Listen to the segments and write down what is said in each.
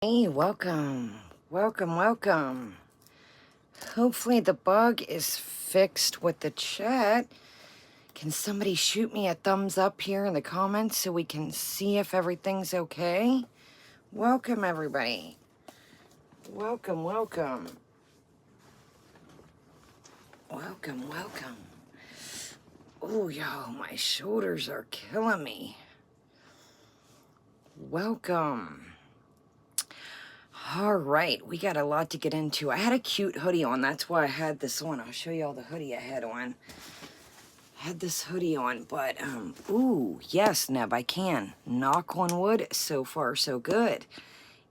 Hey, welcome. Welcome, welcome. Hopefully the bug is fixed with the chat. Can somebody shoot me a thumbs up here in the comments so we can see if everything's okay? Welcome, everybody. Welcome, welcome. Welcome, welcome. Oh, y'all, my shoulders are killing me. Welcome. All right, we got a lot to get into. I had a cute hoodie on. That's why I had this on. I'll show you all the hoodie I had on. I had this hoodie on, but, ooh, yes, Neb, I can. Knock on wood. So far, so good.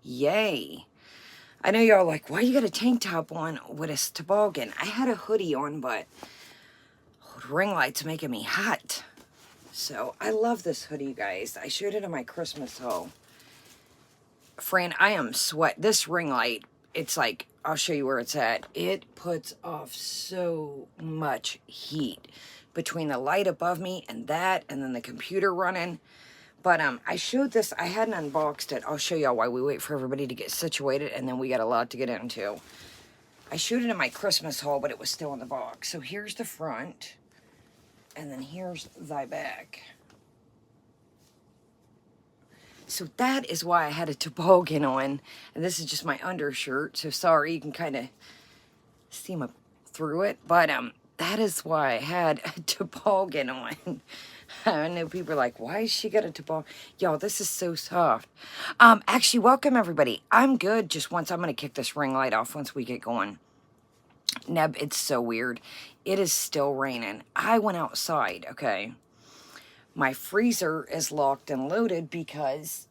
Yay. I know y'all like, why you got a tank top on with a toboggan? I had a hoodie on, but ring light's making me hot. So, I love this hoodie, guys. I showed it in my Christmas haul. Fran, I am sweat. This ring light, it's like, I'll show you where it's at. It puts off so much heat between the light above me and that, and then the computer running. But I showed this, I hadn't unboxed it. I'll show y'all while we wait for everybody to get situated, and then we got a lot to get into. I showed it in my Christmas haul, but it was still in the box. So here's the front, and then here's the back. So that is why I had a toboggan on. And this is just my undershirt. So sorry, you can kind of see my through it. But that is why I had a toboggan on. I know people are like, why is she got a toboggan? Y'all, this is so soft. Actually, welcome everybody. I'm good. Just once, I'm going to kick this ring light off once we get going. Neb, it's so weird. It is still raining. I went outside, okay? My freezer is locked and loaded because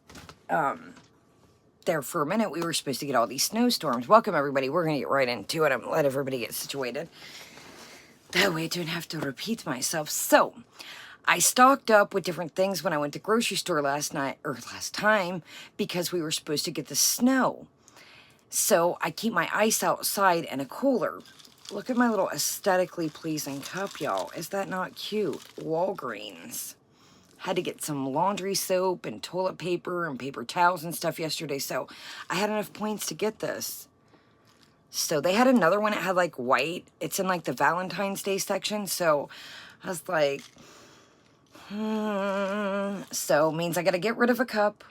there for a minute we were supposed to get all these snowstorms. Welcome everybody. We're going to get right into it. I'm going to let everybody get situated. That way I don't have to repeat myself. So, I stocked up with different things when I went to grocery store last time because we were supposed to get the snow. So, I keep my ice outside in a cooler. Look at my little aesthetically pleasing cup, y'all. Is that not cute? Walgreens. Had to get some laundry soap and toilet paper and paper towels and stuff yesterday, so I had enough points to get this. So they had another one, it had like white. It's in like the Valentine's Day section, so I was like, So means I gotta get rid of a cup.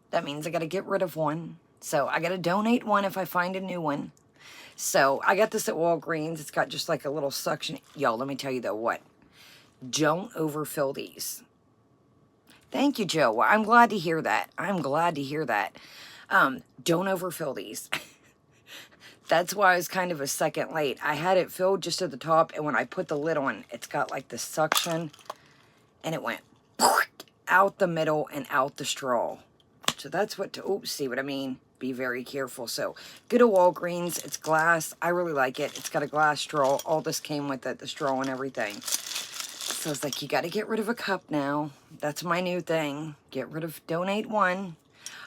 That means I gotta get rid of one. So I gotta donate one if I find a new one. So I got this at Walgreens. It's got just like a little suction. Y'all, let me tell you though what. Don't overfill these. Thank you, Joe. Well, I'm glad to hear that. I'm glad to hear that. Don't overfill these. That's why I was kind of a second late. I had it filled just at the top, and when I put the lid on, it's got like the suction, and it went out the middle and out the straw. So that's what to, oops, see what I mean? Be very careful. So, good old Walgreens. It's glass. I really like it. It's got a glass straw. All this came with it, the straw and everything. So it's like, you got to get rid of a cup now. That's my new thing. Get rid of, donate one.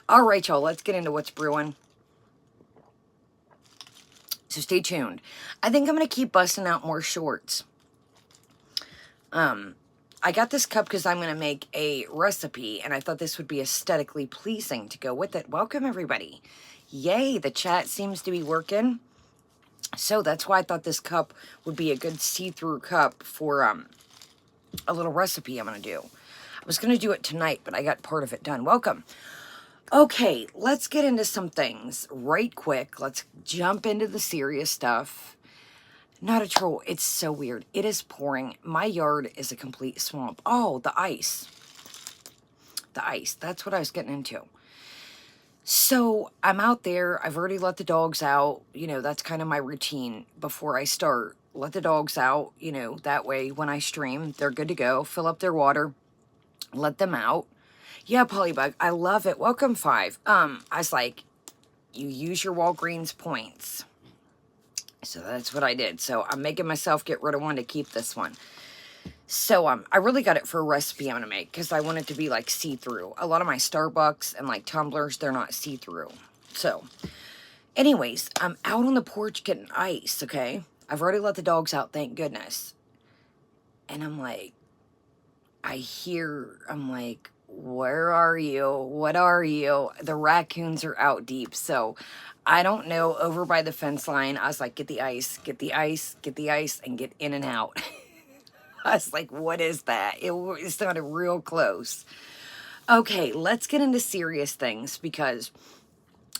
All right, y'all, let's get into what's brewing. So stay tuned. I think I'm going to keep busting out more shorts. I got this cup because I'm going to make a recipe, and I thought this would be aesthetically pleasing to go with it. Welcome, everybody. Yay, the chat seems to be working. So that's why I thought this cup would be a good see-through cup for, a little recipe I'm going to do. I was going to do it tonight, but I got part of it done. Welcome. Okay, let's get into some things right quick. Let's jump into the serious stuff. Not a troll. It's so weird. It is pouring. My yard is a complete swamp. Oh, the ice. The ice. That's what I was getting into. So I'm out there. I've already let the dogs out. You know, that's kind of my routine before I start. Let the dogs out, you know, that way when I stream, they're good to go. Fill up their water, let them out. Yeah, Polybug, I love it. Welcome, 5. I was like, you use your Walgreens points. So that's what I did. So I'm making myself get rid of one to keep this one. So I really got it for a recipe I'm going to make because I want it to be like see-through. A lot of my Starbucks and like tumblers, they're not see-through. So anyways, I'm out on the porch getting ice, okay? I've already let the dogs out, thank goodness. And I'm like, I'm like, where are you? What are you? The raccoons are out deep. So I don't know. Over by the fence line, I was like, get the ice, get the ice, get the ice, and get in and out. I was like, what is that? It sounded real close. Okay, let's get into serious things because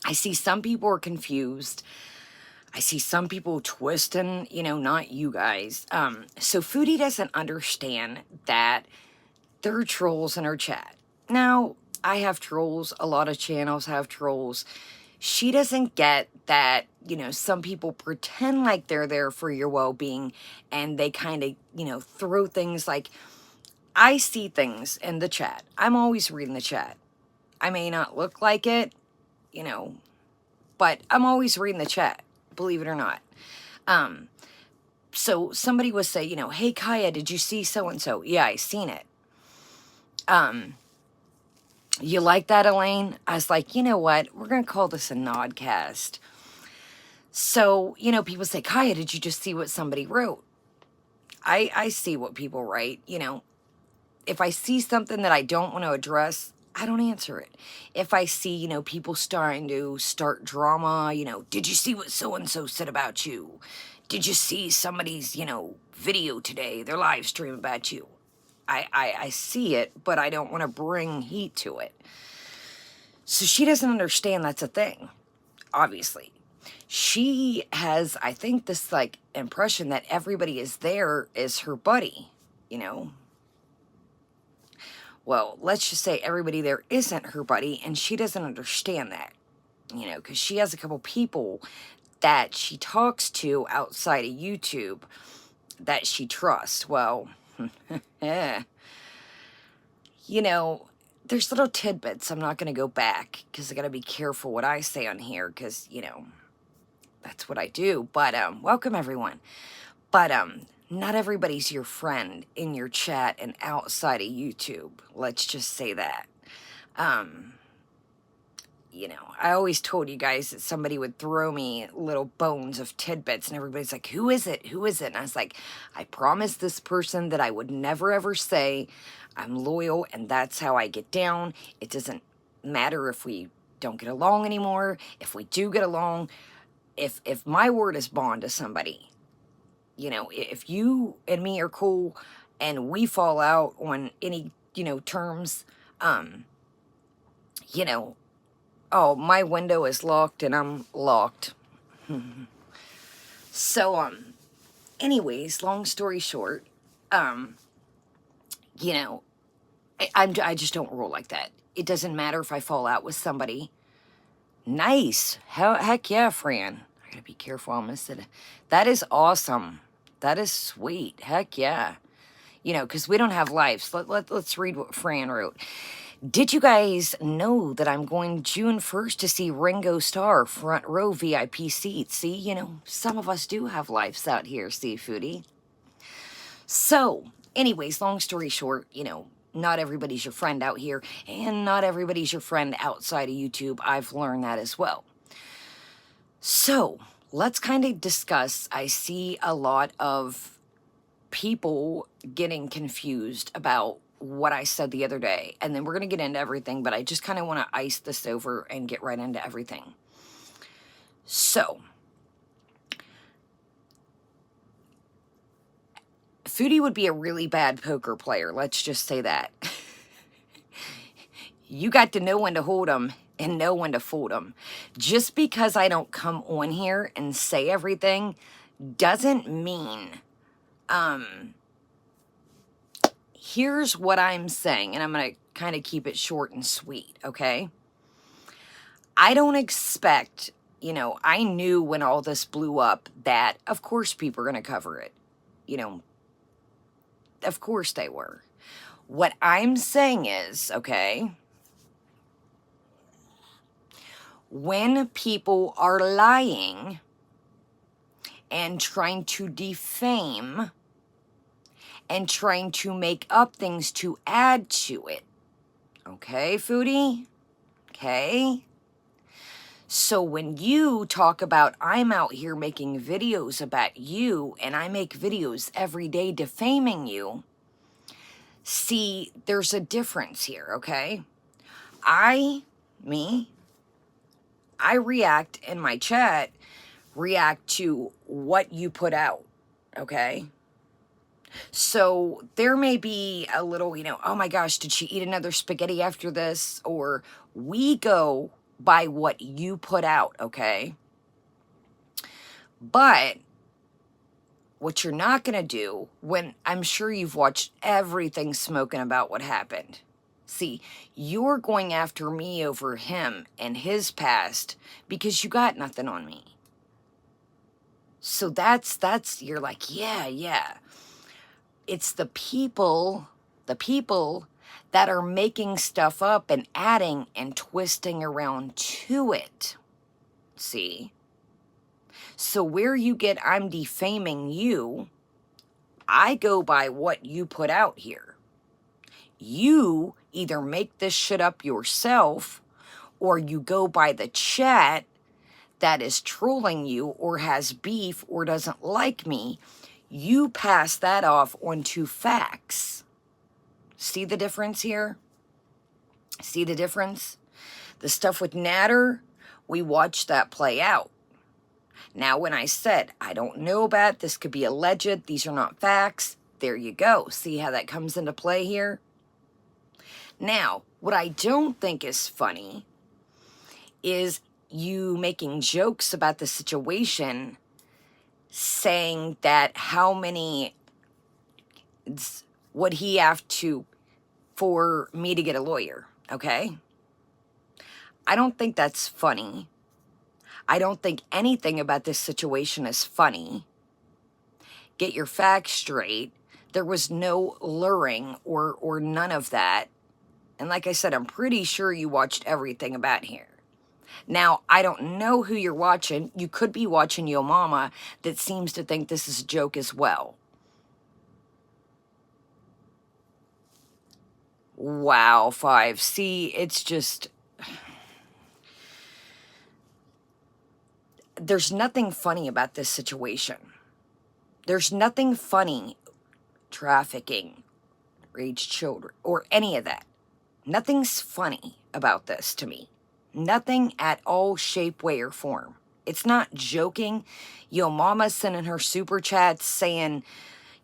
I see some people are confused. I see some people twisting, not you guys. So Foodie doesn't understand that there are trolls in her chat. Now, I have trolls. A lot of channels have trolls. She doesn't get that, some people pretend like they're there for your well-being and they kind of, throw things like, I see things in the chat. I'm always reading the chat. I may not look like it, but I'm always reading the chat, believe it or not. So somebody would say, hey, Kaya, did you see so-and-so? Yeah, I seen it. You like that, Elaine? I was like, you know what? We're going to call this a NODCAST. So, people say, Kaya, did you just see what somebody wrote? I see what people write, If I see something that I don't want to address, I don't answer it. If I see, people starting to start drama, did you see what so-and-so said about you? Did you see somebody's, video today, their live stream about you? I see it, but I don't want to bring heat to it. So she doesn't understand that's a thing, obviously. She has, I think, this, impression that everybody is there is her buddy, Well, let's just say everybody there isn't her buddy, and she doesn't understand that, because she has a couple people that she talks to outside of YouTube that she trusts. Well, there's little tidbits. I'm not going to go back because I got to be careful what I say on here because, that's what I do. But welcome, everyone. But not everybody's your friend in your chat and outside of YouTube. Let's just say that. I always told you guys that somebody would throw me little bones of tidbits and everybody's like, who is it? Who is it? And I was like, I promised this person that I would never ever say I'm loyal and that's how I get down. It doesn't matter if we don't get along anymore. If we do get along, if my word is bond to somebody, if you and me are cool and we fall out on any, terms, oh, my window is locked and I'm locked. So, anyways, long story short, I just don't roll like that. It doesn't matter if I fall out with somebody. Nice. Heck yeah, Fran. I gotta be careful. I'm gonna say that is awesome. That is sweet. Heck yeah. Because we don't have lives. Let's read what Fran wrote. Did you guys know that I'm going June 1st to see Ringo Starr front row VIP seats? See, some of us do have lives out here, see, Foodie. So, anyways, long story short, not everybody's your friend out here, and not everybody's your friend outside of YouTube. I've learned that as well. So, let's kind of discuss. I see a lot of people getting confused about what I said the other day, and then we're going to get into everything, but I just kind of want to ice this over and get right into everything. So, Foodie would be a really bad poker player, let's just say that. You got to know when to hold them and know when to fold them. Just because I don't come on here and say everything doesn't mean, here's what I'm saying, and I'm going to kind of keep it short and sweet, okay? I don't expect, I knew when all this blew up that, of course, people are going to cover it. Of course they were. What I'm saying is, okay, when people are lying and trying to defame and trying to make up things to add to it. Okay, Foodie? Okay? So when you talk about, I'm out here making videos about you, and I make videos every day defaming you, See, there's a difference here, okay? I react in my chat, react to what you put out, okay? So there may be a little, oh my gosh, did she eat another spaghetti after this? Or we go by what you put out, okay? But what you're not going to do, when I'm sure you've watched everything smoking about what happened. See, you're going after me over him and his past because you got nothing on me. So that's, you're like, yeah. It's the people that are making stuff up and adding and twisting around to it. See? So where you get, I'm defaming you, I go by what you put out here. You either make this shit up yourself, or you go by the chat that is trolling you or has beef or doesn't like me. You pass that off onto facts. See the difference here? See the difference? The stuff with Natter, we watched that play out. Now, when I said, I don't know about it, this could be alleged, these are not facts, there you go. See how that comes into play here? Now, what I don't think is funny is you making jokes about the situation, saying that how many would he have to for me to get a lawyer, okay? I don't think that's funny. I don't think anything about this situation is funny. Get your facts straight. There was no luring or none of that. And like I said, I'm pretty sure you watched everything about here. Now, I don't know who you're watching. You could be watching Yo Mama that seems to think this is a joke as well. Wow, 5. See, it's just... There's nothing funny about this situation. There's nothing funny, trafficking, raised children, or any of that. Nothing's funny about this to me. Nothing at all, shape, way, or form. It's not joking. Yo Mama sending her super chats saying,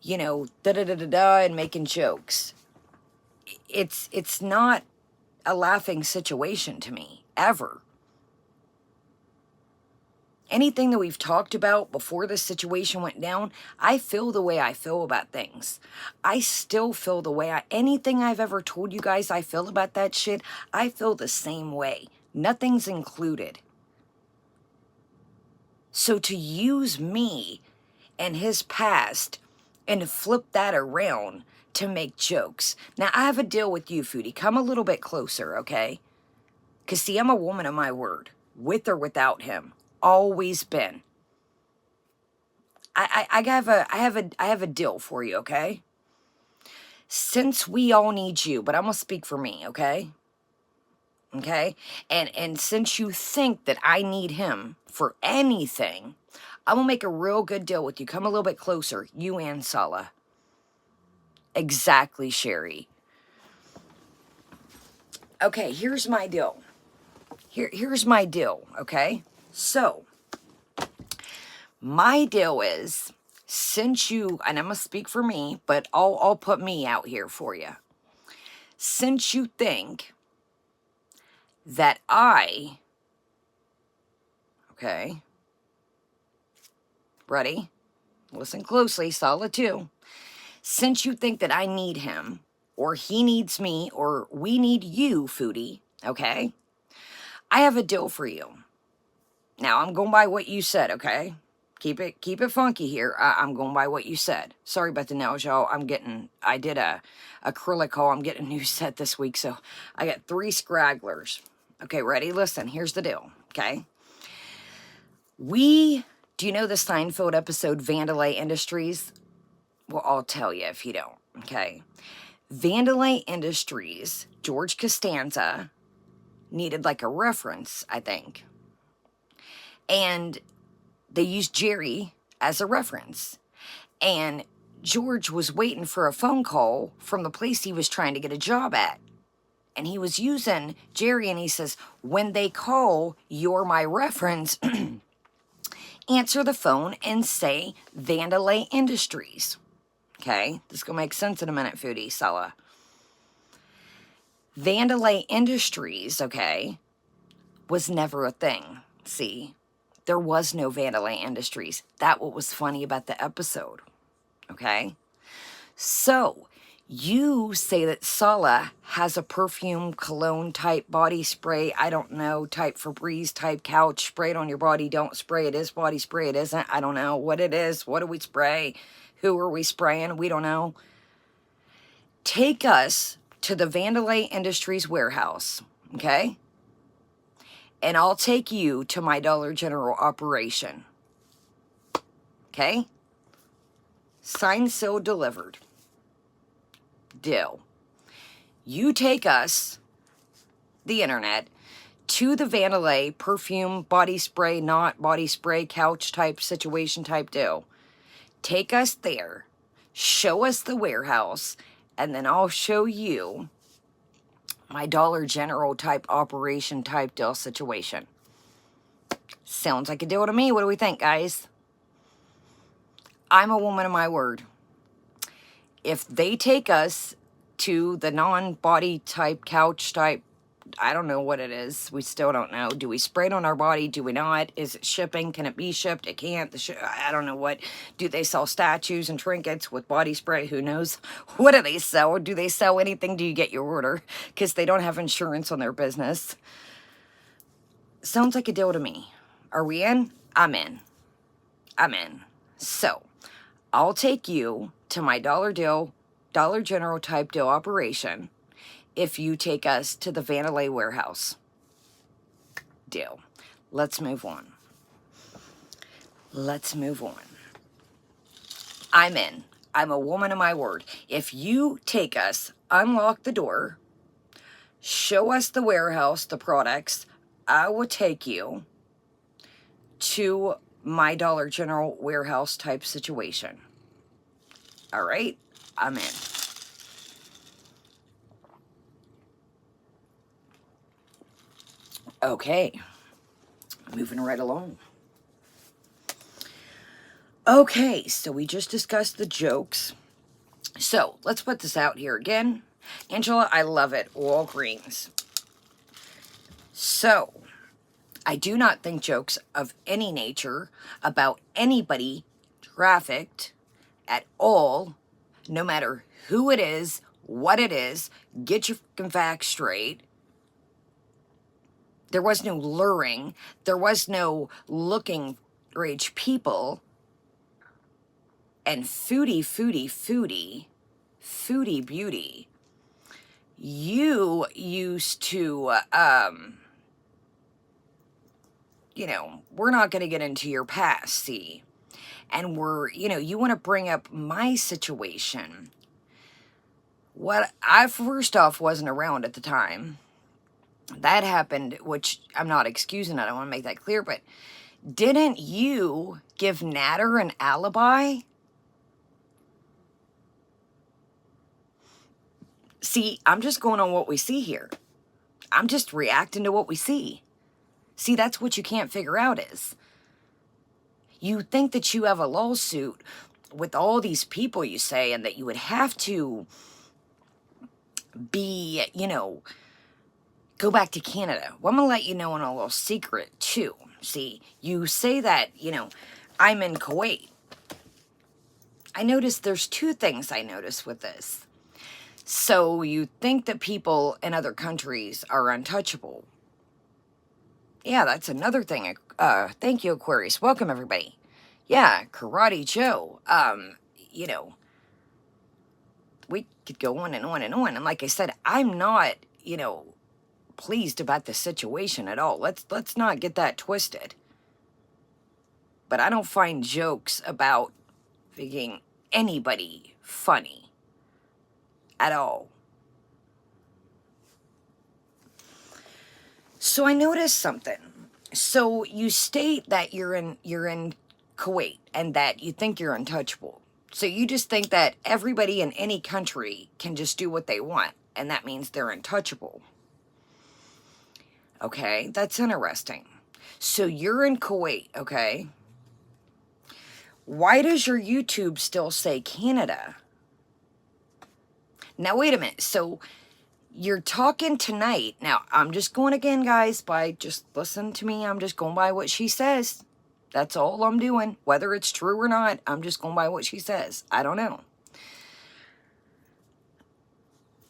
da-da-da-da-da, and making jokes. It's not a laughing situation to me, ever. Anything that we've talked about before this situation went down, I feel the way I feel about things. I still feel the way anything I've ever told you guys I feel about that shit, I feel the same way. Nothing's included. So to use me and his past and to flip that around to make jokes. Now, I have a deal with you, Foodie. Come a little bit closer, okay? Because, see, I'm a woman of my word. With or without him. Always been. I have a deal for you, okay? Since we all need you, but I'm gonna speak for me, okay? Okay? And since you think that I need him for anything, I'm gonna make a real good deal with you. Come a little bit closer, you and Sala. Exactly, Sherry. Okay, here's my deal. Here's my deal, okay? So, my deal is, since you, and I'm going to speak for me, but I'll put me out here for you. Since you think that okay, ready? Listen closely, solid too. Since you think that I need him, or he needs me, or we need you, Foodie, okay? I have a deal for you. Now, I'm going by what you said, okay? Keep it funky here. I'm going by what you said. Sorry about the nails, y'all. I did a acrylic haul. I'm getting a new set this week, so I got 3 scragglers. Okay, ready? Listen, here's the deal, okay? Do you know the Seinfeld episode Vandalay Industries? Well, I'll tell you if you don't, okay? Vandalay Industries, George Costanza, needed like a reference, I think. And they used Jerry as a reference. And George was waiting for a phone call from the place he was trying to get a job at. And he was using Jerry, and he says, when they call, you're my reference, answer the phone and say Vandalay Industries. Okay, this is going to make sense in a minute, Foodie, Sella. Vandalay Industries, okay, was never a thing. See, there was no Vandalay Industries. That what was funny about the episode. Okay, so you say that Sala has a perfume, cologne type body spray, I don't know, type Febreze type couch, spray it on your body, don't spray it, is body spray, it isn't, I don't know what it is, what do we spray, who are we spraying, we don't know. Take us to the Vandalay Industries warehouse, okay? And I'll take you to my Dollar General operation, okay? Signed, sealed, delivered. Deal. You take us, the internet, to the Vandalay perfume, body spray, not body spray, couch type situation type deal. Take us there, show us the warehouse, and then I'll show you my Dollar General type operation type deal situation. Sounds like a deal to me. What do we think, guys? I'm a woman of my word. If they take us to the non-body type, couch type, I don't know what it is. We still don't know. Do we spray it on our body? Do we not? Is it shipping? Can it be shipped? It can't. I don't know what. Do they sell statues and trinkets with body spray? Who knows? What do they sell? Do they sell anything? Do you get your order? Because they don't have insurance on their business. Sounds like a deal to me. Are we in? I'm in. I'm in. So, I'll take you to my Dollar General type deal operation if you take us to the Vandalay warehouse. Deal. Let's move on. Let's move on. I'm in. I'm a woman of my word. If you take us, unlock the door, show us the warehouse, the products, I will take you to my Dollar General warehouse type situation. All right, I'm in. Okay, moving right along. Okay, so we just discussed the jokes. So let's put this out here again. Angela, I love it. All greens. So, I do not think jokes of any nature about anybody trafficked at all, no matter who it is, what it is, get your fucking facts straight. There was no luring. There was no looking for rich people. And Foodie Beauty, you used to, you know, we're not going to get into your past, see? And you want to bring up my situation. What I first off wasn't around at the time. That happened, which I'm not excusing it, I want to make that clear, but didn't you give Natter an alibi? See, I'm just going on what we see here. I'm just reacting to what we see. See, that's what you can't figure out is, you think that you have a lawsuit with all these people, you say, and that you would have to be, go back to Canada. Well, I'm going to let you know on a little secret, too. See, you say that, I'm in Kuwait. I noticed there's two things I noticed with this. So you think that people in other countries are untouchable. Yeah, that's another thing. Thank you, Aquarius. Welcome, everybody. Yeah, Karate Joe. We could go on and on and on. And like I said, I'm not, pleased about the situation at all. Let's not get that twisted. But I don't find jokes about being anybody funny at all. So I noticed something. So you state that you're in Kuwait and that you think you're untouchable. So you just think that everybody in any country can just do what they want, and that means they're untouchable. Okay, that's interesting. So you're in Kuwait, okay? Why does your YouTube still say Canada? Now, wait a minute. So you're talking tonight. Now, I'm just going again, guys, by just listen to me. I'm just going by what she says. That's all I'm doing. Whether it's true or not, I'm just going by what she says. I don't know.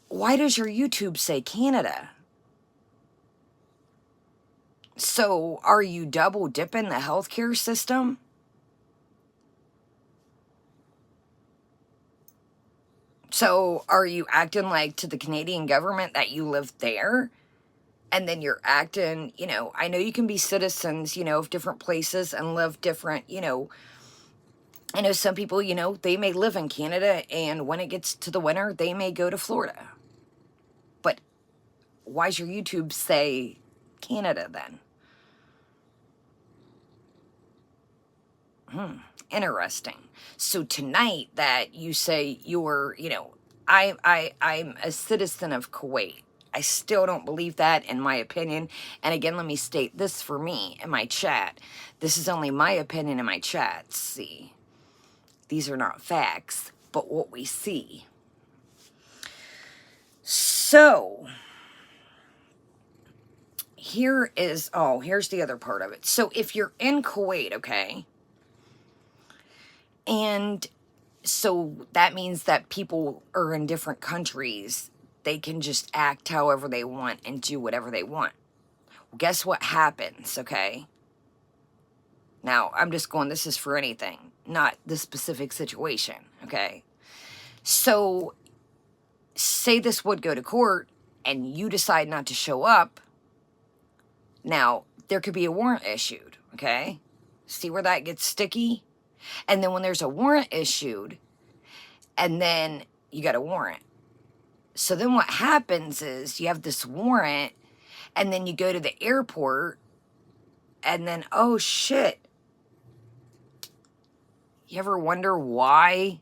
Why does your YouTube say Canada? So are you double dipping the healthcare system? So are you acting like to the Canadian government that you live there? And then you're acting, you know, I know you can be citizens, you know, of different places and live different, you know, I know some people, you know, they may live in Canada and when it gets to the winter, they may go to Florida. But why's your YouTube say Canada then? Interesting. So tonight that you say you're, you know, I'm a citizen of Kuwait. I still don't believe that, in my opinion. And again, let me state this for me in my chat. This is only my opinion in my chat. See, these are not facts, but what we see. So here's the other part of it. So if you're in Kuwait, okay, and so that means that people are in different countries. They can just act however they want and do whatever they want. Well, guess what happens, okay? Now, I'm just going, this is for anything, not the specific situation, okay? So, say this would go to court and you decide not to show up. Now, there could be a warrant issued, okay? See where that gets sticky? And then when there's a warrant issued, and then you got a warrant. So then what happens is you have this warrant, and then you go to the airport, and then, oh shit. You ever wonder why?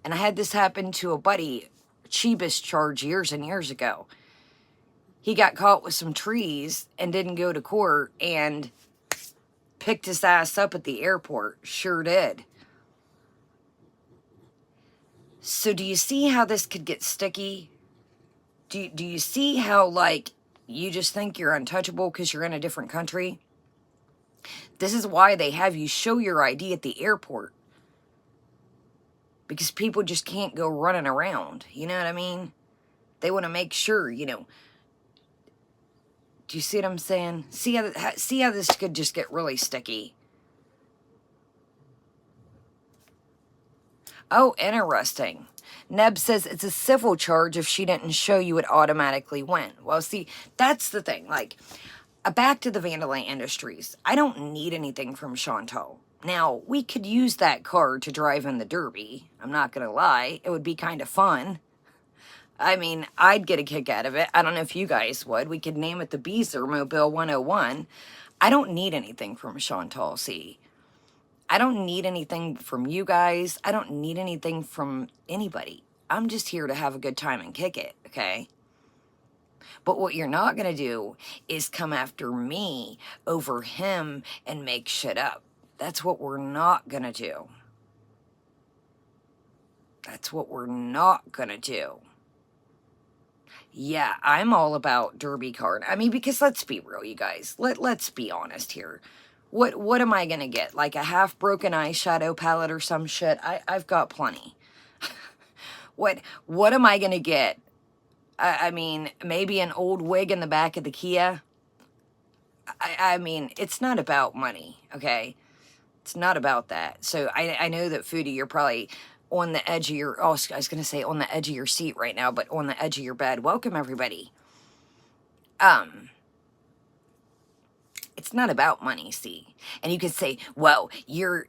And I had this happen to a buddy, Chibis charge years and years ago. He got caught with some trees and didn't go to court and picked his ass up at the airport. Sure did. So do you see how this could get sticky? Do you see how, like, you just think you're untouchable because you're in a different country? This is why they have you show your ID at the airport. Because people just can't go running around. You know what I mean? They want to make sure, you know. Do you see what I'm saying? See how this could just get really sticky? Oh, interesting. Neb says it's a civil charge. If she didn't show you, it automatically went. Well, see, that's the thing. Like, back to the Vanderlei Industries. I don't need anything from Chantal. Now, we could use that car to drive in the Derby. I'm not going to lie. It would be kind of fun. I mean, I'd get a kick out of it. I don't know if you guys would. We could name it the Beezer Mobile 101. I don't need anything from Chantal C. I don't need anything from you guys. I don't need anything from anybody. I'm just here to have a good time and kick it, okay? But what you're not going to do is come after me over him and make shit up. That's what we're not going to do. That's what we're not going to do. Yeah, I'm all about Derby card. I mean, because let's be real, you guys. Let's be honest here. What am I going to get? Like a half-broken eyeshadow palette or some shit? I've got plenty. What am I going to get? I mean, maybe an old wig in the back of the Kia. I mean, it's not about money, okay? It's not about that. So I know that, Foodie, you're probably on the edge of your, oh, I was going to say on the edge of your seat right now, but on the edge of your bed. Welcome, everybody. It's not about money, see? And you could say, well,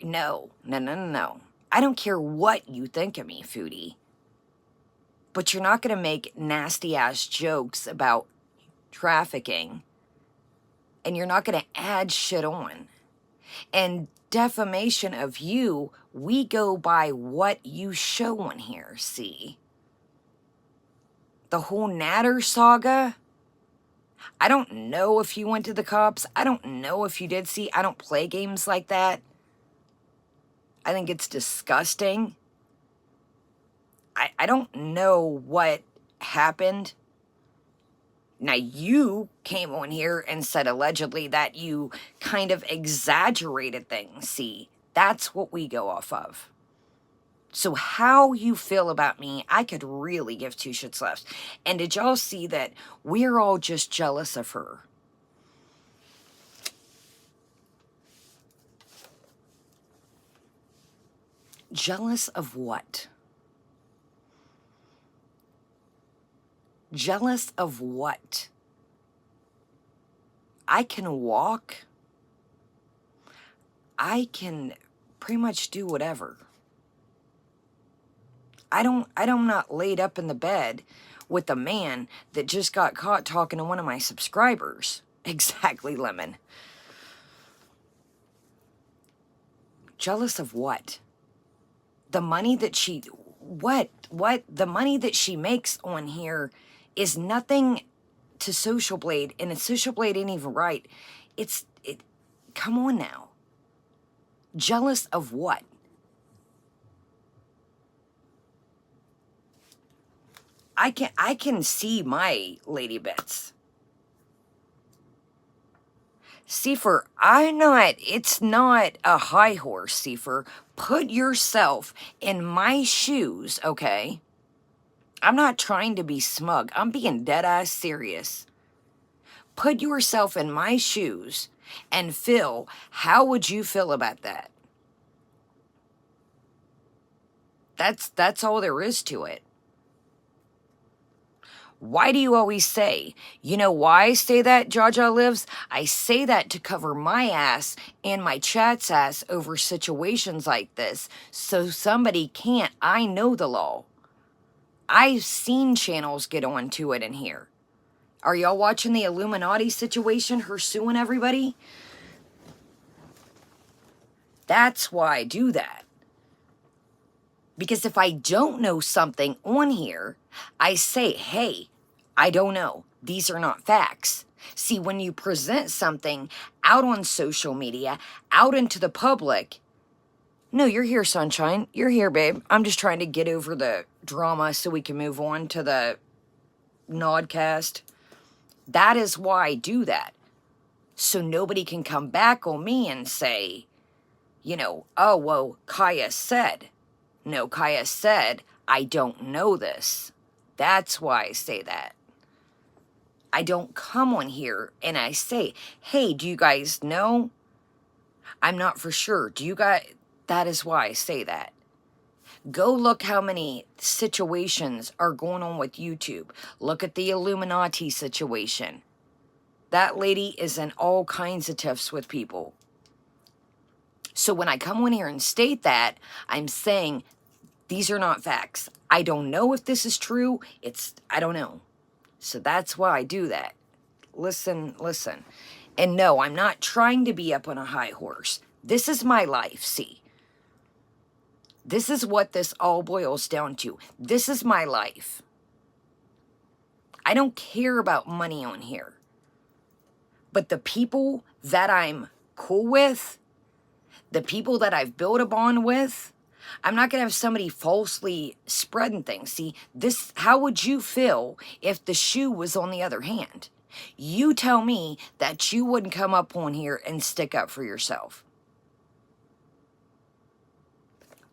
no. I don't care what you think of me, Foodie. But you're not going to make nasty-ass jokes about trafficking. And you're not going to add shit on. And defamation of you. We go by what you show on here, see? The whole Natter saga, I don't know if you went to the cops. I don't know if you did. See, I don't play games like that. I think it's disgusting. I don't know what happened. Now, you came on here and said allegedly that you kind of exaggerated things. See, that's what we go off of. So how you feel about me, I could really give two shits left. And did y'all see that we're all just jealous of her? Jealous of what? Jealous of what? I can walk. I can pretty much do whatever. I'm not laid up in the bed with a man that just got caught talking to one of my subscribers. Exactly, Lemon. Jealous of what? The money that she... What? The money that she makes on here is nothing to Social Blade, and Social Blade ain't even right. Come on now. Jealous of what? I can see my lady bits. Seifer, it's not a high horse, Seifer. Put yourself in my shoes, okay? I'm not trying to be smug. I'm being dead-ass serious. Put yourself in my shoes and Phil, how would you feel about that? That's all there is to it. Why do you always say? You know why I say that, Jaja Lives? I say that to cover my ass and my chat's ass over situations like this, so somebody can't. I know the law. I've seen channels get onto it in here. Are y'all watching the Illuminati situation, her suing everybody? That's why I do that. Because if I don't know something on here, I say, hey, I don't know. These are not facts. See, when you present something out on social media, out into the public, no, you're here, sunshine. You're here, babe. I'm just trying to get over the drama so we can move on to the NODCAST. That is why I do that. So nobody can come back on me and say, you know, oh, well, Kaya said. No, Kaya said, I don't know this. That's why I say that. I don't come on here and I say, hey, do you guys know? I'm not for sure. Do you guys? That is why I say that. Go look how many situations are going on with YouTube. Look at the Illuminati situation. That lady is in all kinds of tiffs with people. So when I come on here and state that, I'm saying these are not facts. I don't know if this is true. I don't know. So that's why I do that. Listen. And no, I'm not trying to be up on a high horse. This is my life, see. This is what this all boils down to. This is my life. I don't care about money on here. But the people that I'm cool with, the people that I've built a bond with, I'm not going to have somebody falsely spreading things. See, how would you feel if the shoe was on the other hand? You tell me that you wouldn't come up on here and stick up for yourself.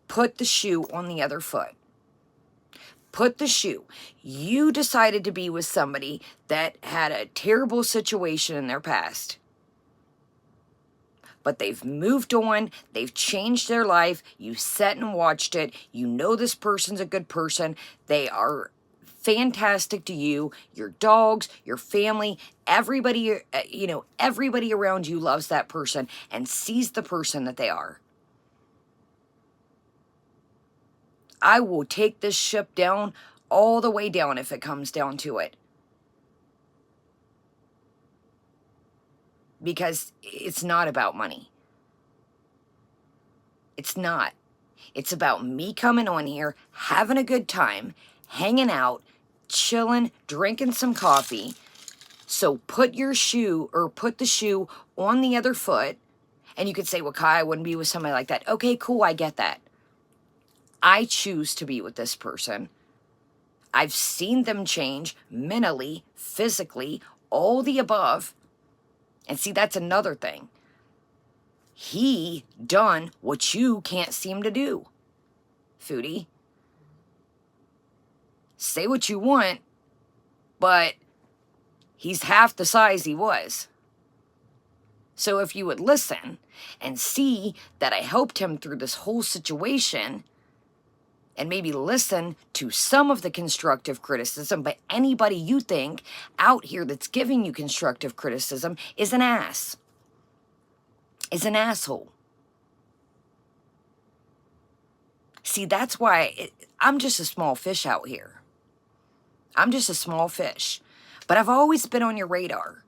Put the shoe on the other foot. Put the shoe. You decided to be with somebody that had a terrible situation in their past. But they've moved on. They've changed their life. You sat and watched it. You know this person's a good person. They are fantastic to you, your dogs, your family, everybody, everybody around you loves that person and sees the person that they are. I will take this ship down, all the way down if it comes down to it. Because it's not about money. It's not. It's about me coming on here, having a good time, hanging out, chilling, drinking some coffee. So put the shoe on the other foot. And you could say, well, Kai, I wouldn't be with somebody like that. Okay, cool, I get that. I choose to be with this person. I've seen them change mentally, physically, all the above. And see, that's another thing. He done what you can't seem to do, Foodie. Say what you want, but he's half the size he was. So if you would listen and see that I helped him through this whole situation, and maybe listen to some of the constructive criticism, but anybody you think out here that's giving you constructive criticism is an ass, is an asshole. See, that's why I'm just a small fish out here. I'm just a small fish. But I've always been on your radar.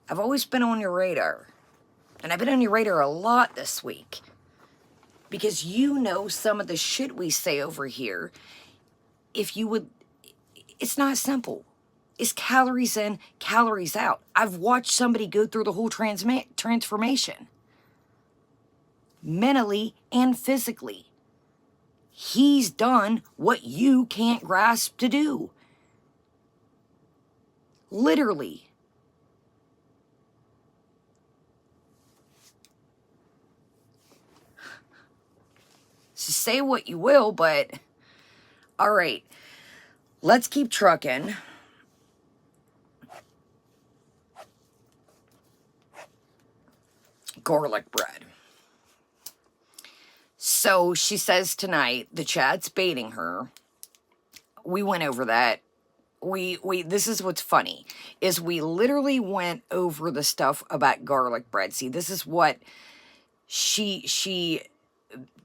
I've always been on your radar. And I've been on your radar a lot this week. Because you know some of the shit we say over here. If you would, it's not simple. It's calories in, calories out. I've watched somebody go through the whole transformation. Mentally and physically. He's done what you can't grasp to do. Literally. So say what you will, but all right, let's keep trucking. Garlic bread. So she says tonight, the chat's baiting her. We went over that. This is what's funny, is we literally went over the stuff about garlic bread. See, this is what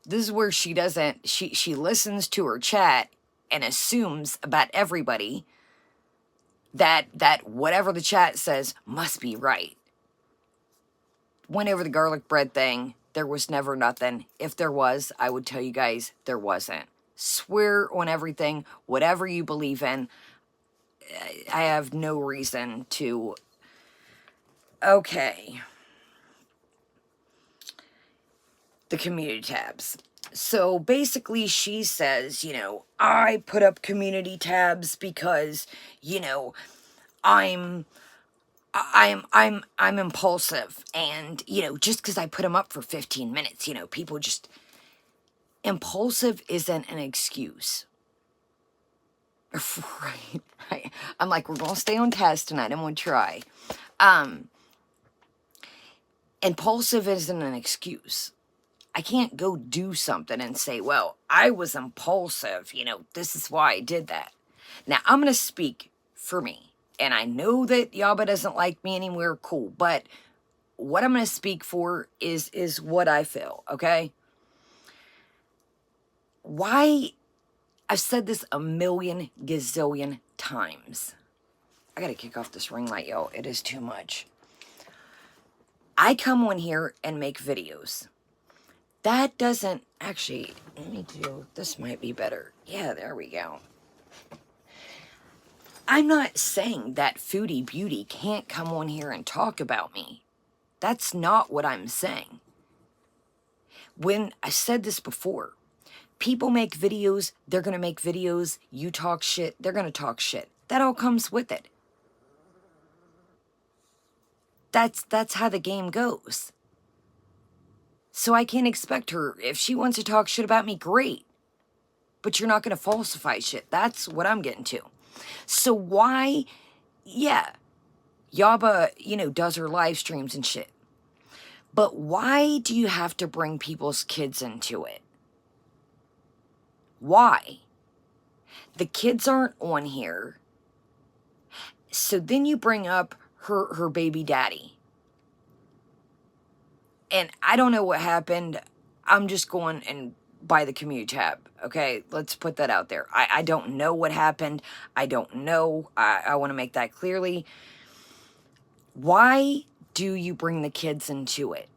this is where she doesn't, she listens to her chat and assumes about everybody that whatever the chat says must be right. Went over the garlic bread thing. There was never nothing. If there was, I would tell you guys there wasn't. Swear on everything, whatever you believe in. I have no reason to. Okay. The community tabs. So basically she says, you know, I put up community tabs because, you know, I'm impulsive, and, you know, just because I put them up for 15 minutes, you know, people just, impulsive isn't an excuse. Right. I'm like, we're going to stay on task tonight. I'm going to try. Impulsive isn't an excuse. I can't go do something and say, well, I was impulsive. You know, this is why I did that. Now, I'm going to speak for me. And I know that Yaba doesn't like me anywhere, cool. But what I'm going to speak for is what I feel, okay? Why? I've said this a million gazillion times. I got to kick off this ring light, yo. It is too much. I come on here and make videos. That doesn't, actually, let me do, this might be better. Yeah, there we go. I'm not saying that Foodie Beauty can't come on here and talk about me. That's not what I'm saying. When I said this before, people make videos, they're going to make videos, you talk shit, they're going to talk shit. That all comes with it. That's how the game goes. So I can't expect her, if she wants to talk shit about me, great. But you're not going to falsify shit. That's what I'm getting to. So why, yeah, Yaba, you know, does her live streams and shit. But why do you have to bring people's kids into it? Why? The kids aren't on here. So then you bring up her baby daddy. And I don't know what happened. I'm just going and by the community tab. Okay, let's put that out there. I don't know what happened. I don't know. I want to make that clearly. Why do you bring the kids into it?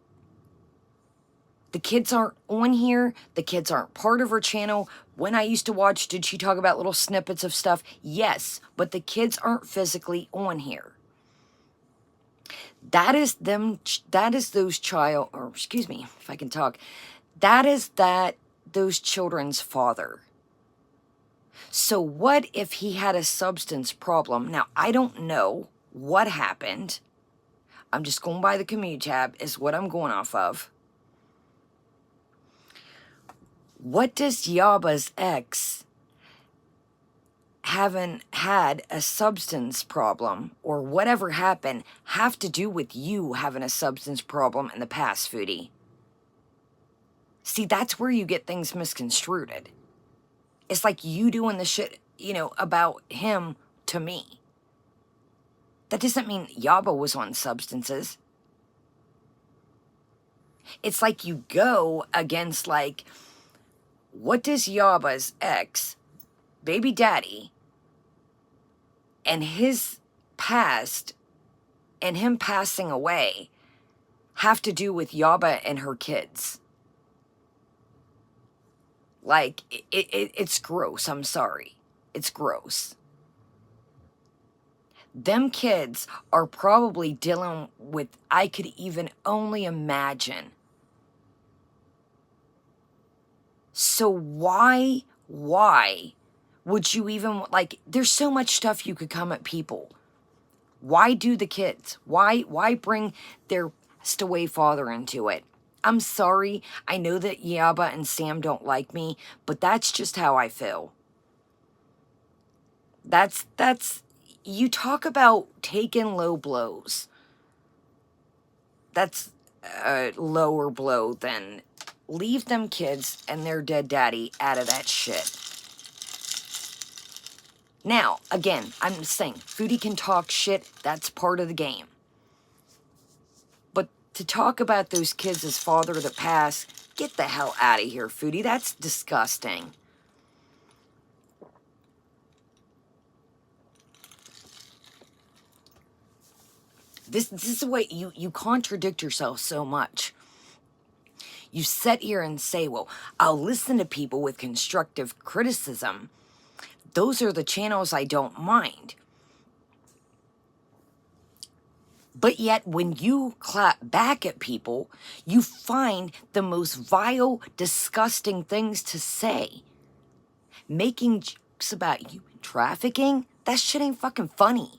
The kids aren't on here. The kids aren't part of her channel. When I used to watch, did she talk about little snippets of stuff? Yes, but the kids aren't physically on here. That is them, that is those child, or excuse me, if I can talk. That is those children's father. So what if he had a substance problem? Now, I don't know what happened. I'm just going by the community tab is what I'm going off of. What does Yaba's ex, having had a substance problem or whatever happened, have to do with you having a substance problem in the past, Foodie? See, that's where you get things misconstrued. It's like you doing the shit, you know, about him to me. That doesn't mean Yaba was on substances. It's like you go against, like, what does Yaba's ex, baby daddy, and his past and him passing away have to do with Yaba and her kids? Like, it's gross. I'm sorry. It's gross. Them kids are probably dealing with, I could even only imagine. So why would you even, like, there's so much stuff you could come at people. Why do the kids? Why bring their passed away father into it? I'm sorry. I know that Yaba and Sam don't like me, but that's just how I feel. That's, you talk about taking low blows. That's a lower blow than leave them kids and their dead daddy out of that shit. Now, again, I'm saying, Foodie can talk shit. That's part of the game. But to talk about those kids as father of the past, get the hell out of here, Foodie. That's disgusting. This is the way you contradict yourself so much. You sit here and say, well, I'll listen to people with constructive criticism. Those are the channels I don't mind. But yet, when you clap back at people, you find the most vile, disgusting things to say. Making jokes about human trafficking? That shit ain't fucking funny.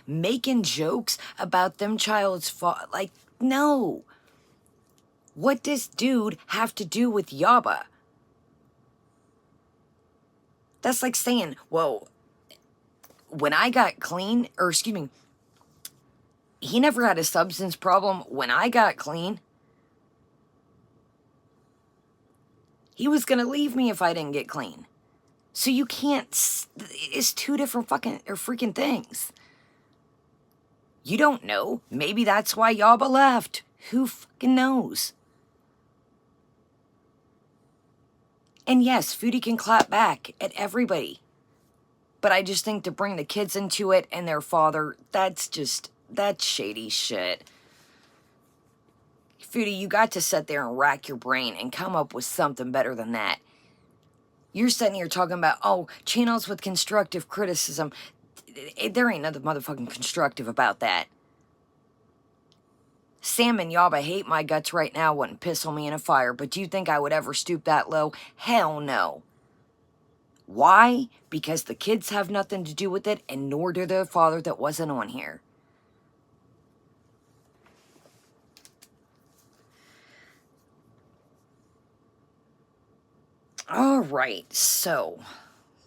Making jokes about them child's like, no. What does dude have to do with Yaba? That's like saying, well, when I got clean, or excuse me, he never had a substance problem when I got clean. He was gonna leave me if I didn't get clean. So you can't, it's two different fucking, or freaking things. You don't know. Maybe that's why Yaba left. Who fucking knows? And yes, Foodie can clap back at everybody. But I just think to bring the kids into it and their father, that's shady shit. Foodie, you got to sit there and rack your brain and come up with something better than that. You're sitting here talking about, oh, channels with constructive criticism. There ain't nothing motherfucking constructive about that. Sam and Yaba hate my guts right now, wouldn't piss on me in a fire, but do you think I would ever stoop that low? Hell no. Why? Because the kids have nothing to do with it, and nor do their father that wasn't on here. All right, so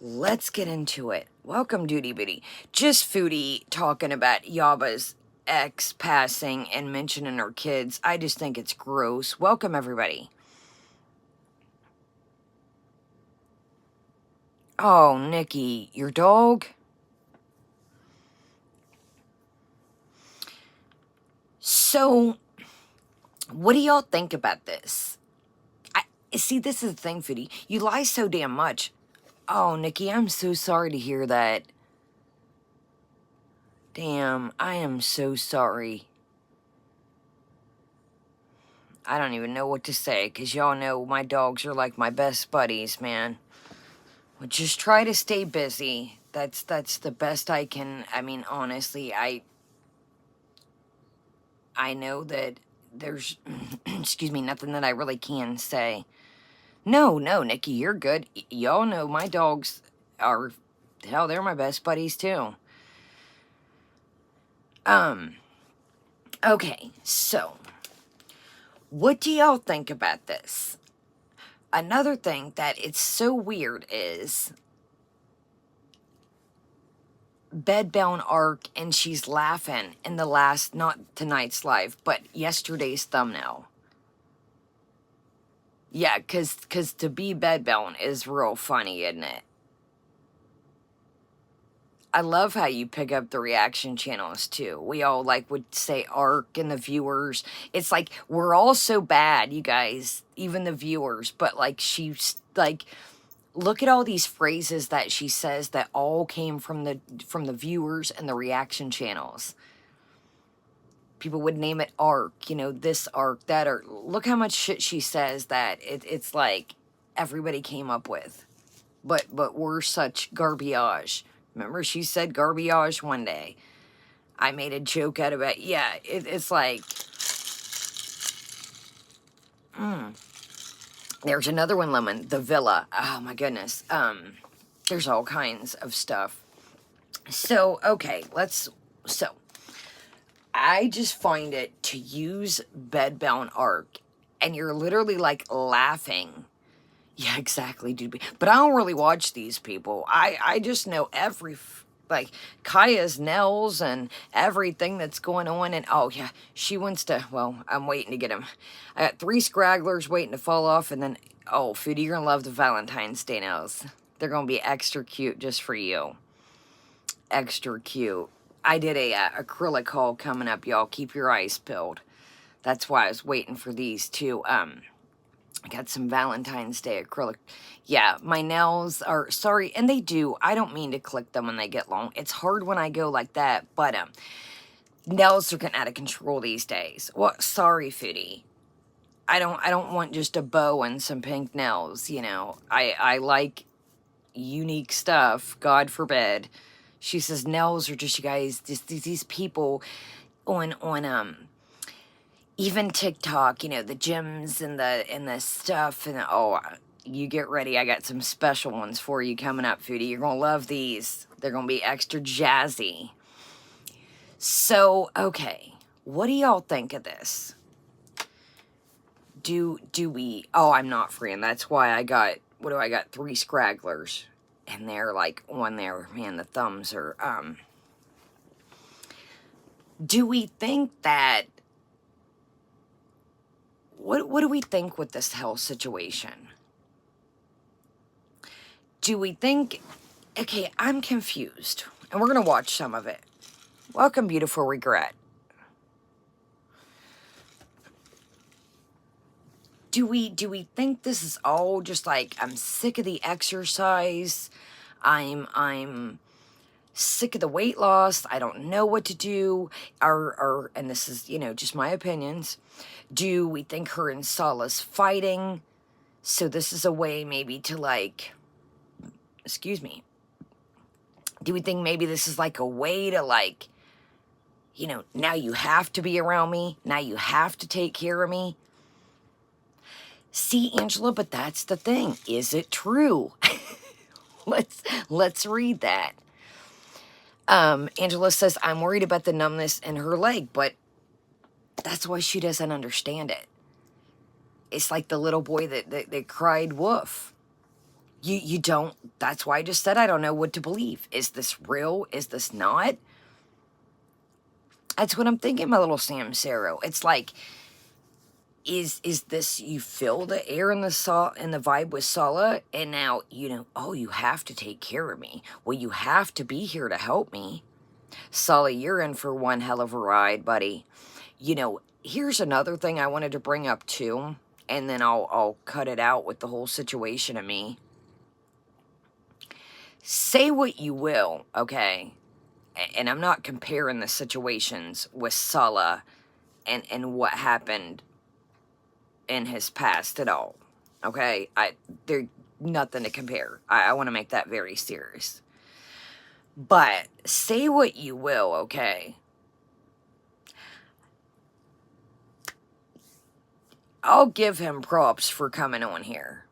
let's get into it. Welcome, Duty Biddy. Just Foodie talking about Yaba's ex passing and mentioning her kids. I just think it's gross. Welcome, everybody. Oh, Nikki, your dog? So, what do y'all think about this? See, this is the thing, Foodie. You lie so damn much. Oh, Nikki, I'm so sorry to hear that. Damn, I am so sorry. I don't even know what to say, because y'all know my dogs are like my best buddies, man. Well, just try to stay busy. That's the best I can. I mean, honestly, I know that there's, excuse me, nothing that I really can say. No, Nikki, you're good. Y'all know my dogs are, hell, they're my best buddies too. Okay, so, what do y'all think about this? Another thing that it's so weird is Bedbound Arc, and she's laughing in the last, not tonight's live, but yesterday's thumbnail. Yeah, cause to be bedbound is real funny, isn't it? I love how you pick up the reaction channels too. We all like would say Arc and the viewers. It's like we're all so bad, you guys, even the viewers. But like she's like, look at all these phrases that she says that all came from the viewers and the reaction channels. People would name it Arc, you know, this Arc, that Arc. Look how much shit she says that it's like everybody came up with. But we're such garbage. Remember, she said garbage one day. I made a joke out of it. Yeah, it's like... There's another one, Lemon. The Villa. Oh, my goodness. There's all kinds of stuff. So, okay, So, I just find it to use Bedbound Arc, and you're literally, like, laughing. Yeah, exactly, dude. But I don't really watch these people. I just know like, Kaya's Nels and everything that's going on. And, oh, yeah, she wants to, well, I'm waiting to get him. I got 3 scragglers waiting to fall off. And then, oh, Foodie, you're going to love the Valentine's Day nails. They're going to be extra cute just for you. Extra cute. I did a acrylic haul coming up, y'all. Keep your eyes peeled. That's why I was waiting for these too. I got some Valentine's Day acrylic. Yeah, my nails are, sorry, and they do. I don't mean to click them when they get long. It's hard when I go like that, but nails are getting out of control these days. Well, sorry, Foodie. I don't want just a bow and some pink nails, you know. I like unique stuff, God forbid. She says nails are just, you guys, just these people on even TikTok, you know, the gyms and the stuff, and oh, you get ready. I got some special ones for you coming up, Foodie. You're gonna love these. They're gonna be extra jazzy. So, okay, what do y'all think of this? Do we? Oh, I'm not freeing. That's why I got. What do I got? 3 scragglers, and they're like on there. Man, the thumbs are. Do we think that? What do we think with this whole situation? Do we think... Okay, I'm confused. And we're going to watch some of it. Welcome, Beautiful Regret. Do we think this is all just like, I'm sick of the exercise, I'm sick of the weight loss, I don't know what to do, or and this is, you know, just my opinions. Do we think her and Sala's fighting? So this is a way maybe to like, excuse me. Do we think maybe this is like a way to like, you know, now you have to be around me. Now you have to take care of me. See, Angela, but that's the thing. Is it true? Let's read that. Angela says, I'm worried about the numbness in her leg, but that's why she doesn't understand it. It's like the little boy that cried woof. You don't, that's why I just said I don't know what to believe. Is this real? Is this not? That's what I'm thinking, my little Samsero. It's like, is this, you feel the air in the vibe with Sala, and now, you know, oh, you have to take care of me. Well, you have to be here to help me. Sala, you're in for one hell of a ride, buddy. You know, here's another thing I wanted to bring up too, and then I'll cut it out with the whole situation of me. Say what you will, okay? And I'm not comparing the situations with Sala and what happened in his past at all. Okay? They're nothing to compare. I want to make that very serious. But say what you will, okay? I'll give him props for coming on here.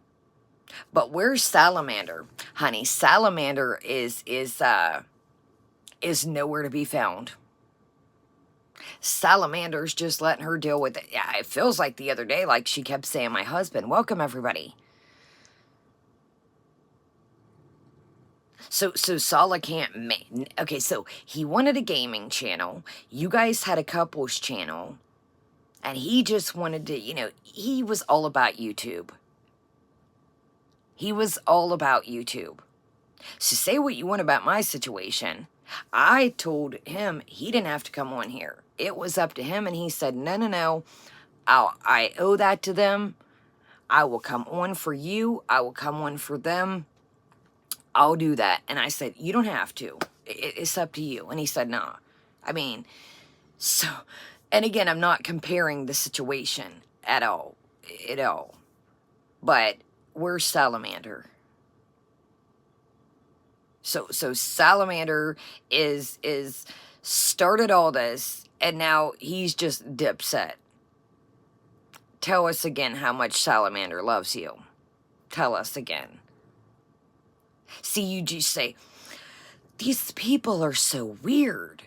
But where's Salamander? Honey, Salamander is nowhere to be found. Salamander's just letting her deal with it. Yeah, it feels like the other day, like she kept saying, my husband. Welcome, everybody. So Sala can't make... Okay, so he wanted a gaming channel. You guys had a couples channel. And he just wanted to, you know, he was all about YouTube. He was all about YouTube. So say what you want about my situation. I told him he didn't have to come on here. It was up to him, and he said, no. I owe that to them. I will come on for you. I will come on for them. I'll do that. And I said, you don't have to. It's up to you. And he said, nah. I mean, so, and again, I'm not comparing the situation at all. But where's Salamander? So Salamander is started all this, and now he's just dipset. Tell us again how much Salamander loves you. Tell us again. See, you just say, these people are so weird.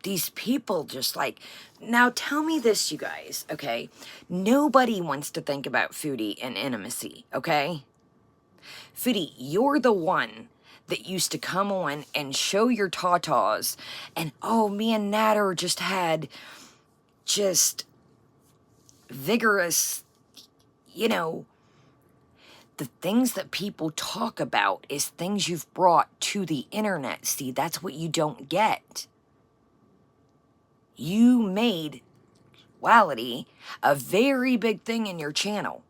These people just like... Now tell me this, you guys, okay? Nobody wants to think about Foodie and intimacy, okay? Foodie, you're the one that used to come on and show your tatas, and oh, me and Natter just had just vigorous, you know, the things that people talk about is things you've brought to the internet. See, that's what you don't get. You made sexuality a very big thing in your channel.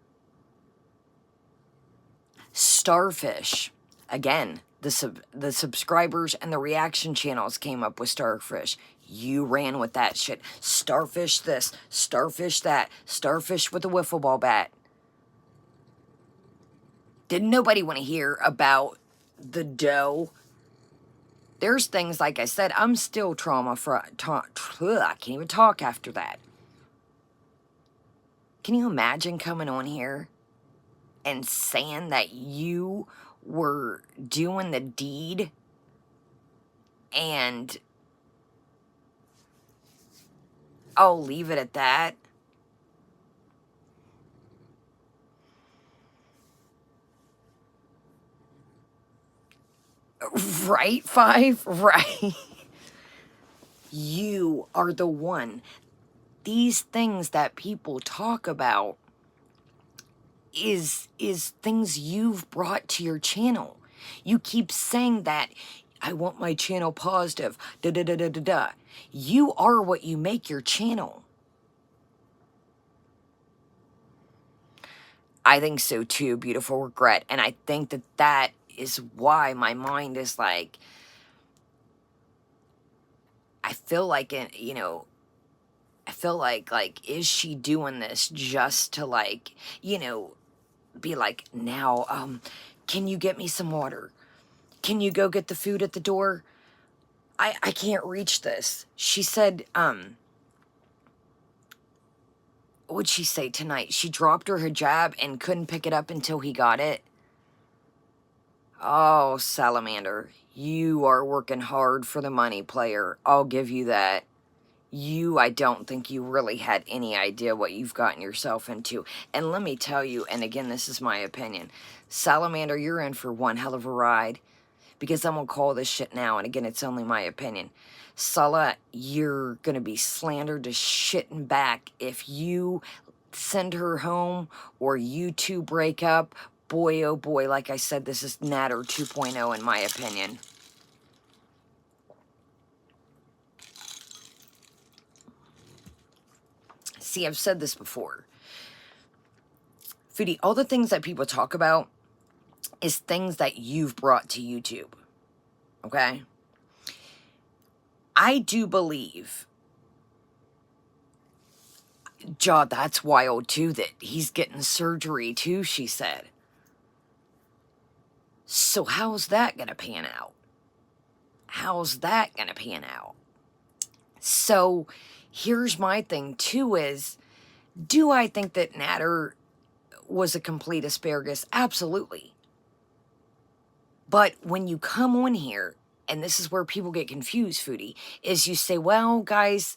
Starfish. Again, the subscribers and the reaction channels came up with Starfish. You ran with that shit. Starfish this, Starfish that, Starfish with a wiffle ball bat. Didn't nobody want to hear about the dough? There's things, like I said, I'm still I can't even talk after that. Can you imagine coming on here and saying that you were doing the deed and I'll leave it at that? Right, Five? Right. You are the one. These things that people talk about is things you've brought to your channel. You keep saying that I want my channel positive. Da. You are what you make your channel. I think so too, beautiful regret. And I think that that is why my mind is like, I feel like, you know, I feel like, is she doing this just to, like, you know, be like, now, can you get me some water? Can you go get the food at the door? I can't reach this. She said, what'd she say tonight? She dropped her hijab and couldn't pick it up until he got it. Oh, Salamander, you are working hard for the money, player. I'll give you that. I don't think you really had any idea what you've gotten yourself into. And let me tell you, and again, this is my opinion, Salamander, you're in for one hell of a ride. Because I'm going to call this shit now, and again, it's only my opinion. Sala, you're going to be slandered to shit and back if you send her home or you two break up. Boy, oh boy, like I said, this is Natter 2.0 in my opinion. See, I've said this before. Foodie, all the things that people talk about is things that you've brought to YouTube. Okay? I do believe Ja, that's wild too, that he's getting surgery too, she said. So how's that gonna pan out? How's that gonna pan out? So here's my thing too is, do I think that Natter was a complete asparagus? Absolutely. But when you come on here, and this is where people get confused, Foodie, is you say, well, guys,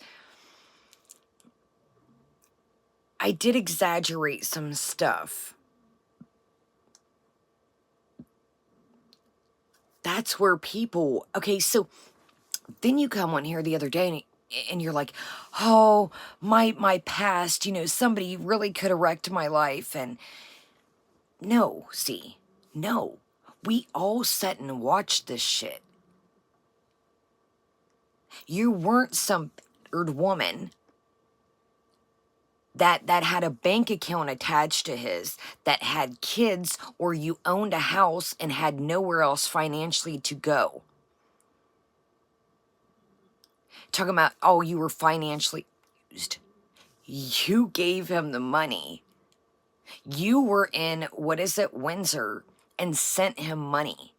I did exaggerate some stuff. That's where people, okay, so then you come on here the other day and you're like, oh, my past, somebody really could have wrecked my life. And no, see, no, we all sat and watched this shit. You weren't some woman that had a bank account attached to his, that had kids, or you owned a house and had nowhere else financially to go. Talking about, oh, you were financially used. You gave him the money. You were in, Windsor, and sent him money.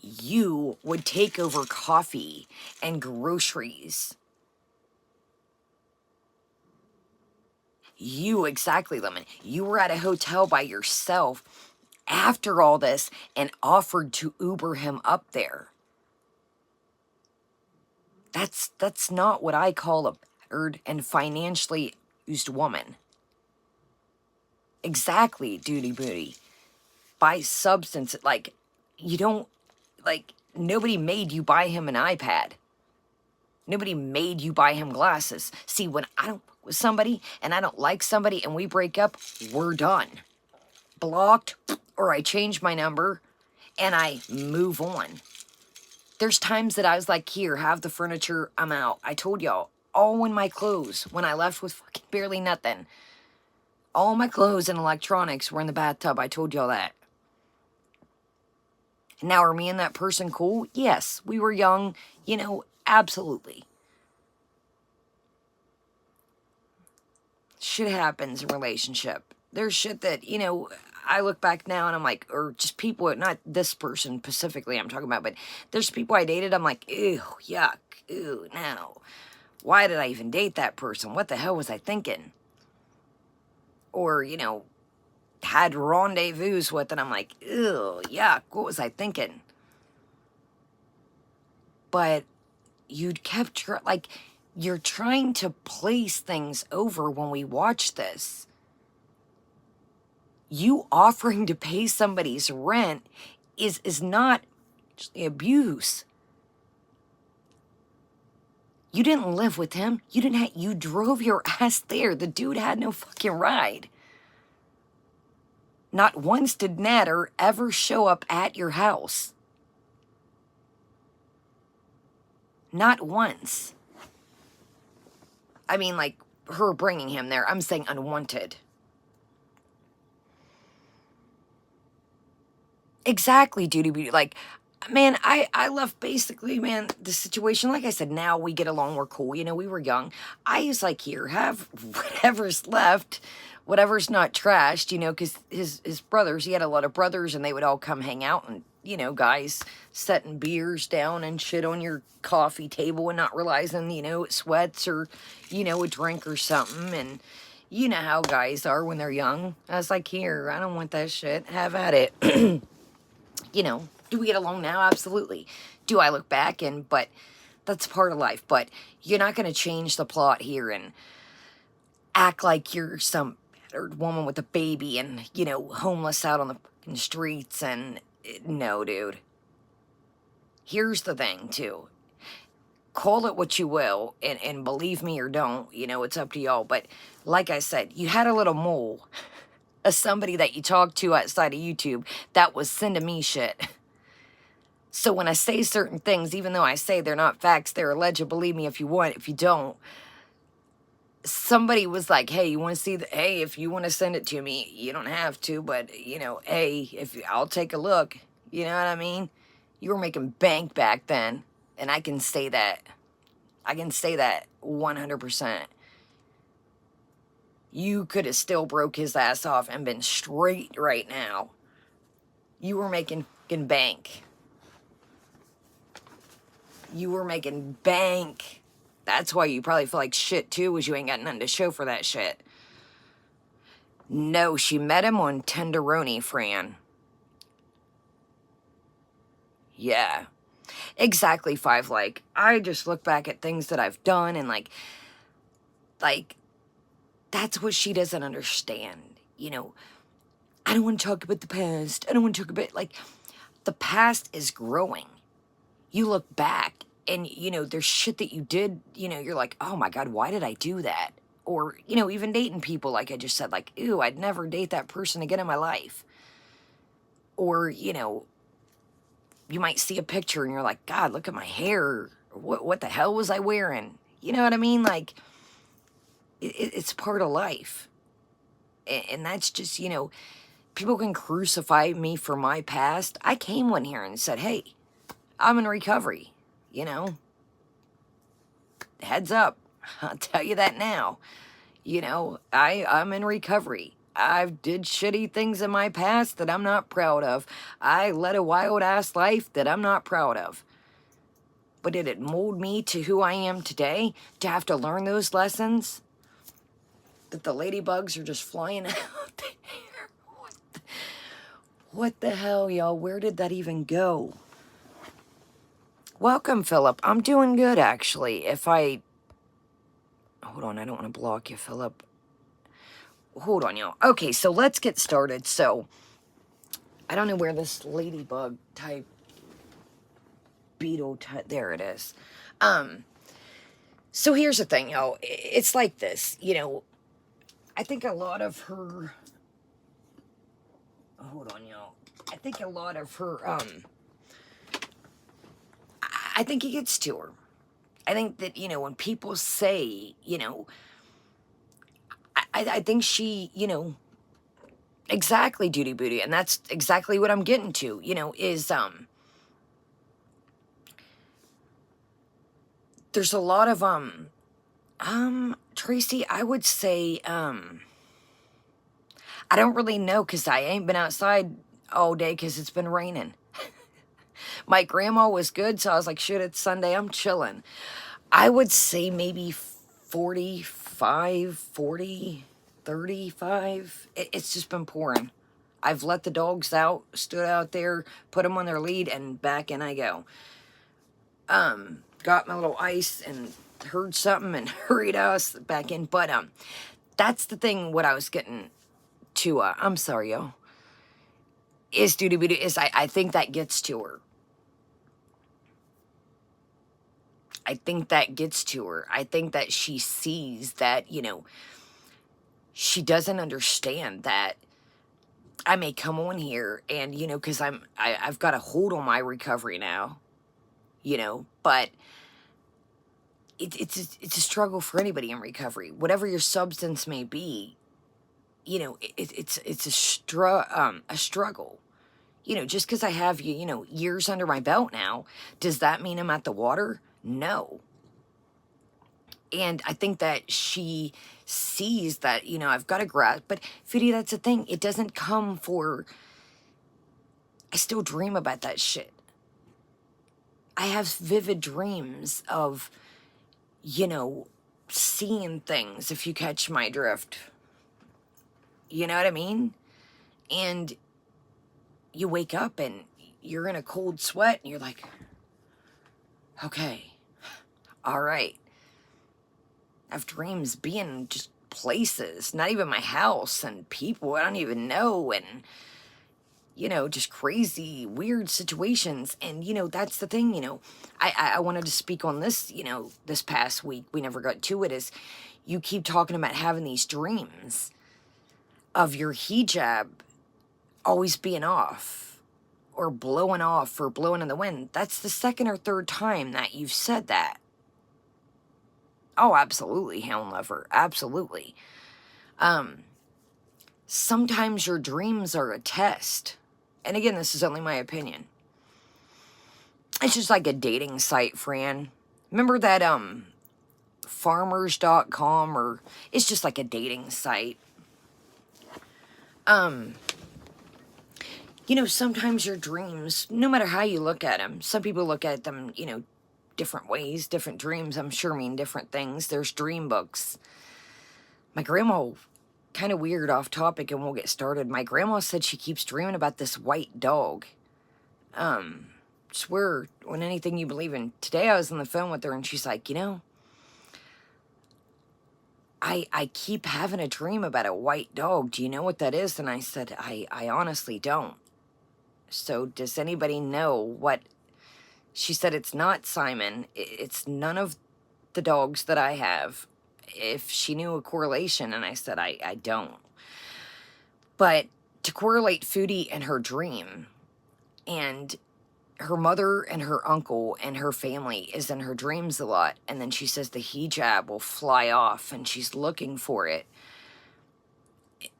You would take over coffee and groceries. You, exactly, Lemon. You were at a hotel by yourself after all this and offered to Uber him up there. That's not what I call a battered and financially used woman. Exactly, duty booty. Buy substance, like, you don't, like, nobody made you buy him an iPad. Nobody made you buy him glasses. See, when I don't with somebody and I don't like somebody and we break up, we're done. Blocked, or I change my number and I move on. There's times that I was like, here, have the furniture, I'm out. I told y'all, all in my clothes when I left with fucking barely nothing. All my clothes and electronics were in the bathtub. I told y'all that. Now, are me and that person cool? Yes, we were young, absolutely. Shit happens in relationship. There's shit that, I look back now and I'm like, or just people, not this person specifically I'm talking about, but there's people I dated, I'm like, ew, yuck, ew, no. Why did I even date that person? What the hell was I thinking? Or, had rendezvous with, and I'm like, ew, yuck, what was I thinking? But you'd kept, like, you're trying to place things over when we watch this. You offering to pay somebody's rent is not abuse. You didn't live with him. You drove your ass there. The dude had no fucking ride. Not once did Natter ever show up at your house. Not once. I mean, like, her bringing him there. I'm saying unwanted. Exactly, duty beauty. Like, man, I love basically, man, the situation. Like I said, now we get along, we're cool. We were young. I was like, here, have whatever's left, whatever's not trashed, because his brothers, he had a lot of brothers, and they would all come hang out, and, guys setting beers down and shit on your coffee table and not realizing, it sweats or, a drink or something. And you know how guys are when they're young. I was like, here, I don't want that shit. Have at it. Do we get along now? Absolutely. Do I look back but that's part of life. But you're not going to change the plot here and act like you're some battered woman with a baby and, homeless out on the fucking streets. And no, dude. Here's the thing, too. Call it what you will, and believe me or don't, it's up to y'all. But like I said, you had a little mole, somebody that you talked to outside of YouTube that was sending me shit. So when I say certain things, even though I say they're not facts, they're alleged, believe me if you want. If you don't, somebody was like, hey, you want to see hey, if you want to send it to me, you don't have to, but, hey, I'll take a look. You know what I mean? You were making bank back then, and I can say that. I can say that 100%. You could have still broke his ass off and been straight right now. You were making fucking bank. You were making bank. That's why you probably feel like shit too, was you ain't got nothing to show for that shit. No, she met him on Tenderoni, Fran. Yeah. Exactly, Five. Like, I just look back at things that I've done and like, that's what she doesn't understand. You know, I don't want to talk about the past. I don't want to talk about, like, the past is growing. You look back and, you know, there's shit that you did, you know, you're like, oh my God, why did I do that? Or, you know, even dating people, like I just said, like, ew, I'd never date that person again in my life. Or, you know, you might see a picture and you're like, God, look at my hair. What the hell was I wearing? You know what I mean? Like, it's part of life. And that's just, you know, people can crucify me for my past. I came one here and said, hey, I'm in recovery, you know. Heads up. I'll tell you that now. You know, I'm in recovery. I've did shitty things in my past that I'm not proud of. I led a wild-ass life that I'm not proud of. But did it mold me to who I am today? To have to learn those lessons? That the ladybugs are just flying out there? What the hell, y'all? Where did that even go? Welcome, Philip. I'm doing good, actually. Hold on, I don't want to block you, Philip. Hold on, y'all. Okay, so let's get started. So, I don't know where this ladybug type beetle type, there it is. So here's the thing, y'all. It's like this, you know, I think a lot of her, hold on, y'all. I think a lot of her, I think it gets to her. I think that, you know, when people say, you know, I think she, you know, exactly, Duty Booty, and that's exactly what I'm getting to, you know, is, there's a lot of, Tracy, I would say, I don't really know, because I ain't been outside all day, because it's been raining. My grandma was good, so I was like, shit, it's Sunday, I'm chilling. I would say maybe 45, 40, 35. It's just been pouring. I've let the dogs out, stood out there, put them on their lead, and back in I go. Got my little ice and heard something and hurried us back in. But that's the thing, what I was getting to, I'm sorry, yo, is Duty Booty, is I think that gets to her. I think that gets to her. I think that she sees that, you know, she doesn't understand that I may come on here and, you know, because I've got a hold on my recovery now, you know, but it's a struggle for anybody in recovery. Whatever your substance may be, you know, it's a struggle. You know, just because I have, you know, years under my belt now, does that mean I'm at the water? No. And I think that she sees that, you know, I've got to grasp. But, Foodie, that's the thing. It doesn't come for... I still dream about that shit. I have vivid dreams of, you know, seeing things, if you catch my drift. You know what I mean? And you wake up and you're in a cold sweat and you're like, okay, all right. I have dreams being just places, not even my house, and people I don't even know, and, you know, just crazy, weird situations. And, you know, that's the thing, you know, I wanted to speak on this, you know, this past week. We never got to it, is you keep talking about having these dreams of your hijab always being off or blowing off or blowing in the wind. That's the second or third time that you've said that. Oh, absolutely, Hound Lover. Absolutely. Sometimes your dreams are a test. And again, this is only my opinion. It's just like a dating site, Fran. Remember that, farmers.com, or it's just like a dating site. You know, sometimes your dreams, no matter how you look at them, some people look at them, you know, different ways. Different dreams, I'm sure, mean different things. There's dream books. My grandma, kind of weird off topic, and we'll get started. My grandma said she keeps dreaming about this white dog. Swear on anything you believe in. Today I was on the phone with her, and she's like, you know, I keep having a dream about a white dog. Do you know what that is? And I said, I honestly don't. So does anybody know what? She said, it's not Simon. It's none of the dogs that I have. If she knew a correlation, and I said, I don't. But to correlate Foodie and her dream, and her mother and her uncle and her family is in her dreams a lot, and then she says the hijab will fly off and she's looking for it.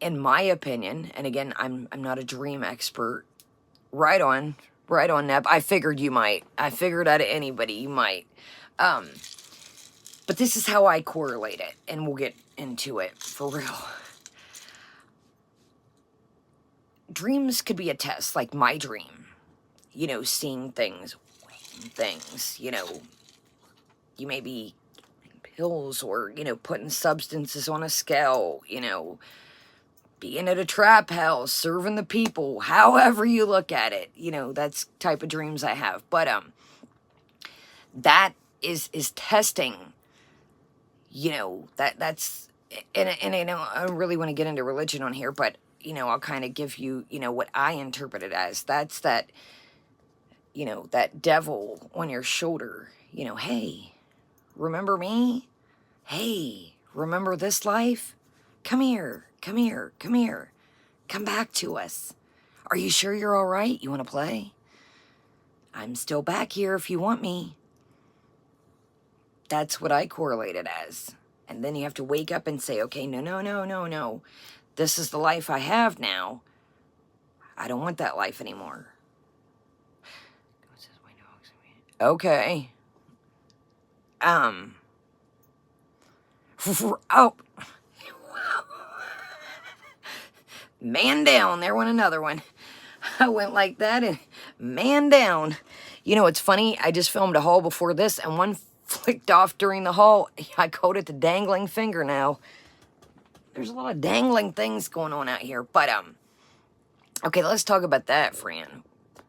In my opinion, and again, I'm not a dream expert. Right on, Neb. I figured you might. I figured out of anybody you might. But this is how I correlate it, and we'll get into it for real. Dreams could be a test, like my dream. You know, seeing things, you know, you may be pills or, you know, putting substances on a scale, you know, being at a trap house, serving the people, however you look at it, you know, that's type of dreams I have. But, that is testing, you know, that's, and I know I don't really want to get into religion on here, but, you know, I'll kind of give you, you know, what I interpret it as. That's that, you know, that devil on your shoulder, you know, hey, remember me? Hey, remember this life? Come here, come here, come here. Come back to us. Are you sure you're all right? You want to play? I'm still back here if you want me. That's what I correlate it as. And then you have to wake up and say, okay, no. This is the life I have now. I don't want that life anymore. Okay. Oh. Man down. There went another one. I went like that and man down. You know, it's funny. I just filmed a haul before this and one flicked off during the haul. I called it the dangling finger now. There's a lot of dangling things going on out here. But, okay, let's talk about that, friend.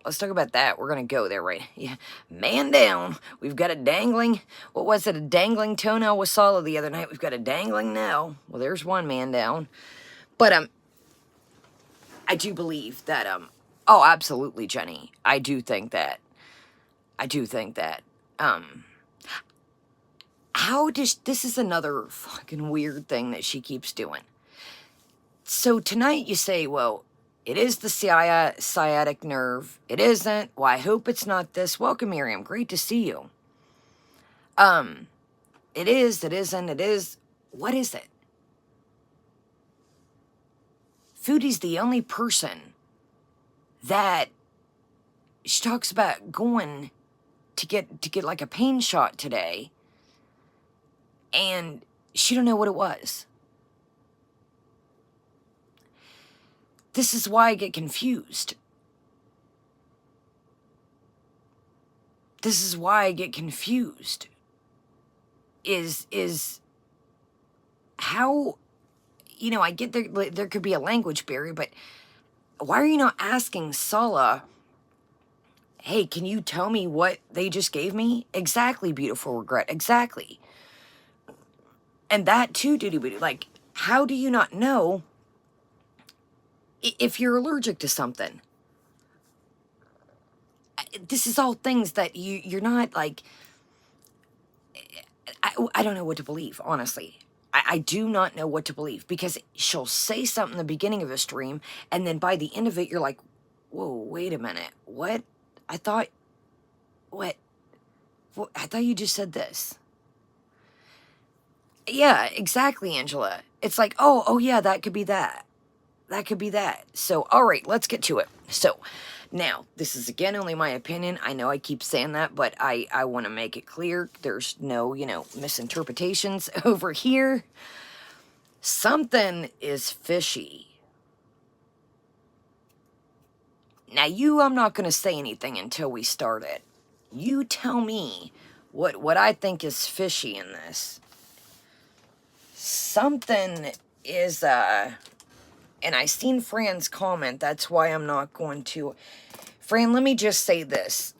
Let's talk about that. We're going to go there, right? Yeah. Man down. We've got a dangling. What was it? A dangling toenail with Sala the other night. We've got a dangling now. Well, there's one man down. But, I do believe that, oh, absolutely, Jenny. I do think that. How does, this is another fucking weird thing that she keeps doing. So tonight you say, well, it is the sciatic nerve. It isn't. Well, I hope it's not this. Welcome, Miriam. Great to see you. It is, it isn't, it is. What is it? Foodie's the only person that she talks about going to get like a pain shot today, and she don't know what it was. This is why I get confused. Is how, you know, I get there could be a language barrier, but why are you not asking Sala, hey, can you tell me what they just gave me? Exactly, beautiful regret, exactly. And that too, Doody Booty, like, how do you not know if you're allergic to something? This is all things that you're not, like, I don't know what to believe, honestly. I do not know what to believe, because she'll say something in the beginning of a stream, and then by the end of it, you're like, whoa, wait a minute, what? I thought you just said this. Yeah, exactly, Angela. It's like, oh yeah, that could be that. So, all right, let's get to it. So, Now, this is again only my opinion. I know I keep saying that, but I want to make it clear. There's no, misinterpretations over here. Something is fishy. Now, I'm not going to say anything until we start it. You tell me what I think is fishy in this. Something is, and I seen Fran's comment, that's why I'm not going to. Fran, let me just say this.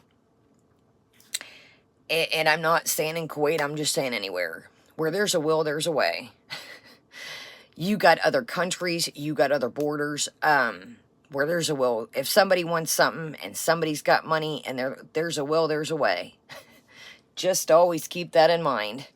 And I'm not saying in Kuwait, I'm just saying anywhere. Where there's a will, there's a way. You got other countries, you got other borders. Where there's a will, if somebody wants something and somebody's got money and there's a will, there's a way. Just always keep that in mind.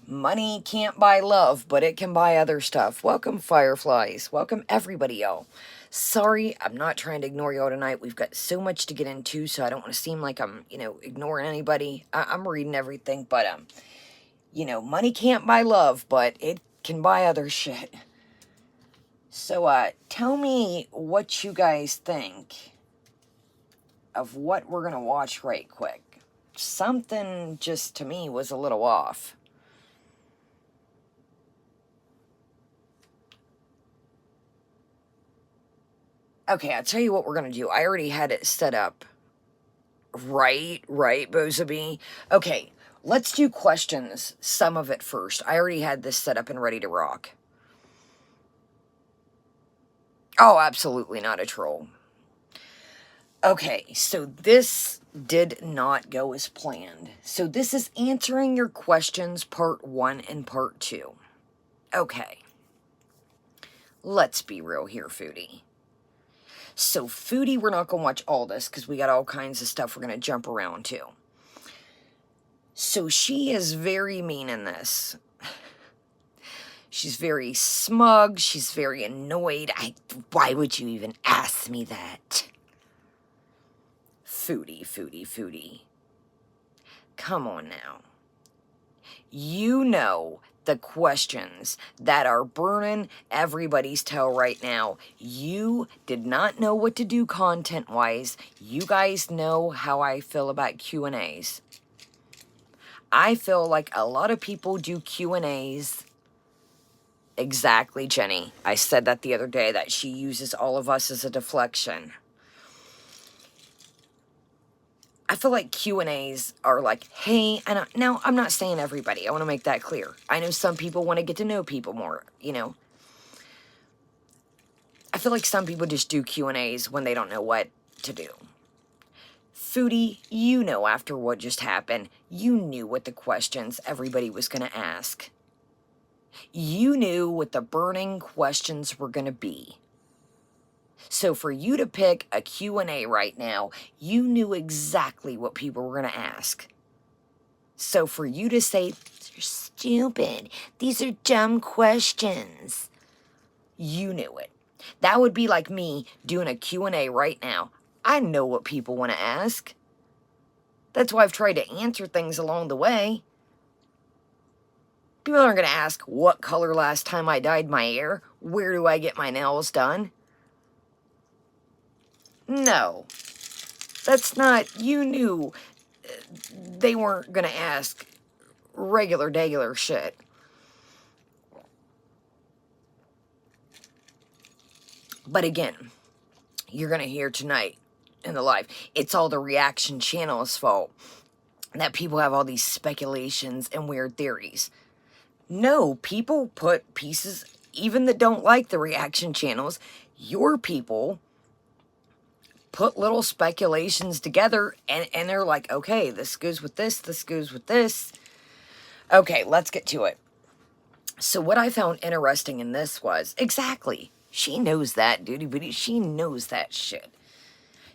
Money can't buy love, but it can buy other stuff. Welcome, Fireflies. Welcome, everybody, y'all. Sorry, I'm not trying to ignore y'all tonight. We've got so much to get into, so I don't want to seem like I'm, ignoring anybody. I'm reading everything, but, money can't buy love, but it can buy other shit. So, tell me what you guys think of what we're going to watch right quick. Something just, to me, was a little off. Okay, I'll tell you what we're going to do. I already had it set up. Right, Bozaby. Okay, let's do questions, some of it first. I already had this set up and ready to rock. Oh, absolutely not a troll. Okay, so this did not go as planned. So this is answering your questions, part 1 and part 2. Okay. Let's be real here, Foodie. So, Foodie, we're not going to watch all this because we got all kinds of stuff we're going to jump around to. So, she is very mean in this. She's very smug. She's very annoyed. Why would you even ask me that? Foodie. Come on now. You know the questions that are burning everybody's tail right now. You did not know what to do content-wise. You guys know how I feel about Q&As. I feel like a lot of people do Q&As. Exactly, Jenny. I said that the other day, that she uses all of us as a deflection. I feel like Q&As are like, hey, and now I'm not saying everybody. I want to make that clear. I know some people want to get to know people more, I feel like some people just do Q&As when they don't know what to do. Foodie, after what just happened, you knew what the questions everybody was going to ask. You knew what the burning questions were going to be. So for you to pick a Q&A right now, you knew exactly what people were going to ask. So for you to say, these are stupid, these are dumb questions, you knew it. That would be like me doing a Q&A right now. I know what people want to ask. That's why I've tried to answer things along the way. People aren't going to ask, what color last time I dyed my hair? Where do I get my nails done? No, that's not, you knew they weren't going to ask regular shit. But again, you're going to hear tonight in the live, it's all the reaction channel's fault that people have all these speculations and weird theories. No, people put pieces, even that don't like the reaction channels, your people put little speculations together, and they're like, okay, this goes with this goes with this. Okay, let's get to it. So what I found interesting in this was, exactly, she knows that, duty booty, she knows that shit.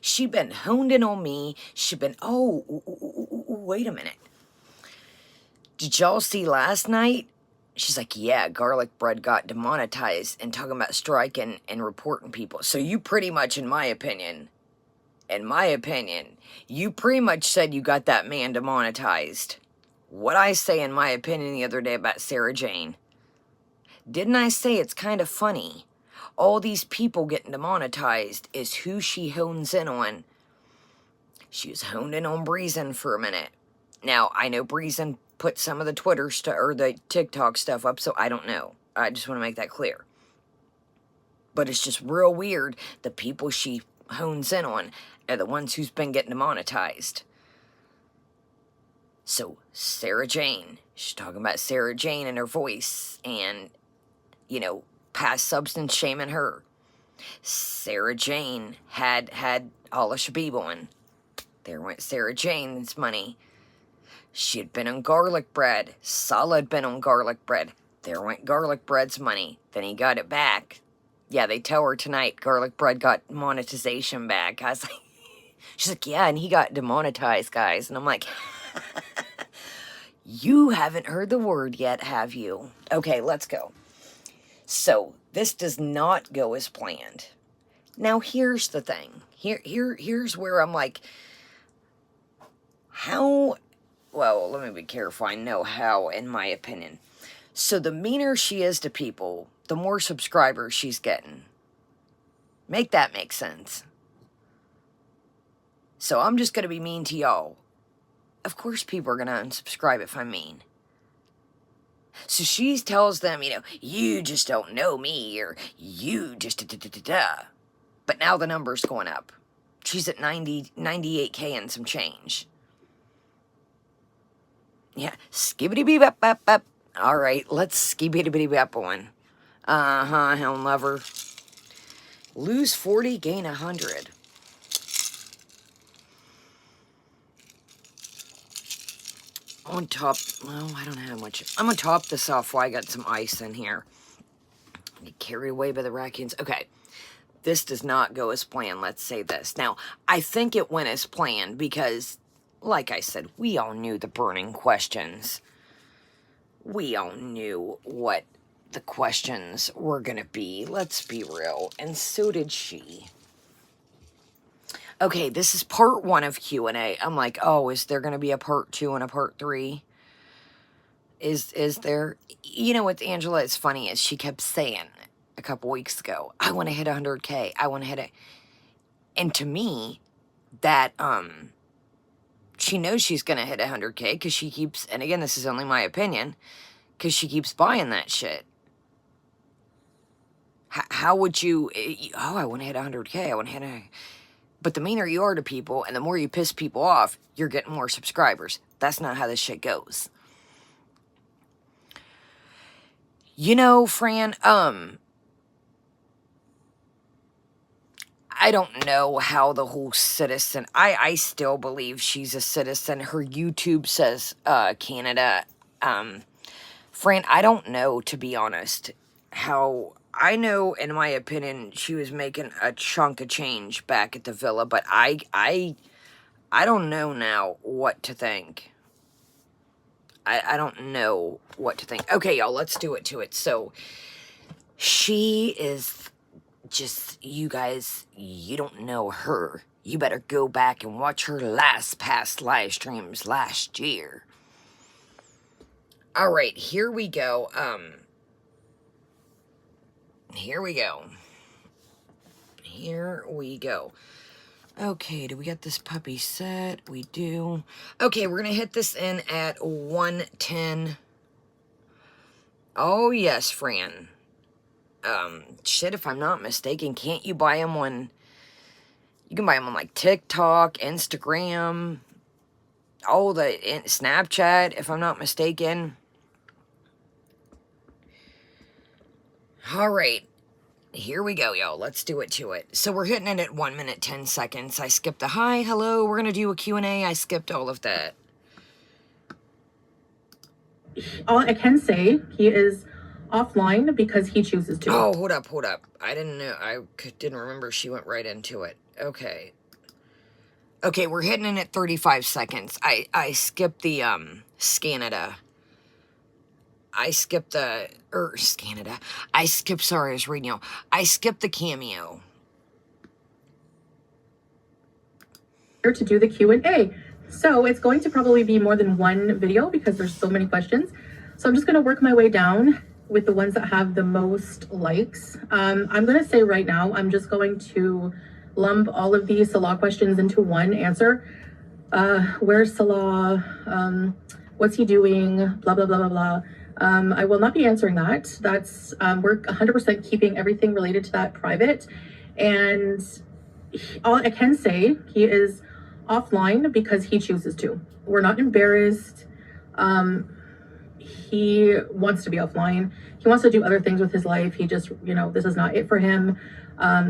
She been honed in on me, she been, wait a minute. Did y'all see last night? She's like, yeah, garlic bread got demonetized, and talking about striking and reporting people. So you pretty much, in my opinion, you pretty much said you got that man demonetized. What I say in my opinion the other day about Sarah Jane? Didn't I say it's kind of funny? all these people getting demonetized is who she hones in on. She was honed in on Breezin for a minute. Now, I know Breezin put some of the Twitter stuff or the TikTok stuff up, so I don't know. I just want to make that clear. But it's just real weird. The people she hones in on are the ones who's been getting demonetized. So, Sarah Jane. She's talking about Sarah Jane and her voice and, you know, past substance shaming her. Sarah Jane had Alla Shabib on. There went Sarah Jane's money. She had been on garlic bread. Salah had been on garlic bread. There went garlic bread's money. Then he got it back. Yeah, they tell her tonight garlic bread got monetization back. I was like, she's like, yeah, and he got demonetized, guys. And I'm like, you haven't heard the word yet, have you? Okay, let's go. So, this does not go as planned. Now, here's the thing. Here's where I'm like, how, well, let me be careful. I know how, in my opinion. So, the meaner she is to people, the more subscribers she's getting. Make that make sense. So, I'm just going to be mean to y'all. Of course people are going to unsubscribe if I'm mean. So she tells them, you know, you just don't know me, or you just da-da-da-da-da. But now the number's going up. She's at 98K and some change. Yeah, skibbity-bee-bop-bop-bop. All right, let's skibbity-bitty-bop one. Helm lover. Lose 40, gain 100. On top, well, I don't have much. I'm going to top this off while I got some ice in here. Get carried away by the raccoons. Okay, this does not go as planned, let's say this. Now, I think it went as planned because, like I said, we all knew the burning questions. We all knew what the questions were going to be. Let's be real. And so did she. Okay, this is part 1 of Q&A. I'm like, oh, is there going to be a part 2 and a part 3? Is there? You know what, Angela, it's funny is she kept saying a couple weeks ago, I want to hit 100K. I want to hit it. And to me, that, she knows she's going to hit 100K because she keeps, and again, this is only my opinion, because she keeps buying that shit. How would you, oh, I want to hit 100K. I want to hit a... But the meaner you are to people, and the more you piss people off, you're getting more subscribers. That's not how this shit goes. You know, Fran, I don't know how the whole citizen... I still believe she's a citizen. Her YouTube says, Canada. Fran, I don't know, to be honest, how... I know, in my opinion, she was making a chunk of change back at the villa, but I don't know now what to think. I don't know what to think. Okay, y'all, let's do it to it. So, she is just, you guys, you don't know her. You better go back and watch her past live streams last year. All right, here we go. Here we go. Here we go. Okay, do we got this puppy set? We do. Okay, we're going to hit this in at 110. Oh, yes, Fran. Shit, if I'm not mistaken, can't you buy them on... You can buy them on, like, TikTok, Instagram, all the... Snapchat, if I'm not mistaken. All right, here we go, y'all. Let's do it to it. So we're hitting it at 1 minute, 10 seconds. I skipped the hi, hello, we're going to do a Q&A. I skipped all of that. All I can say, he is offline because he chooses to. Oh, hold up. I didn't know. I didn't remember she went right into it. Okay. Okay, we're hitting it at 35 seconds. I skipped the, Scanada. I skipped the, Scanada. Sorry, I was reading you. I skipped the cameo. To do the Q&A. So it's going to probably be more than one video because there's so many questions. So I'm just going to work my way down with the ones that have the most likes. I'm going to say right now, I'm just going to lump all of these Salah questions into one answer. Where's Salah? What's he doing? Blah, blah, blah, blah, blah. I will not be answering that. That's, we're 100% keeping everything related to that private. And all I can say, he is offline because he chooses to. We're not embarrassed. He wants to be offline. He wants to do other things with his life. He just, this is not it for him.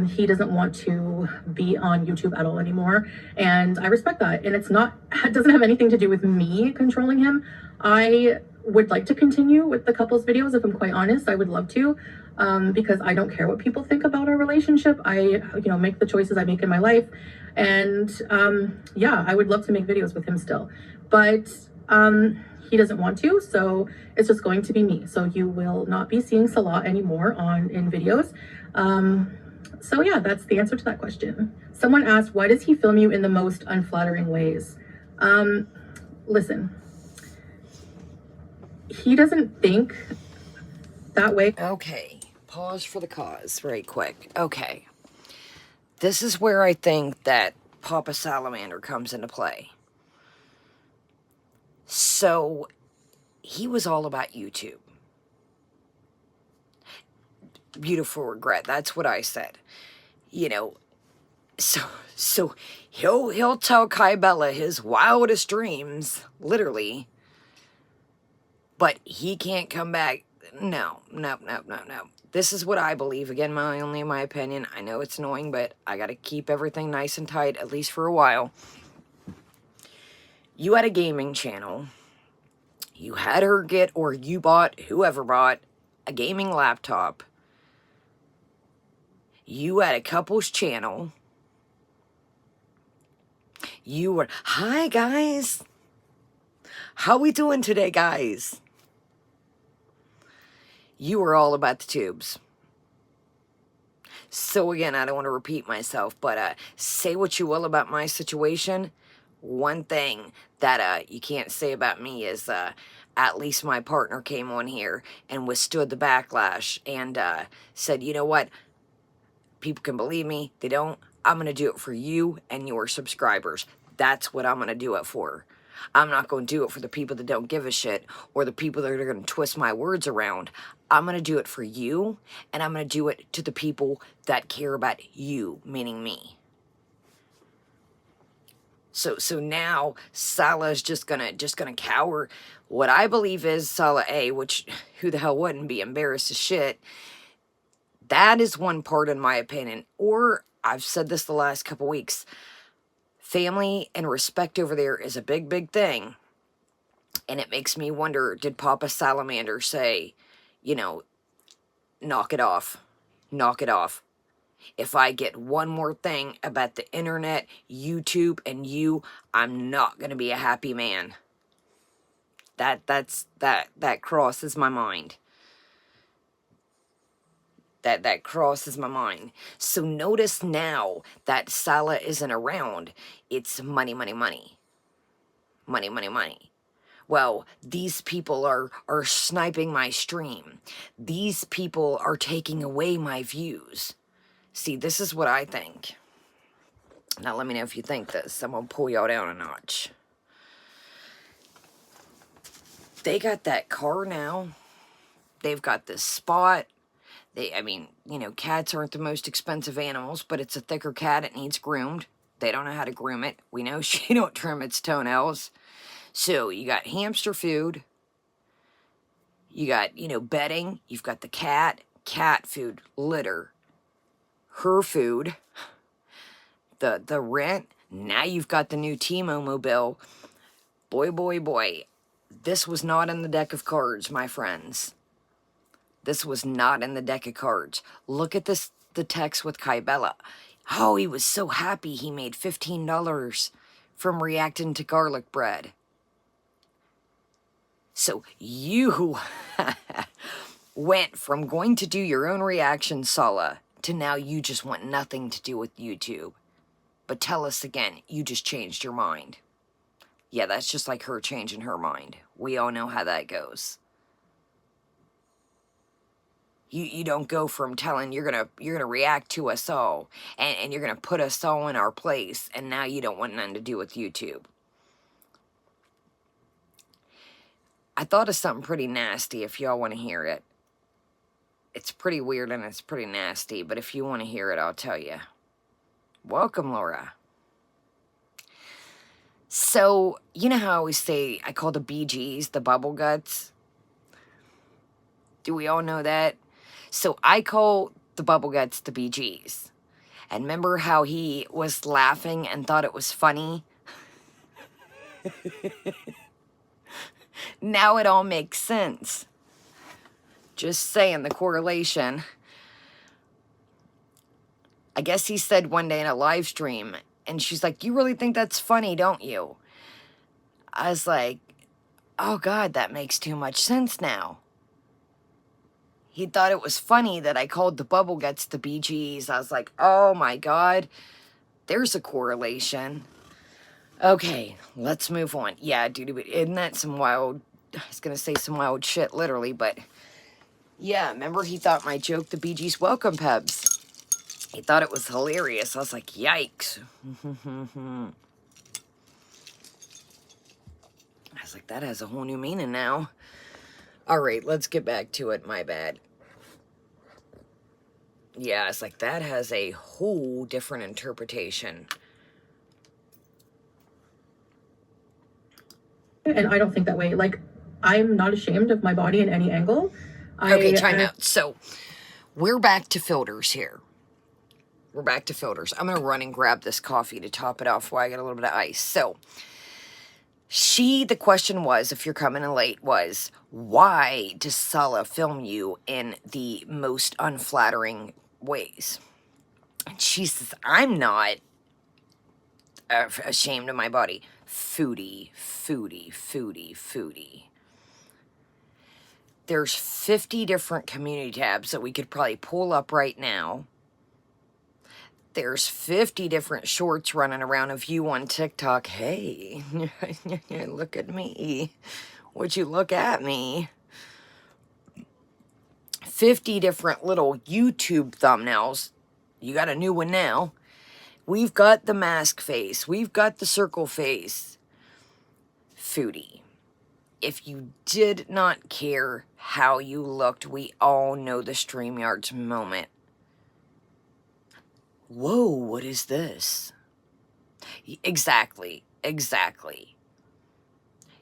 He doesn't want to be on YouTube at all anymore. And I respect that. And it doesn't have anything to do with me controlling him. I would like to continue with the couples videos. If I'm quite honest, I would love to, because I don't care what people think about our relationship. I, make the choices I make in my life. And, yeah, I would love to make videos with him still, but, he doesn't want to, so it's just going to be me. So you will not be seeing Salah anymore in videos. So yeah, that's the answer to that question. Someone asked, why does he film you in the most unflattering ways? Listen, he doesn't think that way. Okay, pause for the cause right quick. Okay, this is where I think that Papa Salamander comes into play. So, he was all about YouTube. Beautiful regret, that's what I said. So he'll tell Kai Bella his wildest dreams, literally. But he can't come back. No. This is what I believe. Again, only my opinion. I know it's annoying, but I gotta keep everything nice and tight, at least for a while. You had a gaming channel. You had her get, or you bought, whoever bought, a gaming laptop. You had a couple's channel. You were, hi guys. How we doing today, guys? You were all about the tubes. So again, I don't want to repeat myself, but say what you will about my situation. One thing that you can't say about me is at least my partner came on here and withstood the backlash and said, you know what? People can believe me. They don't. I'm going to do it for you and your subscribers. That's what I'm going to do it for. I'm not going to do it for the people that don't give a shit or the people that are going to twist my words around. I'm going to do it for you, and I'm going to do it to the people that care about you, meaning me. So now Salah's just gonna cower. What I believe is Salah A, which who the hell wouldn't be embarrassed as shit. That is one part in my opinion. Or I've said this the last couple weeks. Family and respect over there is a big thing. And it makes me wonder, did Papa Salamander say, knock it off. Knock it off. If I get one more thing about the internet, YouTube, and you, I'm not going to be a happy man. That crosses my mind. That crosses my mind. So notice now that Salah isn't around. It's money. Money. Well, these people are sniping my stream. These people are taking away my views. See, this is what I think. Now, let me know if you think this. I'm going to pull y'all down a notch. They got that car now. They've got this spot. Cats aren't the most expensive animals, but it's a thicker cat. It needs groomed. They don't know how to groom it. We know she don't trim its toenails. So, you got hamster food. You got, bedding. You've got the cat food, litter. Her food, the rent. Now you've got the new Timo mobile. Boy. This was not in the deck of cards, my friends. This was not in the deck of cards. Look at this, the text with Kai Bella. Oh, he was so happy he made $15 from reacting to garlic bread. So you went from going to do your own reaction, Salah, to now you just want nothing to do with YouTube. But tell us again, you just changed your mind. Yeah, that's just like her changing her mind. We all know how that goes. You don't go from telling you're gonna react to us all, and you're gonna put us all in our place, and now you don't want nothing to do with YouTube. I thought of something pretty nasty if y'all want to hear it. It's pretty weird and it's pretty nasty, but if you want to hear it, I'll tell you. Welcome, Laura. So, you know how I always say I call the BGs the bubble guts? Do we all know that? So I call the bubble guts the BGs. And remember how he was laughing and thought it was funny? Now it all makes sense. Just saying the correlation. I guess he said one day in a live stream, and she's like, you really think that's funny, don't you? I was like, oh God, that makes too much sense now. He thought it was funny that I called the bubble guts the BGs. I was like, oh my God, there's a correlation. Okay, let's move on. Yeah, dude, isn't that some wild, I was going to say some wild shit, literally, but yeah, remember he thought my joke, the BGs, welcome, Pebs. He thought it was hilarious. I was like, yikes. I was like, that has a whole new meaning now. All right, let's get back to it. My bad. Yeah, it's like that has a whole different interpretation. And I don't think that way. Like, I'm not ashamed of my body in any angle. Okay, time out. So, we're back to filters here. We're back to filters. I'm going to run and grab this coffee to top it off while I get a little bit of ice. So, the question was, if you're coming in late, was, why does Sala film you in the most unflattering ways? And she says, I'm not ashamed of my body. Foodie, foodie, foodie, foodie. There's 50 different community tabs that we could probably pull up right now. There's 50 different shorts running around of you on TikTok. Hey, look at me. Would you look at me? 50 different little YouTube thumbnails. You got a new one now. We've got the mask face. We've got the circle face. Foodie. If you did not care how you looked, we all know the StreamYard's moment. Whoa, what is this? Exactly.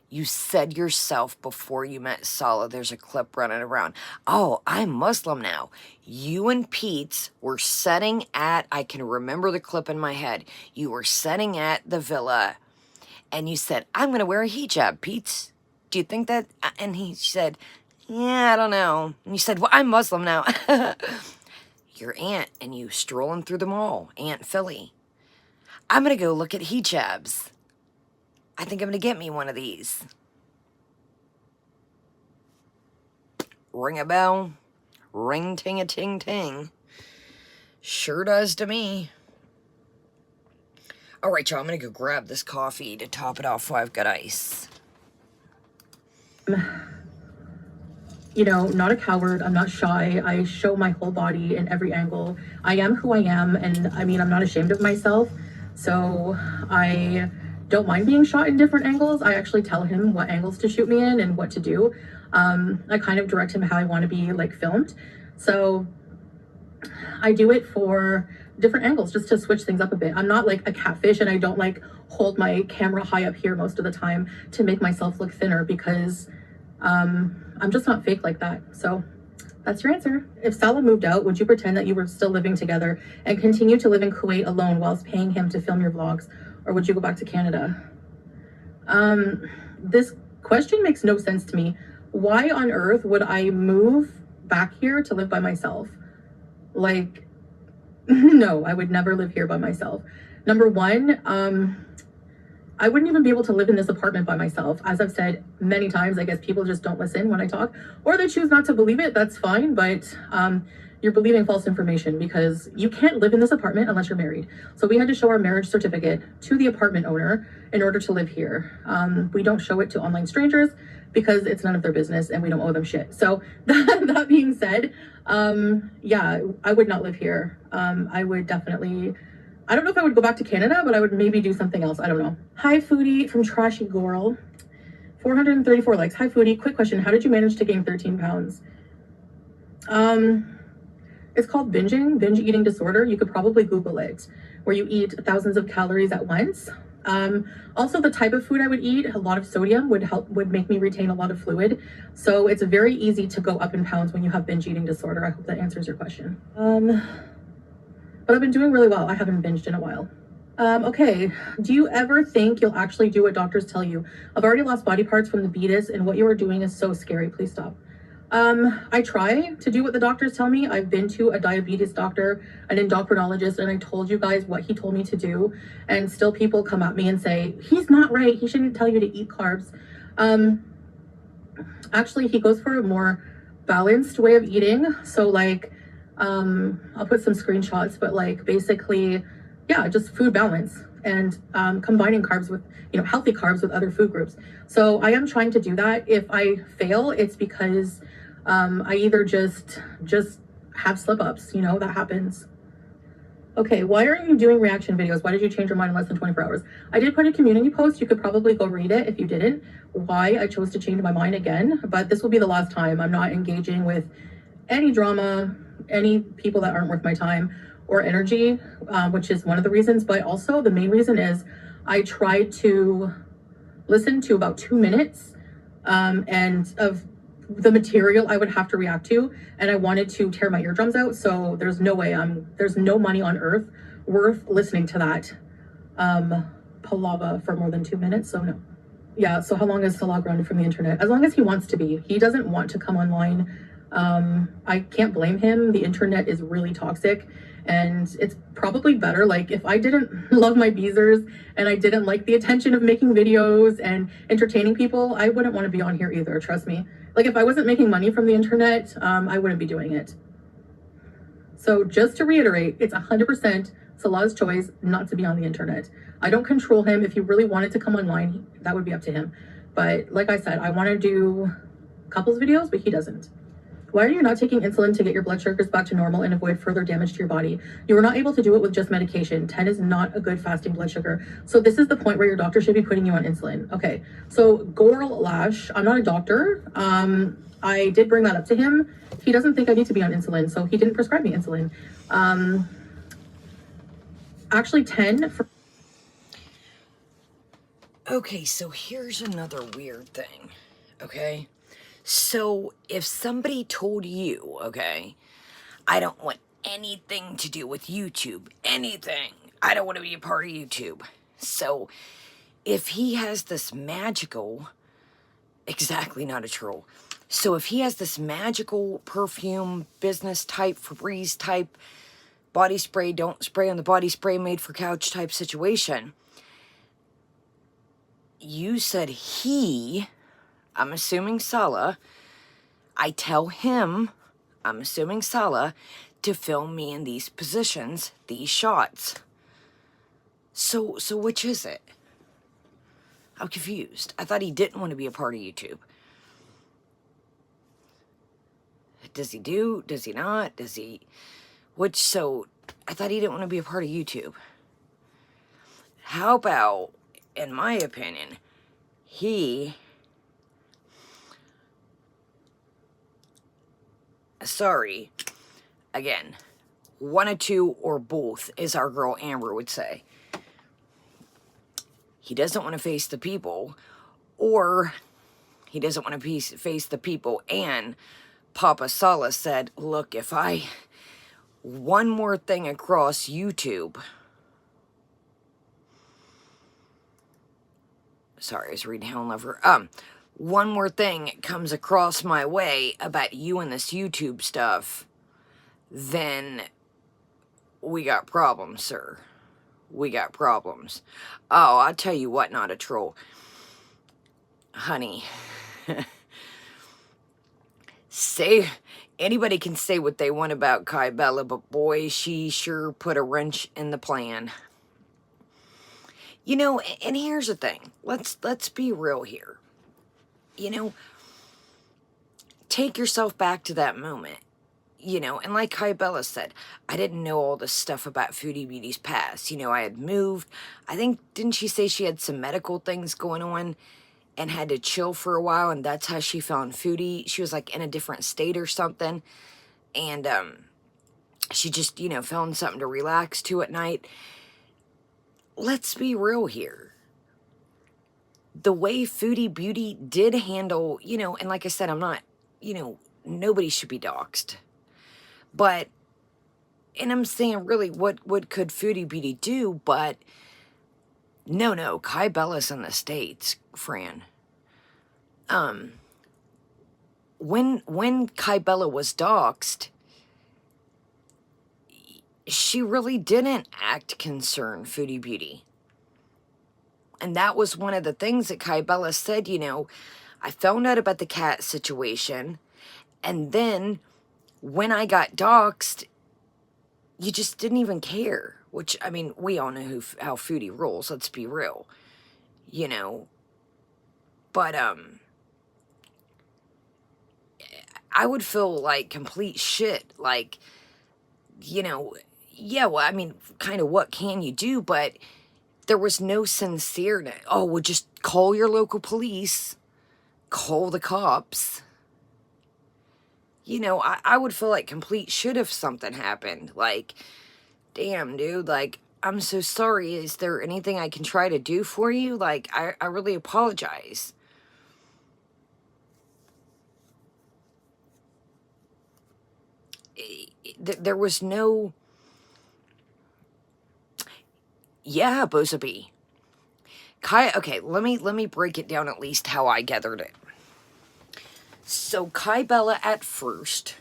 You said yourself before you met Sala, there's a clip running around. Oh, I'm Muslim now. You and Pete's were sitting at, I can remember the clip in my head. You were sitting at the villa and you said, I'm going to wear a hijab, Pete's. Do you think that? And he said, yeah, I don't know. And you said, well, I'm Muslim now. Your aunt and you strolling through the mall, Aunt Philly. I'm going to go look at hijabs. I think I'm going to get me one of these. Ring a bell. Ring ting a ting ting. Sure does to me. All right, y'all, I'm going to go grab this coffee to top it off while I've got ice. You know, not a coward. I'm not shy. I show my whole body in every angle. I am who I am, and I mean, I'm not ashamed of myself. So I don't mind being shot in different angles. I actually tell him what angles to shoot me in and what to do. I kind of direct him how I want to be like filmed. So I do it for different angles just to switch things up a bit. I'm not like a catfish, and I don't like hold my camera high up here most of the time to make myself look thinner, because I'm just not fake like that. So that's your answer. If Sala moved out, would you pretend that you were still living together and continue to live in Kuwait alone whilst paying him to film your vlogs? Or would you go back to Canada? This question makes no sense to me. Why on earth would I move back here to live by myself? Like, no, I would never live here by myself. Number one, I wouldn't even be able to live in this apartment by myself. As I've said many times, I guess people just don't listen when I talk, or they choose not to believe it. That's fine, but you're believing false information because you can't live in this apartment unless you're married. So we had to show our marriage certificate to the apartment owner in order to live here. We don't show it to online strangers because it's none of their business and we don't owe them shit. So that being said, yeah, I would not live here. I would definitely, I don't know if I would go back to Canada, but I would maybe do something else. I don't know. Hi, Foodie from Trashy Girl. 434 likes. Hi, Foodie. Quick question. How did you manage to gain 13 pounds? It's called binge eating disorder. You could probably Google it, where you eat thousands of calories at once. Also, the type of food I would eat, a lot of sodium would make me retain a lot of fluid. So it's very easy to go up in pounds when you have binge eating disorder. I hope that answers your question. But I've been doing really well. I haven't binged in a while. Okay, do you ever think you'll actually do what doctors tell you? I've already lost body parts from the beatus and what you are doing is so scary. Please stop. I try to do what the doctors tell me. I've been to a diabetes doctor, an endocrinologist, and I told you guys what he told me to do. And still people come at me and say, he's not right. He shouldn't tell you to eat carbs. Actually, he goes for a more balanced way of eating. So like, I'll put some screenshots, but like basically, yeah, just food balance and combining carbs with, healthy carbs with other food groups. So I am trying to do that. If I fail, it's because I either just have slip ups, that happens. Okay, why aren't you doing reaction videos? Why did you change your mind in less than 24 hours? I did put a community post. You could probably go read it if you didn't, why I chose to change my mind again. But this will be the last time. I'm not engaging with any drama, any people that aren't worth my time or energy, which is one of the reasons. But also the main reason is I tried to listen to about 2 minutes and of the material I would have to react to, and I wanted to tear my eardrums out. So there's no way there's no money on earth worth listening to that palava for more than 2 minutes. So no. Yeah, so how long is Salah grounded from the internet? As long as he wants to be. He doesn't want to come online. I can't blame him. The internet is really toxic, and it's probably better. Like if I didn't love my Beezers and I didn't like the attention of making videos and entertaining people, I wouldn't want to be on here either, trust me. Like if I wasn't making money from the internet, I wouldn't be doing it. So just to reiterate, it's 100% Salah's choice not to be on the internet. I don't control him. If he really wanted to come online, that would be up to him. But like I said, I want to do couples videos, but he doesn't. Why are you not taking insulin to get your blood sugars back to normal and avoid further damage to your body? You were not able to do it with just medication. 10 is not a good fasting blood sugar. So this is the point where your doctor should be putting you on insulin. Okay, so Gorl Lash, I'm not a doctor. I did bring that up to him. He doesn't think I need to be on insulin, so he didn't prescribe me insulin. Actually 10 for... Okay, so here's another weird thing, okay? So if somebody told you, okay, I don't want anything to do with YouTube, anything, I don't want to be a part of YouTube. So if he has this magical, exactly not a troll. So if he has this magical perfume business type, Febreze type, body spray, don't spray on the body spray made for couch type situation, you said he, I'm assuming Salah, I tell him, I'm assuming Salah, to film me in these positions, these shots. So which is it? I'm confused. I thought he didn't want to be a part of YouTube. Does he do? Does he not? Does he... So, I thought he didn't want to be a part of YouTube. How about, in my opinion, sorry, again, one of two or both, as our girl Amber would say. He doesn't want to face the people, or he doesn't want to face the people, and Papa Salah said, look, if I, one more thing across YouTube, sorry, I was reading Hell Lover, one more thing comes across my way about you and this YouTube stuff, then we got problems, sir. we got problems. Oh, I'll tell you what, not a troll. Honey. Say, anybody can say what they want about Kai Bella, but boy, she sure put a wrench in the plan. You know, and here's the thing. Let's be real here. You know, take yourself back to that moment. You know, and like Kai Bella said, I didn't know all this stuff about Foodie Beauty's past. You know, I had moved. I think, didn't she say she had some medical things going on and had to chill for a while, and that's how she found Foodie? She was like in a different state or something, and she just, you know, found something to relax to at night. Let's be real here. The way Foodie Beauty did handle, you know, and like I said, I'm not, you know, nobody should be doxxed. But, and I'm saying really, what could Foodie Beauty do? But, no, Kai Bella's in the States, Fran. When Kai Bella was doxxed, she really didn't act concerned, Foodie Beauty. And that was one of the things that Kai Bella said, you know, I found out about the cat situation, and then when I got doxxed, you just didn't even care. Which, I mean, we all know how Foodie rolls, let's be real. You know. But, I would feel like complete shit. Like, you know, yeah, well, I mean, kind of what can you do? But there was no sincerity. Oh, well, just call your local police. Call the cops. You know, I would feel like complete shit if something happened. Like, damn, dude, like, I'm so sorry. Is there anything I can try to do for you? Like, I really apologize. There was no... Yeah, Bozaby. Kai, okay, let me break it down at least how I gathered it. So Kai Bella at first,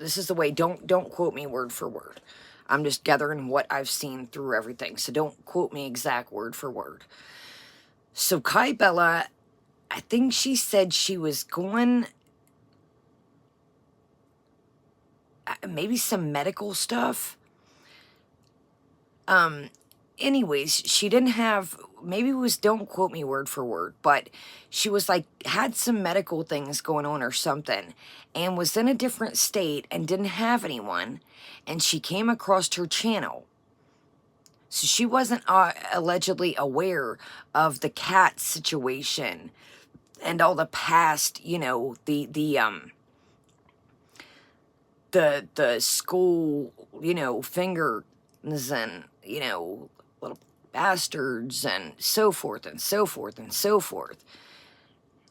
this is the way, don't quote me word for word. I'm just gathering what I've seen through everything, so don't quote me exact word for word. So Kai Bella, I think she said she was going, maybe some medical stuff. Anyways, she didn't have, maybe it was, don't quote me word for word, but she was like, had some medical things going on or something, and was in a different state and didn't have anyone, and she came across her channel. So she wasn't allegedly aware of the cat situation and all the past, you know, the school, you know, fingers and, you know, little bastards and so forth and so forth and so forth.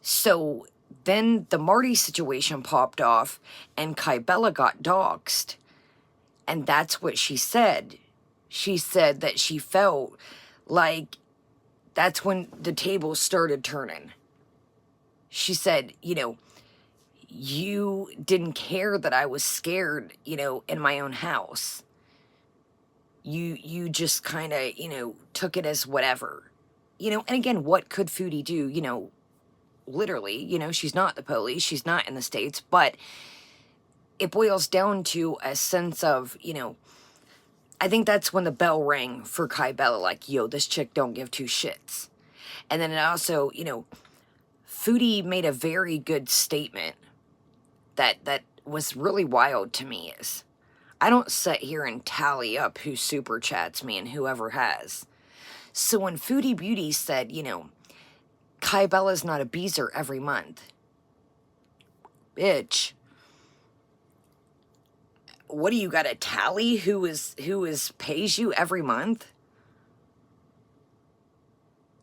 So then the Marty situation popped off and Kai Bella got doxxed. And that's what she said. She said that she felt like that's when the tables started turning. She said, you know, you didn't care that I was scared, you know, in my own house. You just kind of, you know, took it as whatever. You know, and again, what could Foodie do? You know, literally, you know, she's not the police. She's not in the States. But it boils down to a sense of, you know, I think that's when the bell rang for Kai Bella. Like, yo, this chick don't give two shits. And then it also, you know, Foodie made a very good statement that was really wild to me is, I don't sit here and tally up who super chats me and whoever has. So when Foodie Beauty said, you know, Kai Bella's not a beezer every month. Bitch. What do you got, a tally who is pays you every month?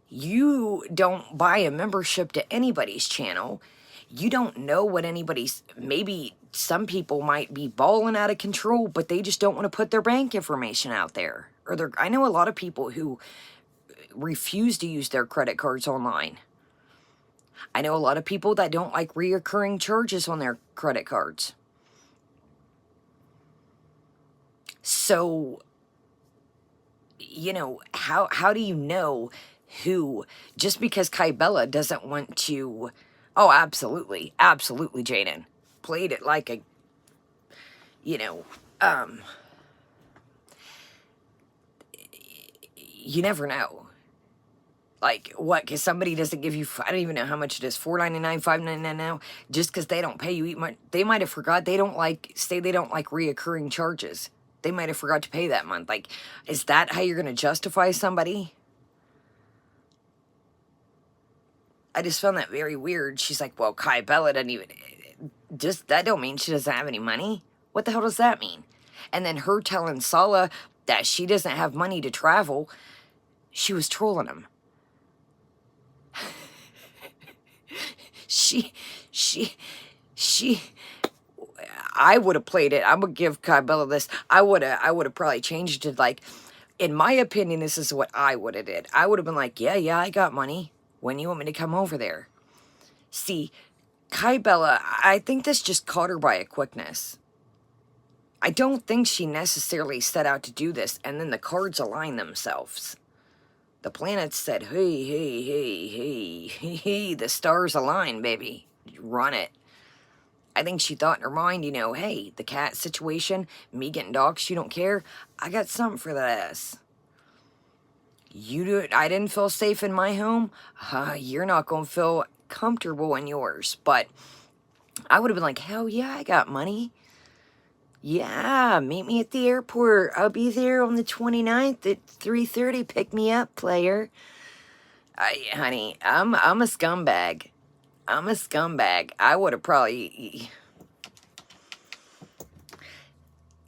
You don't buy a membership to anybody's channel. You don't know what anybody's, maybe some people might be balling out of control, but they just don't want to put their bank information out there. Or I know a lot of people who refuse to use their credit cards online. I know a lot of people that don't like reoccurring charges on their credit cards. So, you know, how do you know who, just because Kybella doesn't want to, oh, absolutely, absolutely, Jaden, played it like a, you know, you never know. Like, what, because somebody doesn't give you, I don't even know how much it is, $4.99, $5.99 now, just because they don't pay you eat much. They might have forgot, they don't like, say they don't like reoccurring charges. They might have forgot to pay that month. Like, is that how you're going to justify somebody? I just found that very weird. She's like, well, Kybella doesn't even, just, that don't mean she doesn't have any money. What the hell does that mean? And then her telling Sala that she doesn't have money to travel, she was trolling him. She, I would have played it. I'm gonna give Kybella this. I would have probably changed it. Like, in my opinion, this is what I would have did. I would have been like, yeah, I got money. When you want me to come over there? See, Kybella, I think this just caught her by a quickness. I don't think she necessarily set out to do this, and then the cards align themselves. The planets said, hey, the stars align, baby. Run it. I think she thought in her mind, you know, hey, the cat situation, me getting doxxed, you don't care. I got something for that ass. You do it. I didn't feel safe in my home. You're not going to feel comfortable in yours. But I would have been like, hell yeah, I got money. Yeah, meet me at the airport. I'll be there on the 29th at 3:30. Pick me up, player. Honey, I'm a scumbag. I'm a scumbag. I would have probably...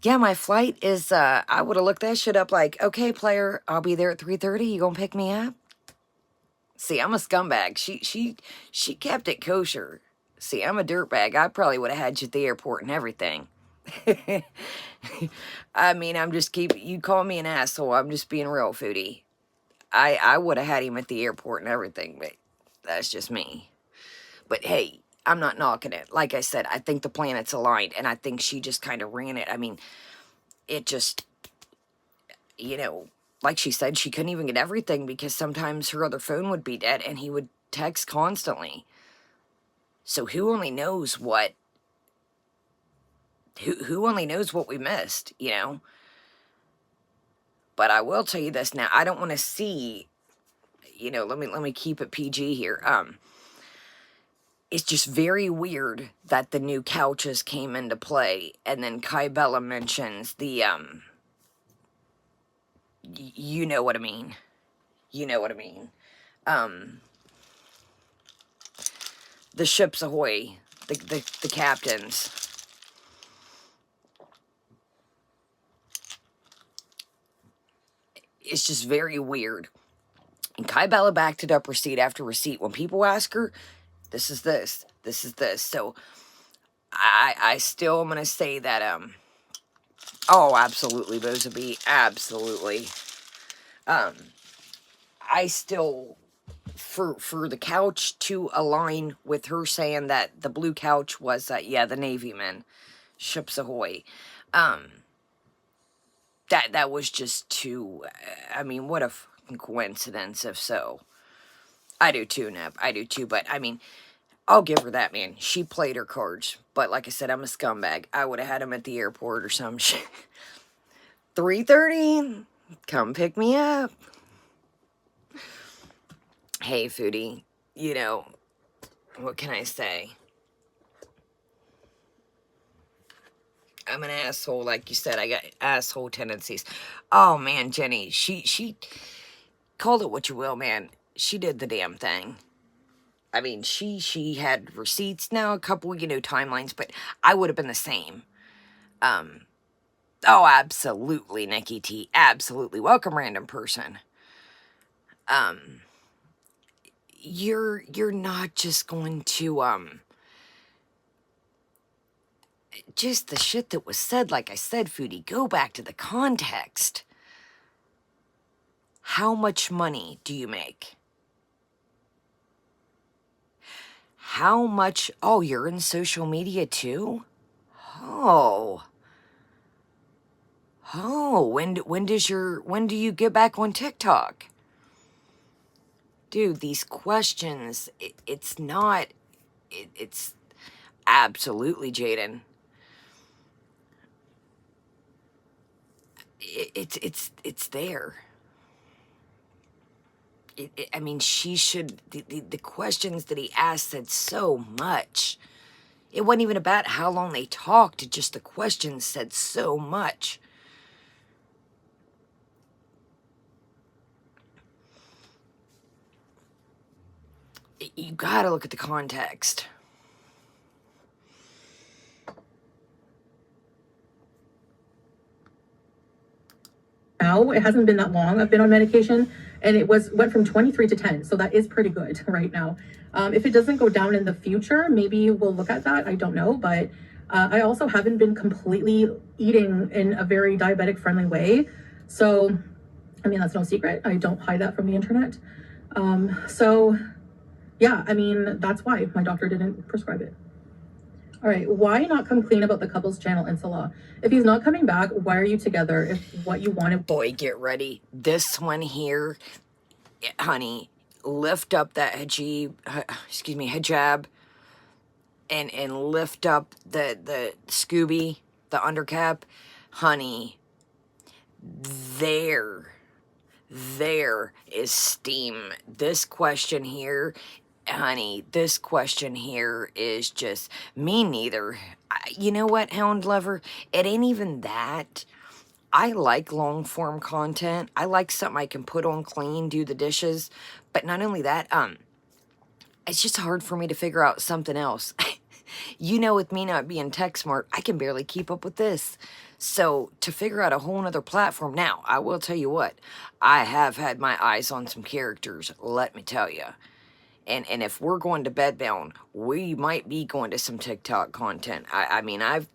Yeah, my flight is, I would have looked that shit up like, okay, player, I'll be there at 3:30. You gonna pick me up? See, I'm a scumbag. She kept it kosher. See, I'm a dirtbag. I probably would have had you at the airport and everything. I mean, I'm just you call me an asshole. I'm just being real, Foodie. I would have had him at the airport and everything, but that's just me. But hey, I'm not knocking it. Like I said, I think the planets aligned, and I think she just kind of ran it. I mean, it just, you know, like she said, she couldn't even get everything because sometimes her other phone would be dead, and he would text constantly. So who only knows what, who only knows what we missed, you know? But I will tell you this now, I don't want to see, you know, let me keep it PG here. It's just very weird that the new couches came into play, and then Kybella mentions the, you know what I mean. You know what I mean. The ships ahoy, the captains. It's just very weird. And Kybella backed it up receipt after receipt. When people ask her, this is this, this is this. So I still am going to say that, oh, absolutely, Bozabee, absolutely. I still, for the couch to align with her saying that the blue couch was, yeah, the Navy men, ships ahoy. That was just too, I mean, what a fucking coincidence if so. I do too, Neb, I do too, but I mean, I'll give her that, man. She played her cards, but like I said, I'm a scumbag. I would have had him at the airport or some shit. 3:30, come pick me up. Hey, Foodie, you know, what can I say? I'm an asshole, like you said. I got asshole tendencies. Oh, man, Jenny, she called it what you will, man. She did the damn thing. I mean, she had receipts now, a couple, you know, timelines, but I would have been the same. Oh, absolutely, Nikki T. Absolutely. Welcome, random person. You're not just going to, just the shit that was said, like I said, Foodie, go back to the context. How much money do you make? How much? Oh, you're in social media too? Oh. Oh, when do you get back on TikTok? Dude, these questions, it's not, it's absolutely, Jaden. It's there. I mean, she should, the questions that he asked said so much. It wasn't even about how long they talked, it just the questions said so much. You gotta look at the context. Now it hasn't been that long I've been on medication, and it went from 23 to 10, so that is pretty good right now. If it doesn't go down in the future, maybe we'll look at that. I don't know, but I also haven't been completely eating in a very diabetic friendly way, so I mean that's no secret. I don't hide that from the internet. So yeah, I mean that's why my doctor didn't prescribe it. All right, why not come clean about the couple's channel in Salah? If he's not coming back, why are you together if what you wanted... Boy, get ready. This one here, honey, lift up that hijab, and lift up the Scooby, the undercap. Honey, there is steam. This question here, honey, this question here is just me neither. You know what, Hound Lover? It ain't even that. I like long form content. I like something I can put on clean, do the dishes. But not only that, it's just hard for me to figure out something else. You know, with me not being tech smart, I can barely keep up with this. So to figure out a whole nother platform, now, I will tell you what, I have had my eyes on some characters, let me tell you. And if we're going to bedbound, we might be going to some TikTok content. I mean, yeah,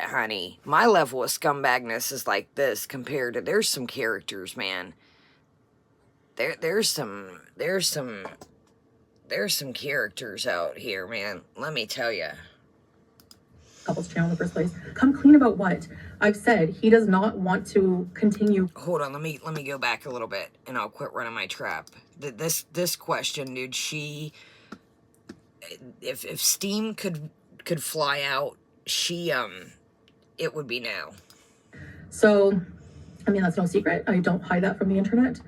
honey, my level of scumbagness is like this compared to, there's some characters, man. There's some characters out here, man. Let me tell you. Couple's channel in the first place. Come clean about what? I've said he does not want to continue. Hold on, let me go back a little bit, and I'll quit running my trap. This question, dude. If steam could fly out, it would be now. So, I mean that's no secret. I don't hide that from the internet.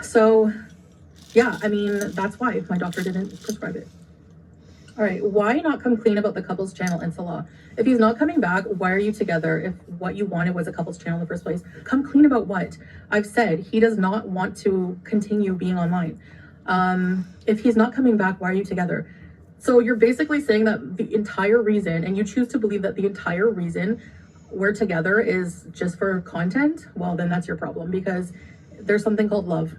So, yeah, I mean that's why my doctor didn't prescribe it. All right, why not come clean about the couple's channel in Salah? If he's not coming back, why are you together if what you wanted was a couple's channel in the first place? Come clean about what? I've said he does not want to continue being online. If he's not coming back, why are you together? So you're basically saying that the entire reason, and you choose to believe that the entire reason we're together is just for content? Well, then that's your problem because there's something called love.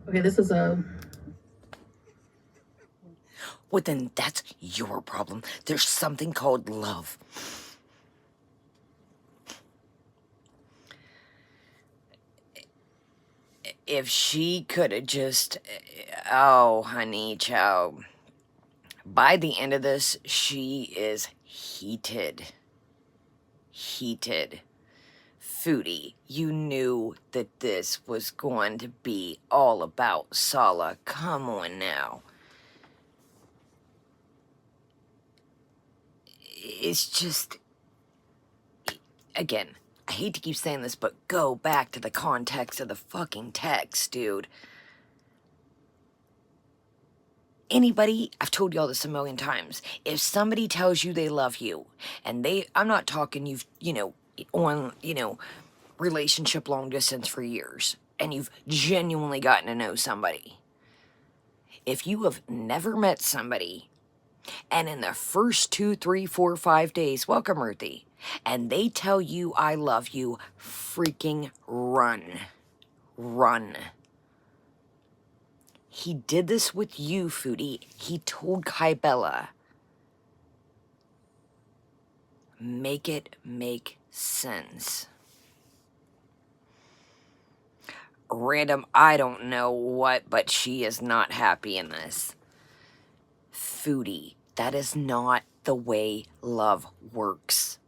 Okay, this is a... Well, then that's your problem. There's something called love. If she could have just... Oh, honey, child. By the end of this, she is heated. Heated. Foodie, you knew that this was going to be all about Salah. Come on now. It's just, again, I hate to keep saying this, but go back to the context of the fucking text, dude. Anybody, I've told y'all this a million times, if somebody tells you they love you, and I'm not talking on, relationship long distance for years, and you've genuinely gotten to know somebody. If you have never met somebody, and in the first 2, 3, 4, 5 days, welcome, Ruthie, and they tell you I love you, freaking run. Run. He did this with you, Foodie. He told Kybella. Make it make sense. Random, I don't know what, but she is not happy in this. Foodie, that is not the way love works.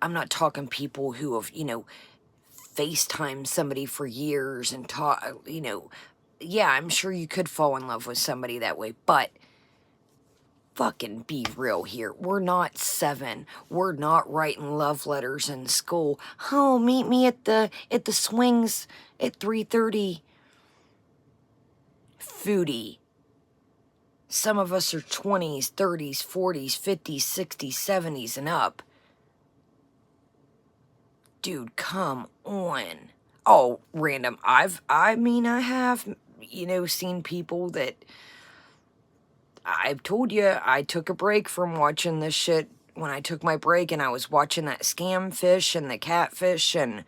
I'm not talking people who have, FaceTime somebody for years and talk, yeah, I'm sure you could fall in love with somebody that way, but fucking be real here. We're not 7. We're not writing love letters in school. Oh, meet me at the swings at 3:30. Foodie. Some of us are 20s, 30s, 40s, 50s, 60s, 70s and up. Dude, come on. Oh, random. I have, seen people that I've told you I took a break from watching this shit when I took my break and I was watching that scam fish and the catfish and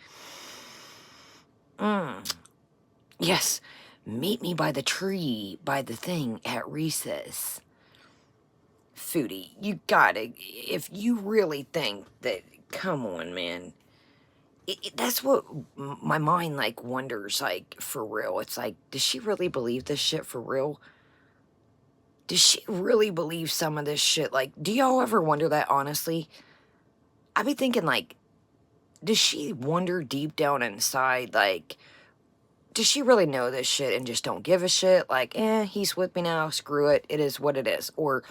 yes, meet me by the tree, by the thing at recess. Foodie, you gotta, if you really think that, come on, man. That's what my mind, like, wonders, like, for real. It's like, does she really believe this shit for real? Does she really believe some of this shit? Like, do y'all ever wonder that, honestly? I be thinking, like, does she wonder deep down inside, like, does she really know this shit and just don't give a shit? Like, he's with me now, screw it, it is what it is. Or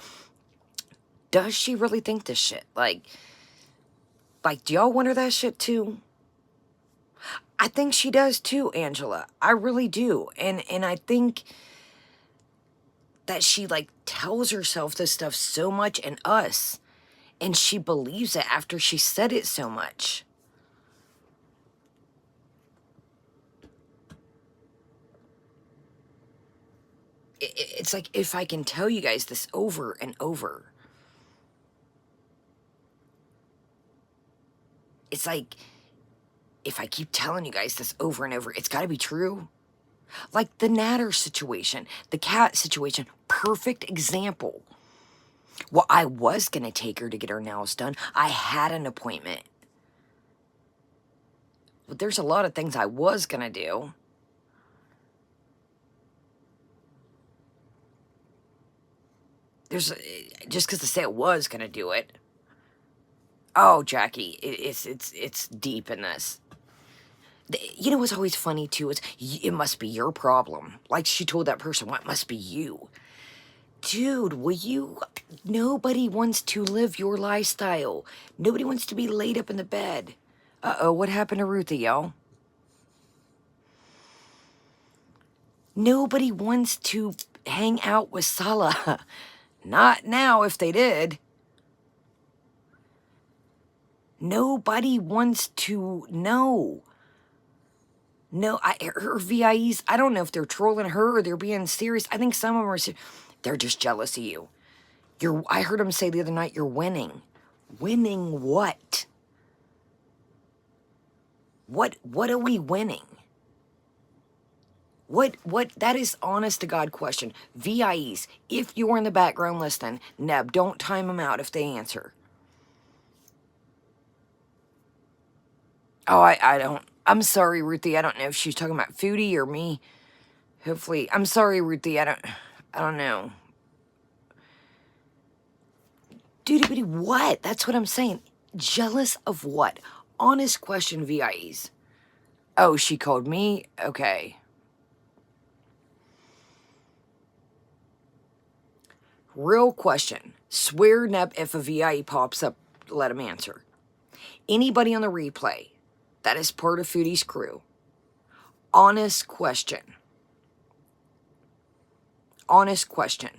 does she really think this shit? Like, do y'all wonder that shit too? I think she does too, Angela. I really do. And I think that she, like, tells herself this stuff so much and us, and she believes it after she said it so much. It's like, if I can tell you guys this over and over, it's like, if I keep telling you guys this over and over, it's got to be true. Like the Natter situation, the cat situation, perfect example. Well, I was going to take her to get her nails done. I had an appointment. But there's a lot of things I was going to do. Just because I say I was going to do it. Oh, Jackie, it's deep in this. You know what's always funny, too? It must be your problem. Like she told that person, what must be you? Dude, nobody wants to live your lifestyle. Nobody wants to be laid up in the bed. Uh-oh, what happened to Ruthie, y'all? Nobody wants to hang out with Salah. Not now, if they did. Nobody wants to know. No, her VIEs, I don't know if they're trolling her or they're being serious. I think some of them are, they're just jealous of you. I heard them say the other night, you're winning. Winning what? What are we winning? That is honest to God question. VIEs, if you're in the background listening, Neb, don't time them out if they answer. Oh, I don't. I'm sorry, Ruthie. I don't know if she's talking about Foodie or me. Hopefully. I'm sorry, Ruthie. I don't know. Duty, what? That's what I'm saying. Jealous of what? Honest question, VIEs. Oh, she called me? Okay. Real question. Swear, Neb, if a VIE pops up, let him answer. Anybody on the replay that is part of Foodie's crew, honest question. Honest question.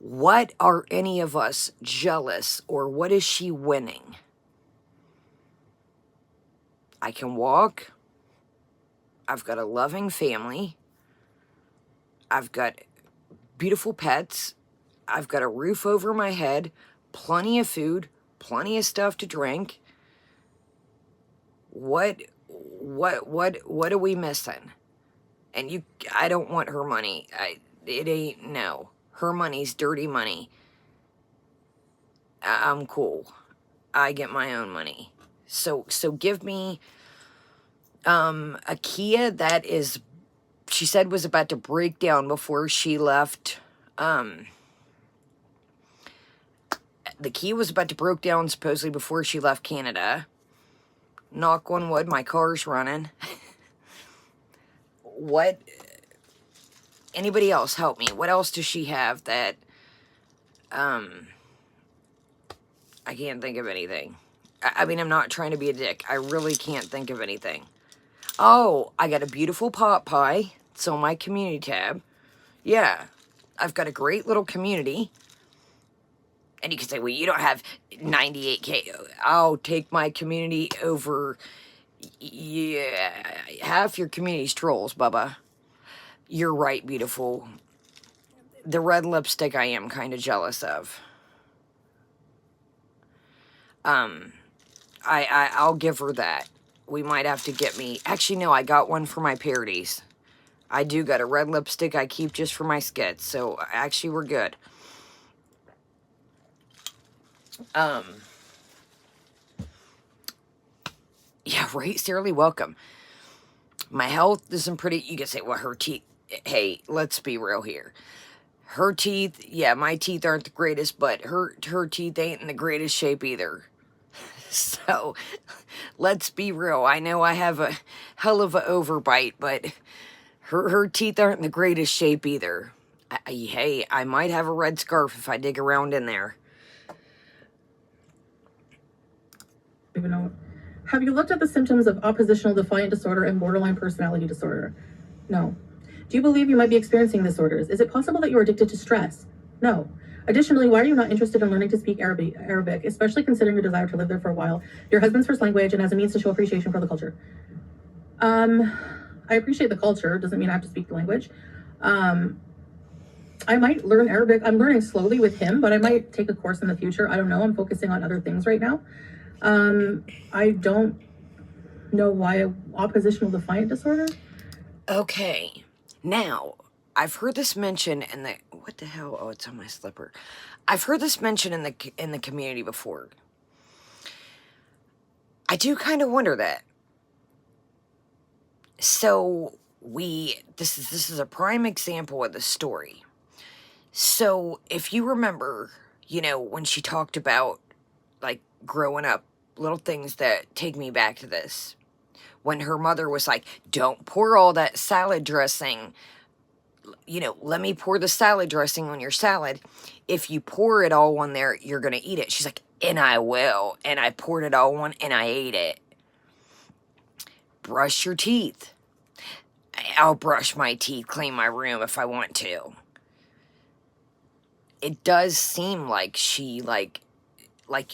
What are any of us jealous, or what is she winning? I can walk. I've got a loving family. I've got beautiful pets. I've got a roof over my head, plenty of food, plenty of stuff to drink. What are we missing? And I don't want her money. It ain't, no. Her money's dirty money. I'm cool. I get my own money. So give me a Kia that is, she said was about to break down before she left. The Kia was about to break down supposedly before she left Canada. Knock on wood, my car's running. What? Anybody else help me? What else does she have that, I can't think of anything. I mean, I'm not trying to be a dick. I really can't think of anything. Oh, I got a beautiful pot pie. It's on my community tab. Yeah, I've got a great little community. And you can say, well, you don't have 98K. I'll take my community over. Yeah, half your community's trolls, Bubba. You're right, beautiful. The red lipstick I am kind of jealous of. I'll give her that. We might have to get me... Actually, no, I got one for my parodies. I do got a red lipstick I keep just for my skits. So, actually, we're good. Yeah, right, sincerely welcome. My health isn't pretty... You can say, well, her teeth... Hey, let's be real here. Her teeth... Yeah, my teeth aren't the greatest, but her teeth ain't in the greatest shape either. So, let's be real. I know I have a hell of a overbite, but her teeth aren't in the greatest shape either. Hey, I might have a red scarf if I dig around in there. Even know. Have you looked at the symptoms of oppositional defiant disorder and borderline personality disorder? No. Do you believe you might be experiencing disorders? Is it possible that you are addicted to stress? No. Additionally, why are you not interested in learning to speak Arabic, especially considering your desire to live there for a while, your husband's first language, and as a means to show appreciation for the culture? I appreciate the culture. Doesn't mean I have to speak the language. I might learn Arabic. I'm learning slowly with him, but I might take a course in the future. I don't know. I'm focusing on other things right now. I don't know why oppositional defiant disorder. Okay. Now, I've heard this mentioned in the... What the hell? Oh, it's on my slipper. I've heard this mentioned in the community before. I do kind of wonder that. So, this is a prime example of the story. So, if you remember, you know, when she talked about, like, growing up, little things that take me back to this. When her mother was like, don't pour all that salad dressing. You know, let me pour the salad dressing on your salad. If you pour it all on there, you're going to eat it. She's like, and I will. And I poured it all on and I ate it. Brush your teeth. I'll brush my teeth, clean my room if I want to. It does seem like she, like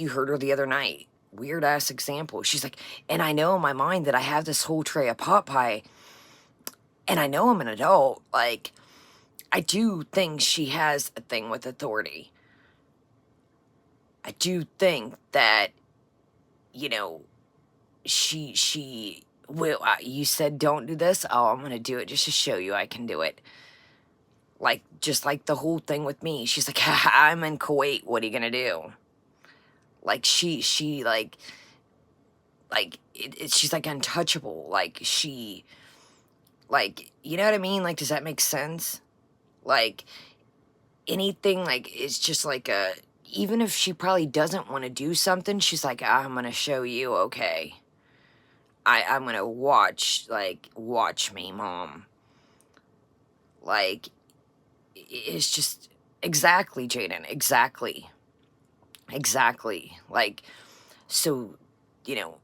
you heard her the other night. Weird ass example. She's like, and I know in my mind that I have this whole tray of pot pie. And I know I'm an adult. Like, I do think she has a thing with authority. I do think that, you know, she will, you said don't do this. Oh, I'm going to do it just to show you I can do it. Like, just like the whole thing with me. She's like, I'm in Kuwait. What are you going to do? Like, she's like, she's like untouchable. Like, like, you know what I mean? Like, does that make sense? Like, anything, like, it's just like even if she probably doesn't want to do something, she's like, I'm going to show you, okay. I'm going to watch me, Mom. Like, it's just, exactly, Jaden, exactly. Like, so, you know,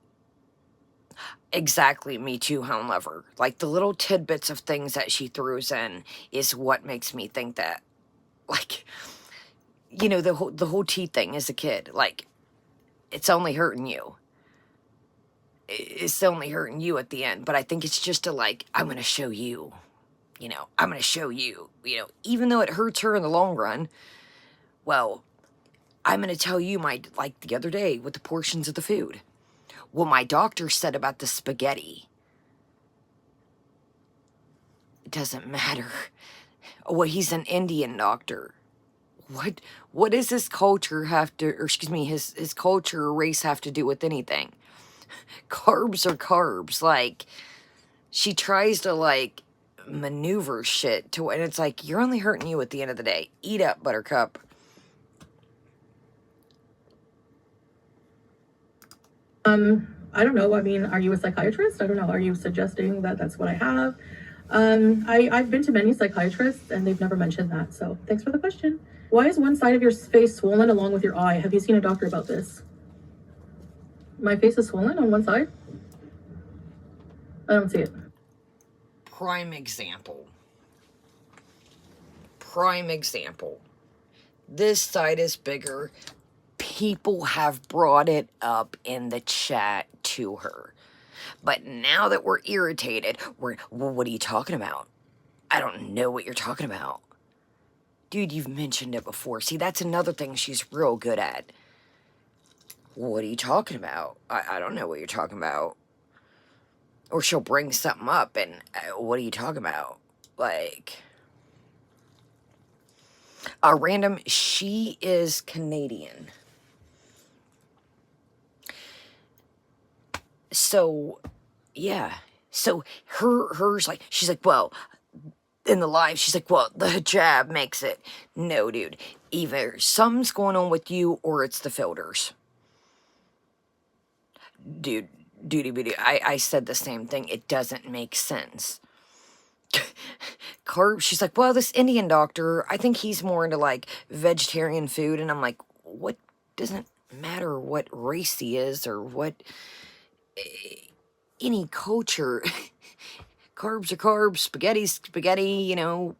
exactly, me too, Hound Lover. Like, the little tidbits of things that she throws in is what makes me think that, like, you know, the whole teeth thing as a kid, like, it's only hurting you. It's only hurting you at the end, but I think it's just like, I'm going to show you, you know, I'm going to show you, you know, even though it hurts her in the long run, well, I'm going to tell you like the other day with the portions of the food. What my doctor said about the spaghetti. It doesn't matter. Well, he's an Indian doctor. What does his culture have to, or excuse me, his culture or race have to do with anything? Carbs are carbs. Like, she tries to, like, maneuver shit to, and it's like, you're only hurting you at the end of the day. Eat up, Buttercup. I don't know. I mean, are you a psychiatrist? I don't know. Are you suggesting that that's what I have? I've been to many psychiatrists and they've never mentioned that. So thanks for the question. Why is one side of your face swollen along with your eye? Have you seen a doctor about this? My face is swollen on one side? I don't see it. Prime example. Prime example. This side is bigger. People have brought it up in the chat to her. But now that we're irritated, well, what are you talking about? I don't know what you're talking about. Dude, you've mentioned it before. See, that's another thing she's real good at. What are you talking about? I don't know what you're talking about. Or she'll bring something up and, what are you talking about? Like, random, she is Canadian. So, yeah. So, hers, like, she's like, well, in the live, she's like, well, the hijab makes it. No, dude. Either something's going on with you or it's the filters. Dude, I said the same thing. It doesn't make sense. Carb, she's like, well, this Indian doctor, I think he's more into, like, vegetarian food. And I'm like, what? Doesn't matter what race he is or what... any culture. Carbs are carbs, spaghetti's spaghetti, you know,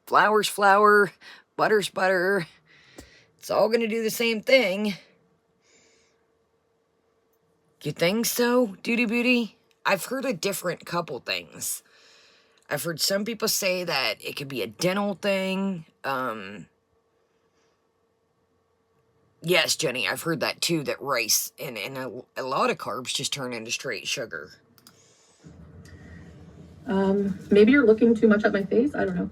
flour's flour, butter's butter. It's all gonna do the same thing. You think so, Duty Booty? I've heard a different couple things. I've heard some people say that it could be a dental thing. Yes, Jenny, I've heard that too, that rice and a lot of carbs just turn into straight sugar. Maybe you're looking too much at my face. I don't know.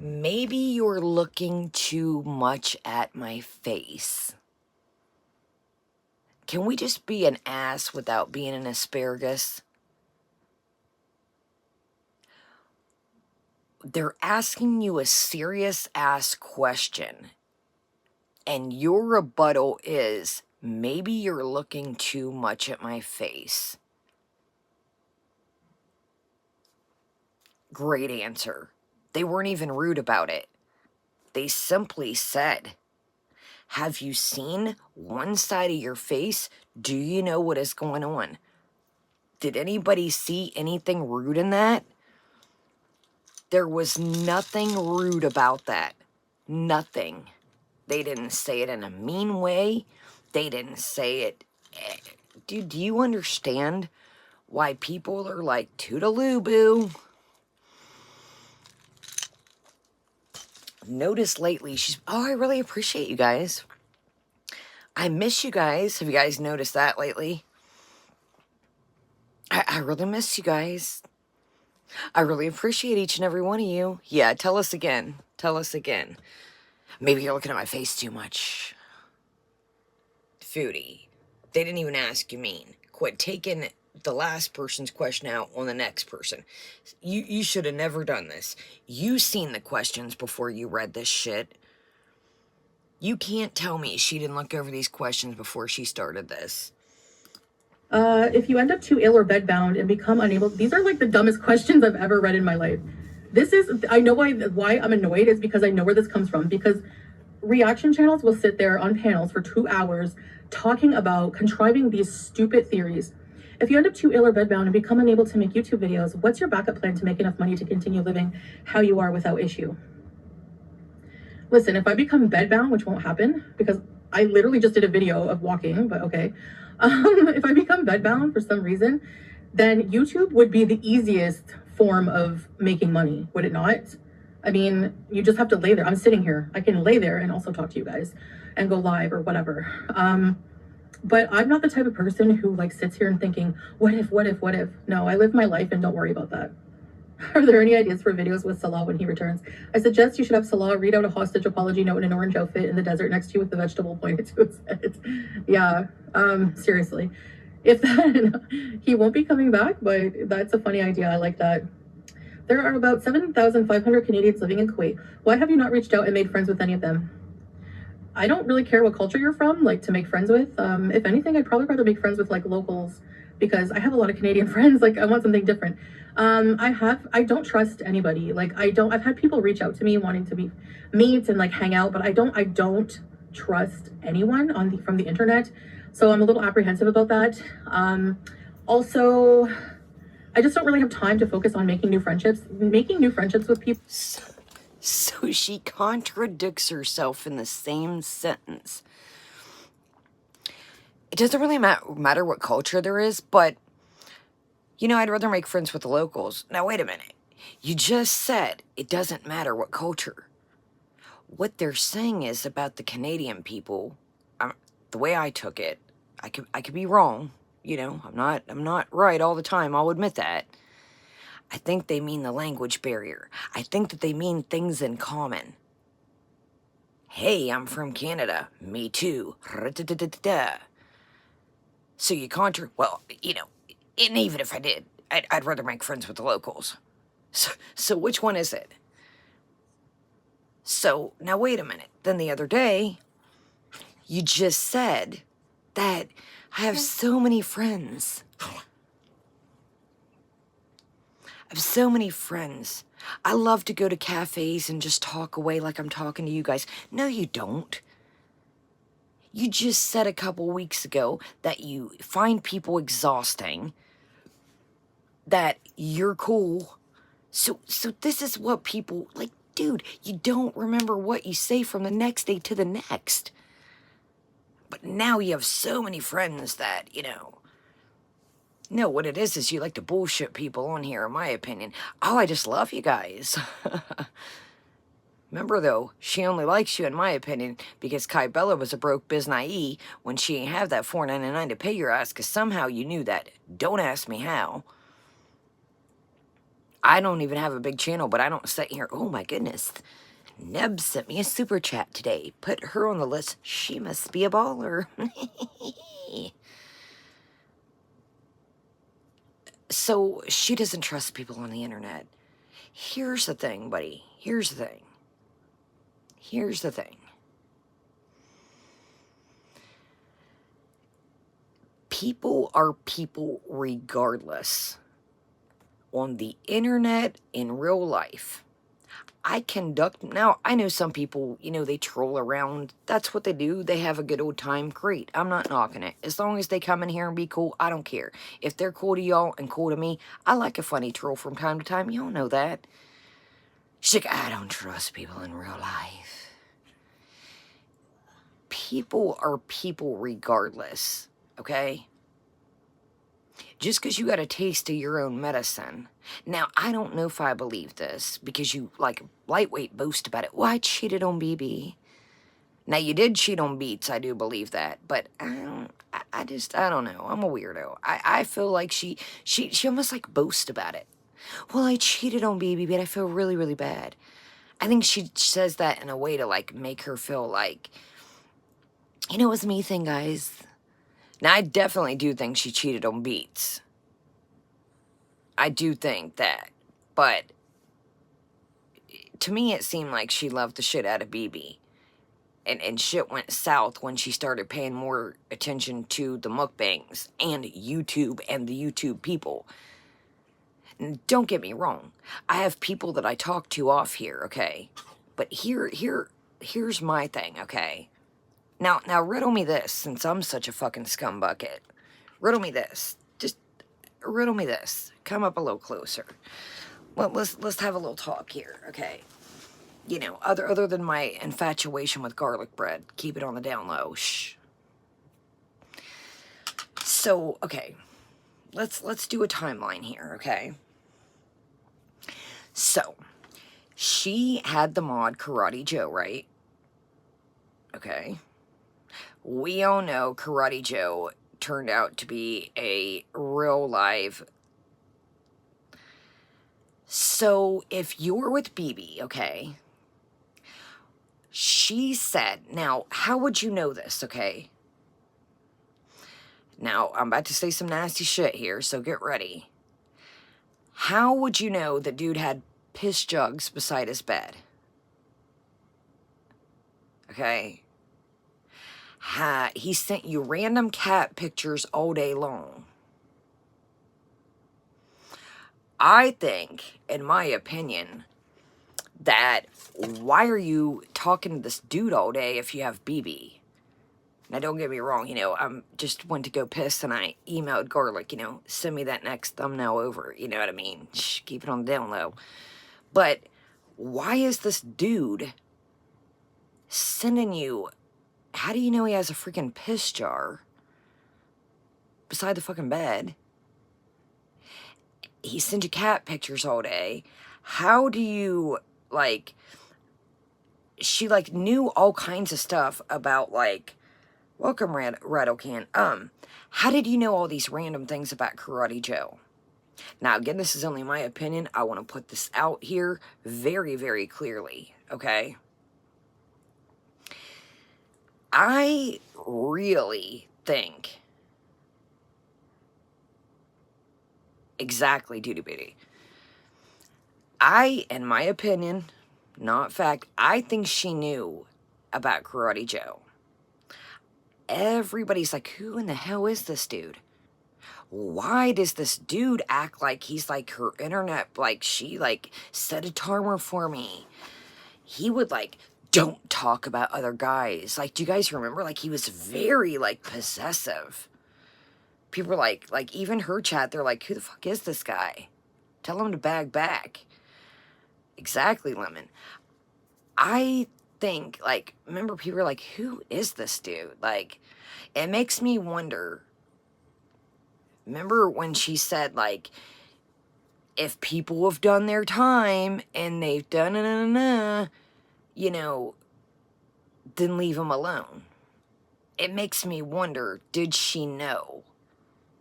Maybe you're looking too much at my face. Can we just be an ass without being an asparagus? They're asking you a serious ass question. And your rebuttal is, maybe you're looking too much at my face. Great answer. They weren't even rude about it. They simply said, have you seen one side of your face? Do you know what is going on? Did anybody see anything rude in that? There was nothing rude about that. Nothing. They didn't say it in a mean way. They didn't say it... Dude, do you understand why people are like, toodaloo boo? Noticed lately, oh, I really appreciate you guys. I miss you guys. Have you guys noticed that lately? I really miss you guys. I really appreciate each and every one of you. Yeah, tell us again. Tell us again. Maybe you're looking at my face too much. Foodie. They didn't even ask you mean. Quit taking the last person's question out on the next person. You should have never done this. You seen the questions before you read this shit. You can't tell me she didn't look over these questions before she started this. If you end up too ill or bedbound and become unable... These are like the dumbest questions I've ever read in my life. This is... I know why I'm annoyed is because I know where this comes from. Because reaction channels will sit there on panels for 2 hours talking about contriving these stupid theories. If you end up too ill or bedbound and become unable to make YouTube videos, what's your backup plan to make enough money to continue living how you are without issue? Listen, if I become bedbound, which won't happen because I literally just did a video of walking, but okay. If I become bedbound for some reason, then YouTube would be the easiest form of making money, would it not? I mean, you just have to lay there. I'm sitting here. I can lay there and also talk to you guys and go live or whatever. But I'm not the type of person who like sits here and thinking, what if? No, I live my life and don't worry about that. Are there any ideas for videos with Salah when he returns? I suggest you should have Salah read out a hostage apology note in an orange outfit in the desert next to you with the vegetable pointed to his head. Yeah, seriously. If that, he won't be coming back, but that's a funny idea. I like that. There are about 7,500 Canadians living in Kuwait. Why have you not reached out and made friends with any of them? I don't really care what culture you're from, like to make friends with. If anything, I'd probably rather make friends with like locals because I have a lot of Canadian friends. Like, I want something different. I don't trust anybody. Like, I've had people reach out to me wanting to meet and like hang out, but I don't trust anyone from the internet. So I'm a little apprehensive about that. Also, I just don't really have time to focus on making new friendships. Making new friendships with people. So she contradicts herself in the same sentence. It doesn't really matter what culture there is, but, you know, I'd rather make friends with the locals. Now, wait a minute. You just said it doesn't matter what culture. What they're saying is about the Canadian people, the way I took it, I could be wrong. You know, I'm not right all the time, I'll admit that. I think they mean the language barrier. I think that they mean things in common. Hey, I'm from Canada. Me too. So you well, you know, and even if I did, I'd rather make friends with the locals. So which one is it? So, now wait a minute. Then the other day, you just said that I have so many friends. I have so many friends. I love to go to cafes and just talk away like I'm talking to you guys. No, you don't. You just said a couple weeks ago that you find people exhausting, that you're cool. So this is what people, like, dude, you don't remember what you say from the next day to the next. But now you have so many friends that, you know. No, what it is you like to bullshit people on here, in my opinion. Oh, I just love you guys. Remember, though, she only likes you, in my opinion, because Kai Bella was a broke biznai when she ain't have that $4.99 to pay your ass, because somehow you knew that. Don't ask me how. I don't even have a big channel, but I don't sit here. Oh, my goodness. Neb sent me a super chat today. Put her on the list. She must be a baller. So she doesn't trust people on the internet. Here's the thing, buddy. Here's the thing. Here's the thing. People are people regardless. On the internet, in real life. Now, I know some people, you know, they troll around. That's what they do. They have a good old time. Great. I'm not knocking it. As long as they come in here and be cool, I don't care. If they're cool to y'all and cool to me, I like a funny troll from time to time. Y'all know that. She's like, I don't trust people in real life. People are people regardless, okay? Just because you got a taste of your own medicine. Now, I don't know if I believe this, because you, like, lightweight boast about it. Well, I cheated on BB. Now, you did cheat on Beats, I do believe that, but I don't know. I'm a weirdo. I feel like she almost, like, boasts about it. Well, I cheated on BB, but I feel really, really bad. I think she says that in a way to, like, make her feel like, you know, it was me thing, guys. Now, I definitely do think she cheated on Beats. I do think that. But to me, it seemed like she loved the shit out of BB. And shit went south when she started paying more attention to the mukbangs and YouTube and the YouTube people. And don't get me wrong. I have people that I talk to off here, okay? But here's my thing, okay? Now, riddle me this, since I'm such a fucking scumbucket. Riddle me this. Just riddle me this. Come up a little closer. Well, let's have a little talk here, okay? You know, other than my infatuation with garlic bread. Keep it on the down low. Shh. So, okay. Let's do a timeline here, okay? So, she had the mod Karate Joe, right? Okay. We all know Karate Joe turned out to be a real live. So if you're with BB, okay, she said, now, how would you know this, okay? Now, I'm about to say some nasty shit here, so get ready. How would you know that dude had piss jugs beside his bed? Okay? He sent you random cat pictures all day long. I think, in my opinion, that why are you talking to this dude all day if you have BB? Now, don't get me wrong, you know, I'm just went to go piss and I emailed Garlic, you know, send me that next thumbnail over, you know what I mean? Shh, keep it on the down low. But why is this dude sending you, how do you know he has a freaking piss jar beside the fucking bed? He sends you cat pictures all day. How do you, like, she, like, knew all kinds of stuff about, like, welcome, Rattlecan. How did you know all these random things about Karate Joe? Now, again, this is only my opinion. I want to put this out here very, very clearly, okay? I really think, exactly, Duty Booty, in my opinion, not fact, I think she knew about Karate Joe. Everybody's like, who in the hell is this dude? Why does this dude act like he's like her internet, like she like set a timer for me? He would like, don't talk about other guys. Like, do you guys remember? Like, he was very like possessive. People were like even her chat, they're like, who the fuck is this guy? Tell him to bag back. Exactly, Lemon. I think, like, remember people were like, who is this dude? Like, it makes me wonder. Remember when she said, like, if people have done their time and they've done you know, then leave them alone. It makes me wonder, did she know?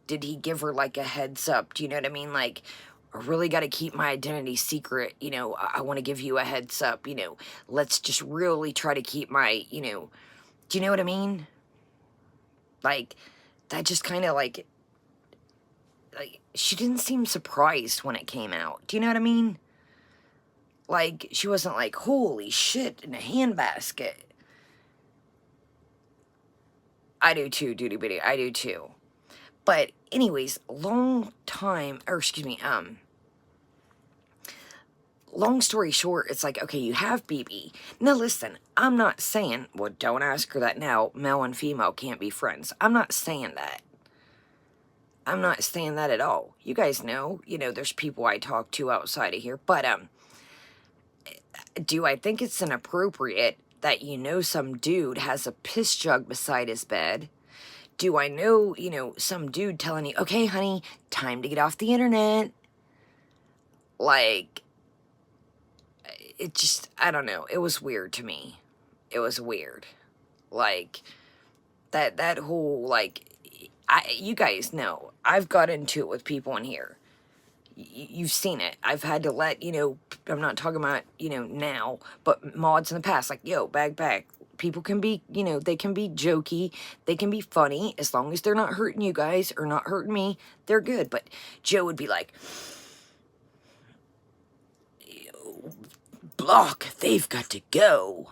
Did he give her, like, a heads up? Do you know what I mean? Like, I really got to keep my identity secret, you know, I want to give you a heads up, you know, let's just really try to keep my, you know, do you know what I mean? Like, that just kind of, like, she didn't seem surprised when it came out. Do you know what I mean? Like, she wasn't like, holy shit, in a handbasket. I do too, Duty Bitty, I do too. But anyways, long story short, it's like, okay, you have BB. Now listen, I'm not saying, well, don't ask her that now, male and female can't be friends. I'm not saying that. I'm not saying that at all. You guys know, you know, there's people I talk to outside of here. But, do I think it's inappropriate that, you know, some dude has a piss jug beside his bed? Do I know, you know, some dude telling you, okay, honey, time to get off the internet? Like, it just, I don't know. It was weird to me. It was weird. Like, that whole, like, you guys know, I've got into it with people in here. You've seen it. I've had to let, you know, I'm not talking about, you know, now, but mods in the past, like, yo, bag back. People can be, you know, they can be jokey, they can be funny, as long as they're not hurting you guys or not hurting me, they're good. But Joe would be like, block, they've got to go.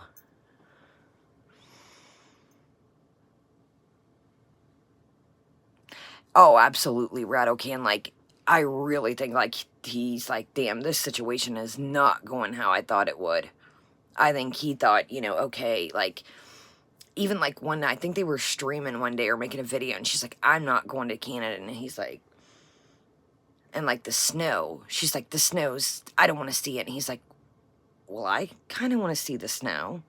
Oh, absolutely, Rattlecan. Like, I really think, like, he's like, damn, this situation is not going how I thought it would. I think he thought, you know, okay, like, even, like, one night, I think they were streaming one day or making a video, and she's like, I'm not going to Canada, and he's like, and, like, the snow, she's like, the snow's, I don't want to see it, and he's like, well, I kind of want to see the snow.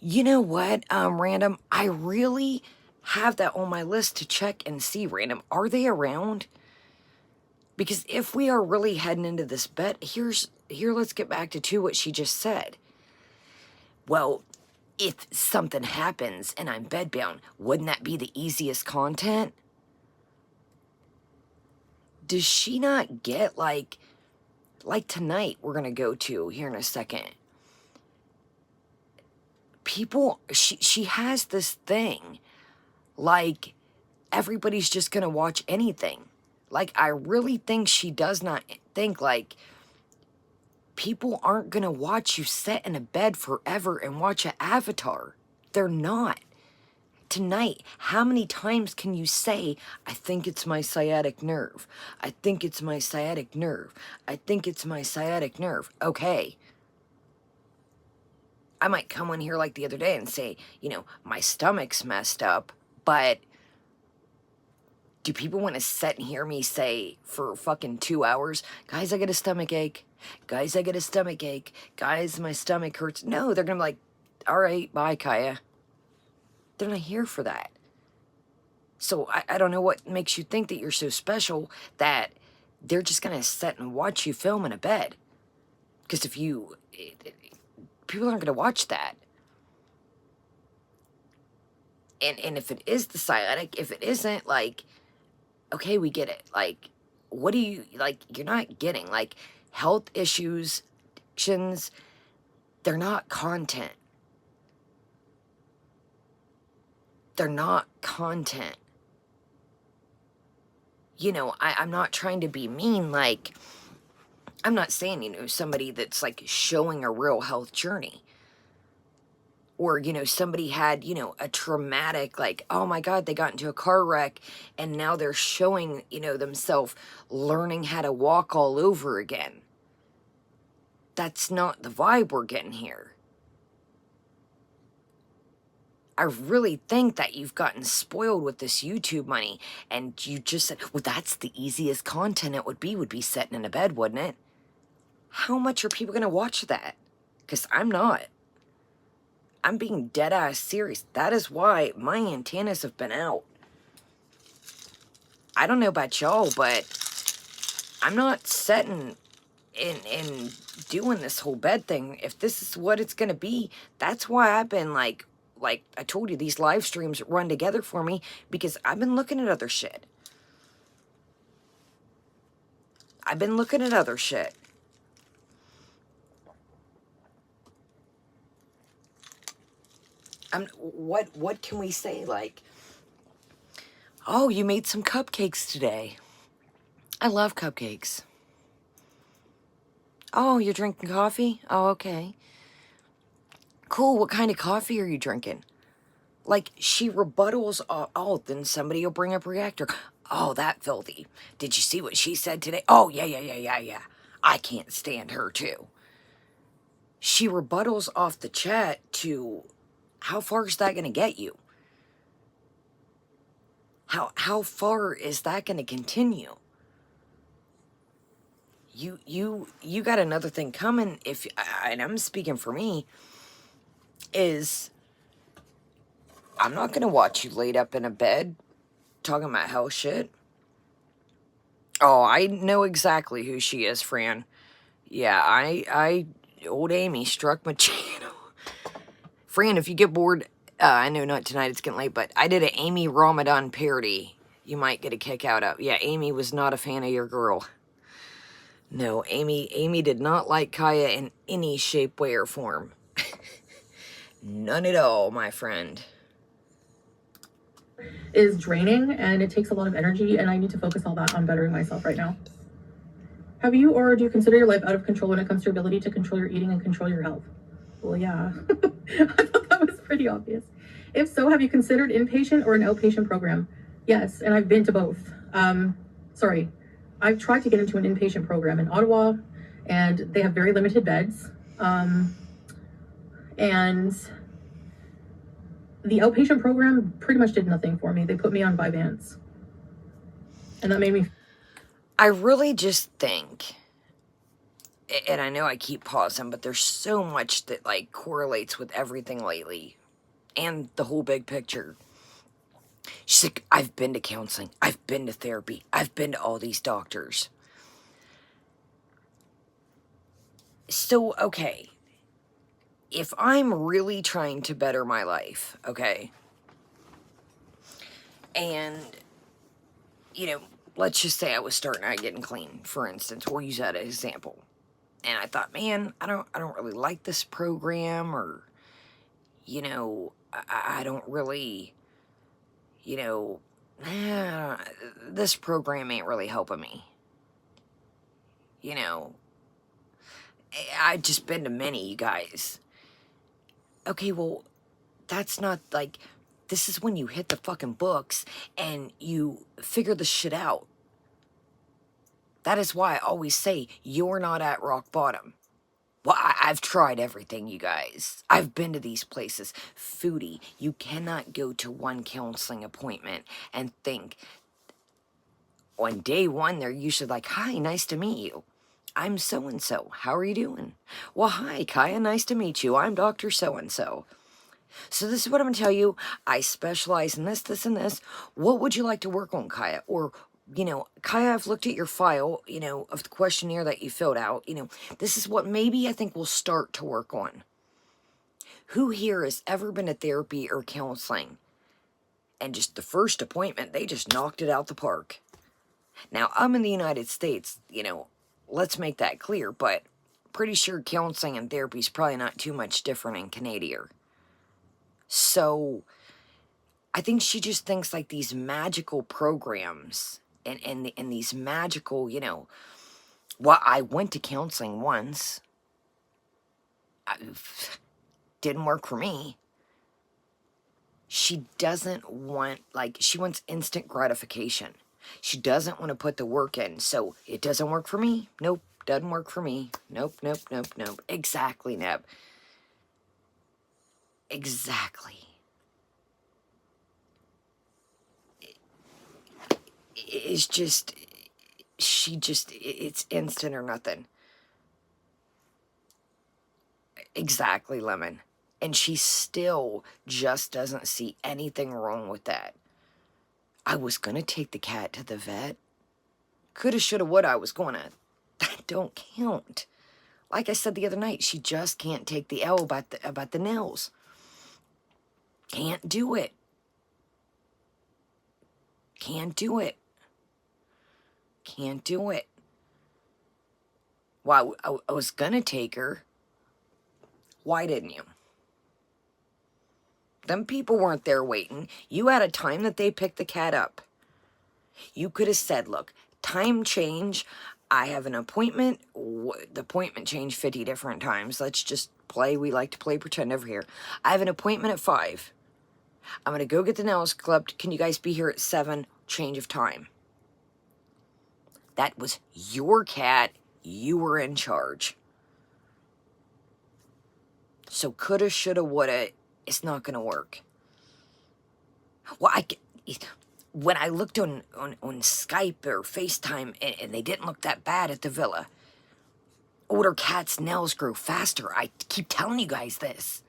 You know what, Random, I really have that on my list to check and see, Random, are they around? Because if we are really heading into this bet, let's get back to what she just said. Well, if something happens and I'm bedbound, wouldn't that be the easiest content? Does she not get, like tonight we're going to go to here in a second. People, she has this thing, like, everybody's just going to watch anything. Like, I really think she does not think, like, people aren't going to watch you sit in a bed forever and watch an Avatar. They're not. tonight, how many times can you say, I think it's my sciatic nerve. I think it's my sciatic nerve. I think it's my sciatic nerve. Okay. I might come on here like the other day and say, you know, my stomach's messed up, but do people want to sit and hear me say for fucking 2 hours, guys, I get a stomach ache. Guys, I get a stomach ache. Guys, my stomach hurts. No, they're going to be like, all right, bye, Kaya. They're not here for that. So I don't know what makes you think that you're so special that they're just going to sit and watch you film in a bed. Because if you... people aren't going to watch that. And if it is the sciatic, if it isn't, like, okay, we get it. Like, what do you, like, you're not getting, like, health issues, addictions, they're not content. They're not content. You know, I'm not trying to be mean, like, I'm not saying, you know, somebody that's, like, showing a real health journey. Or, you know, somebody had, you know, a traumatic, like, oh my God, they got into a car wreck and now they're showing, you know, themselves learning how to walk all over again. That's not the vibe we're getting here. I really think that you've gotten spoiled with this YouTube money and you just said, well, that's the easiest content it would be sitting in a bed, wouldn't it? How much are people going to watch that? Because I'm not. I'm being dead-ass serious. That is why my antennas have been out. I don't know about y'all, but I'm not sitting and doing this whole bed thing. If this is what it's going to be, that's why I've been like I told you, these live streams run together for me because I've been looking at other shit. I've been looking at other shit. What can we say? Like, oh, you made some cupcakes today. I love cupcakes. Oh, you're drinking coffee? Oh, okay. Cool, what kind of coffee are you drinking? Like, she rebuttals, oh, then somebody will bring up reactor. Oh, that filthy. Did you see what she said today? Oh, yeah. I can't stand her, too. She rebuttals off the chat to, how far is that going to get you? How far is that going to continue? You got another thing coming, if, and I'm speaking for me, is I'm not going to watch you laid up in a bed talking about hell shit. Oh, I know exactly who she is, Fran. Yeah, old Amy struck my channel. Fran, if you get bored, I know not tonight, it's getting late, but I did an Amy Ramadan parody. You might get a kick out of. Yeah, Amy was not a fan of your girl. No, Amy did not like Kaya in any shape, way, or form. None at all, my friend. Is draining and it takes a lot of energy, and I need to focus all that on bettering myself right now. Have you or do you consider your life out of control when it comes to your ability to control your eating and control your health? Well, yeah. I thought that was pretty obvious. If so, have you considered inpatient or an outpatient program? Yes, and I've been to both. I've tried to get into an inpatient program in Ottawa, and they have very limited beds. And the outpatient program pretty much did nothing for me. They put me on Vyvanse. And that made me... I really just think, and I know I keep pausing, but there's so much that, like, correlates with everything lately. And the whole big picture. She's like, I've been to counseling. I've been to therapy. I've been to all these doctors. So, okay. If I'm really trying to better my life, okay, and, you know, let's just say I was starting out getting clean, for instance. We'll use that as an example. And I thought, man, I don't really like this program, or, you know, I don't really, you know, this program ain't really helping me. You know, I've just been to many, you guys. Okay, well, that's not, like, This is when you hit the fucking books and you figure the shit out. That is why I always say you're not at rock bottom. Well, I've tried everything, you guys. I've been to these places. Foodie, you cannot go to one counseling appointment and think, on day one, they're usually like, hi, nice to meet you. I'm so-and-so. How are you doing? Well, hi, Kaya, nice to meet you. I'm Dr. So-and-so. So this is what I'm going to tell you. I specialize in this, this, and this. What would you like to work on, Kaya? Or, Kaya, I've looked at your file, of the questionnaire that you filled out. This is what maybe I think we'll start to work on. Who here has ever been to therapy or counseling? And just the first appointment, they just knocked it out the park. Now, I'm in the United States, let's make that clear, but pretty sure counseling and therapy is probably not too much different in Canada. So, I think she just thinks like these magical programs and these magical, well, I went to counseling once. Didn't work for me. She doesn't want, she wants instant gratification. She doesn't want to put the work in. So, it doesn't work for me. Nope, doesn't work for me. Nope, nope, nope, nope. Exactly, Neb. Exactly. It's just, it's instant or nothing. Exactly, Lemon. And she still just doesn't see anything wrong with that. I was gonna take the cat to the vet. Coulda, shoulda, woulda, I was gonna. That don't count. Like I said the other night, she just can't take the L about the nails. Can't do it. Can't do it. Can't do it. Well, I was gonna take her. Why didn't you? Them people weren't there waiting. You had a time that they picked the cat up. You could have said, look, time change. I have an appointment. The appointment changed 50 different times. Let's just play. We like to play pretend over here. I have an appointment at 5. I'm going to go get the nails clipped. Can you guys be here at 7? Change of time. That was your cat. You were in charge. So coulda, shoulda, woulda, it's not going to work. Well, when I looked on Skype or FaceTime and they didn't look that bad at the villa, older cats' nails grow faster. I keep telling you guys this.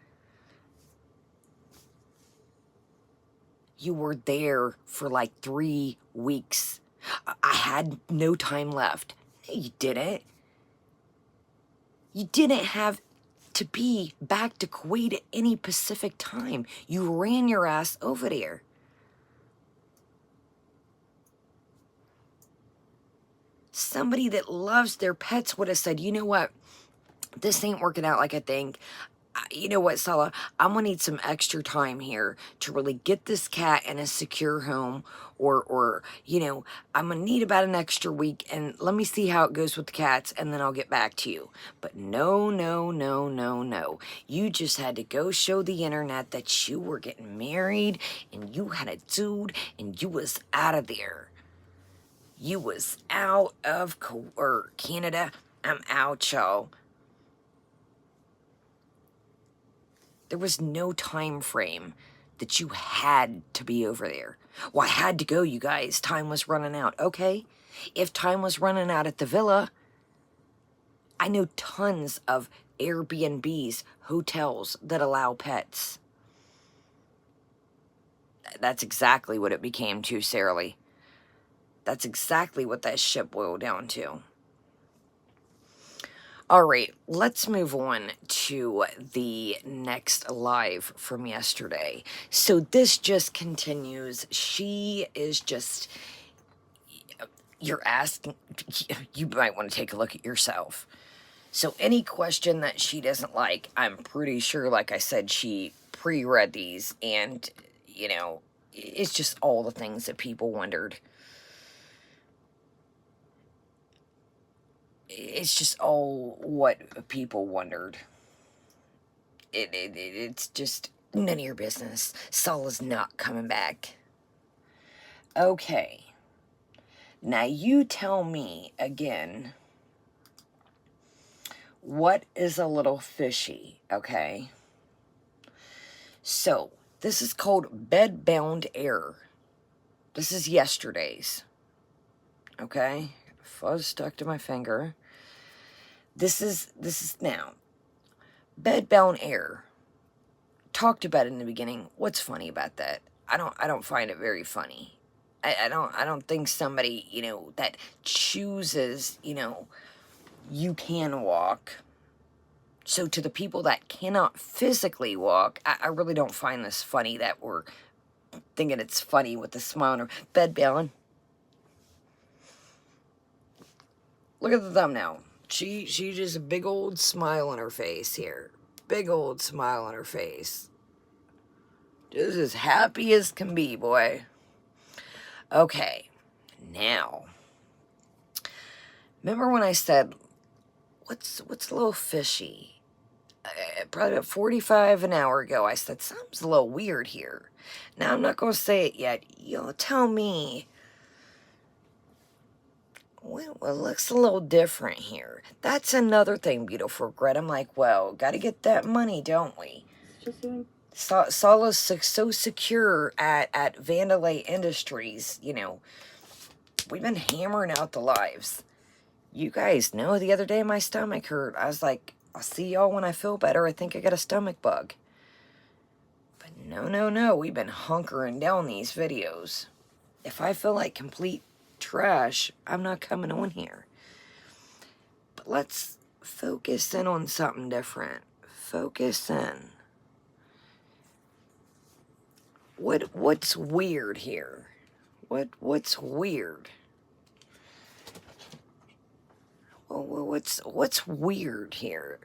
You were there for like 3 weeks. I had no time left. No, you didn't. You didn't have to be back to Kuwait at any Pacific time. You ran your ass over there. Somebody that loves their pets would have said, you know what? This ain't working out like I think. You know what, Salah? I'm going to need some extra time here to really get this cat in a secure home. Or I'm going to need about an extra week. And let me see how it goes with the cats. And then I'll get back to you. But no, no, no, no, no. You just had to go show the internet that you were getting married. And you had a dude. And you was out of there. You was out of Canada. I'm out, y'all. There was no time frame that you had to be over there. Well, I had to go, you guys. Time was running out. Okay, if time was running out at the villa, I know tons of Airbnbs, hotels that allow pets. That's exactly what it became too, Sarah Lee. That's exactly what that shit boiled down to. All right, let's move on to the next live from yesterday. So this just continues. She is just, you're asking, you might want to take a look at yourself. So any question that she doesn't like, I'm pretty sure, like I said, she pre-read these, and, it's just all the things that people wondered. It's just all what people wondered. It's just None of your business. Saul is not coming back. Okay. Now you tell me again, what is a little fishy, okay? So, this is called bedbound air. This is yesterday's. Okay? Fuzz stuck to my finger. This is now. Bedbound air. Talked about it in the beginning. What's funny about that? I don't find it very funny. I don't think somebody, you know, that chooses, you know, you can walk. So to the people that cannot physically walk, I really don't find this funny that we're thinking it's funny with the smile on her bedbound. Look at the thumbnail. She just a big old smile on her face here. Big old smile on her face. Just as happy as can be, boy. Okay, now. Remember when I said, what's a little fishy? Probably about 45 an hour ago, I said, something's a little weird here. Now, I'm not going to say it yet. You'll tell me what looks a little different here. That's another thing, beautiful Gret. I'm like, well, got to get that money, don't we? Solo's so secure at Vandalay Industries, you know. We've been hammering out the lives. You guys know the other day my stomach hurt. I was like, I'll see y'all when I feel better. I think I got a stomach bug. But no. We've been hunkering down these videos. If I feel like complete trash, I'm not coming on here. But let's focus in on something different. Focus in. What's weird here? What's weird? What's weird here?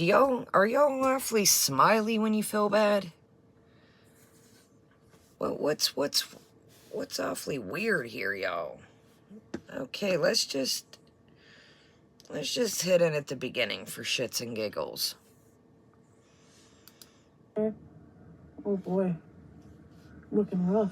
Are y'all awfully smiley when you feel bad? Well, what's awfully weird here, y'all? Okay, let's just hit in at the beginning for shits and giggles. Oh boy, looking rough.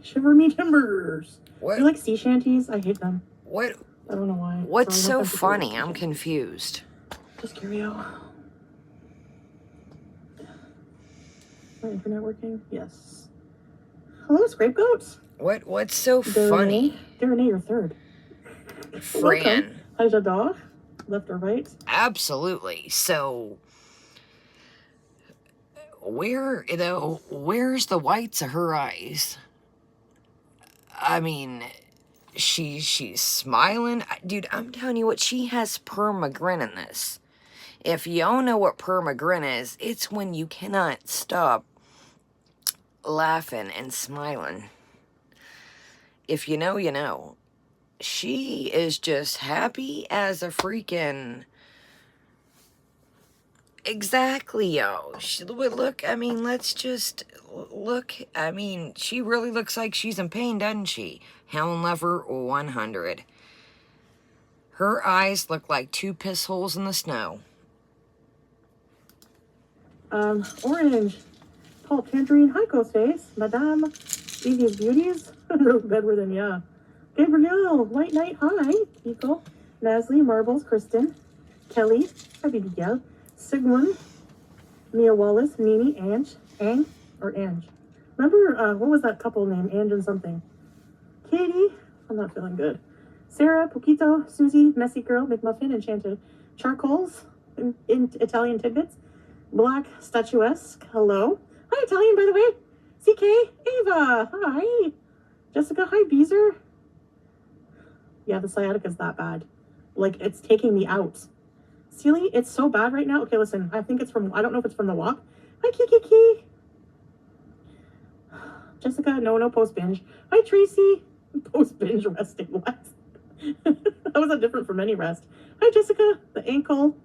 Shiver me timbers. What? You like sea shanties? I hate them. What? I don't know why. What's so funny? I'm confused. Just curio. My internet working? Yes. Hello, scapegoats. What's so funny? Renee, you're third. Fran. Hajada, left or right? Absolutely. So, where's the whites of her eyes? I mean, she's smiling. Dude, I'm telling you what, she has permagrin in this. If y'all know what permagrin is, it's when you cannot stop laughing and smiling. If you know, you know. She is just happy as a freaking... Exactly, yo. Look, I mean, let's just look. I mean, she really looks like she's in pain, doesn't she? Hound Lover 100. Her eyes look like two piss holes in the snow. Orange. Paul Tangerine, hi, Ghostface. Madame, Evie's Beauties. Really bedridden, yeah. Gabrielle, White Knight, hi. Pico. Nasli, Marbles, Kristen. Kelly, hi, Miguel. Sigmund, Mia Wallace, Nini, Ange. Remember, what was that couple name? Ange and something. Katie, I'm not feeling good. Sarah, Poquito, Susie, Messy Girl, McMuffin, Enchanted. Charcoals, in Italian Tidbits. Black, Statuesque, hello. Hi, Italian, by the way. CK, Ava, hi. Jessica, hi, Beezer. Yeah, the sciatica's that bad. Like, it's taking me out. Sealy, it's so bad right now. Okay, listen, I think it's from, I don't know if it's from the walk. Hi, Kiki. Jessica, no post-binge. Hi, Tracy. Post-binge resting. What? How is that different from any rest? Hi, Jessica. The ankle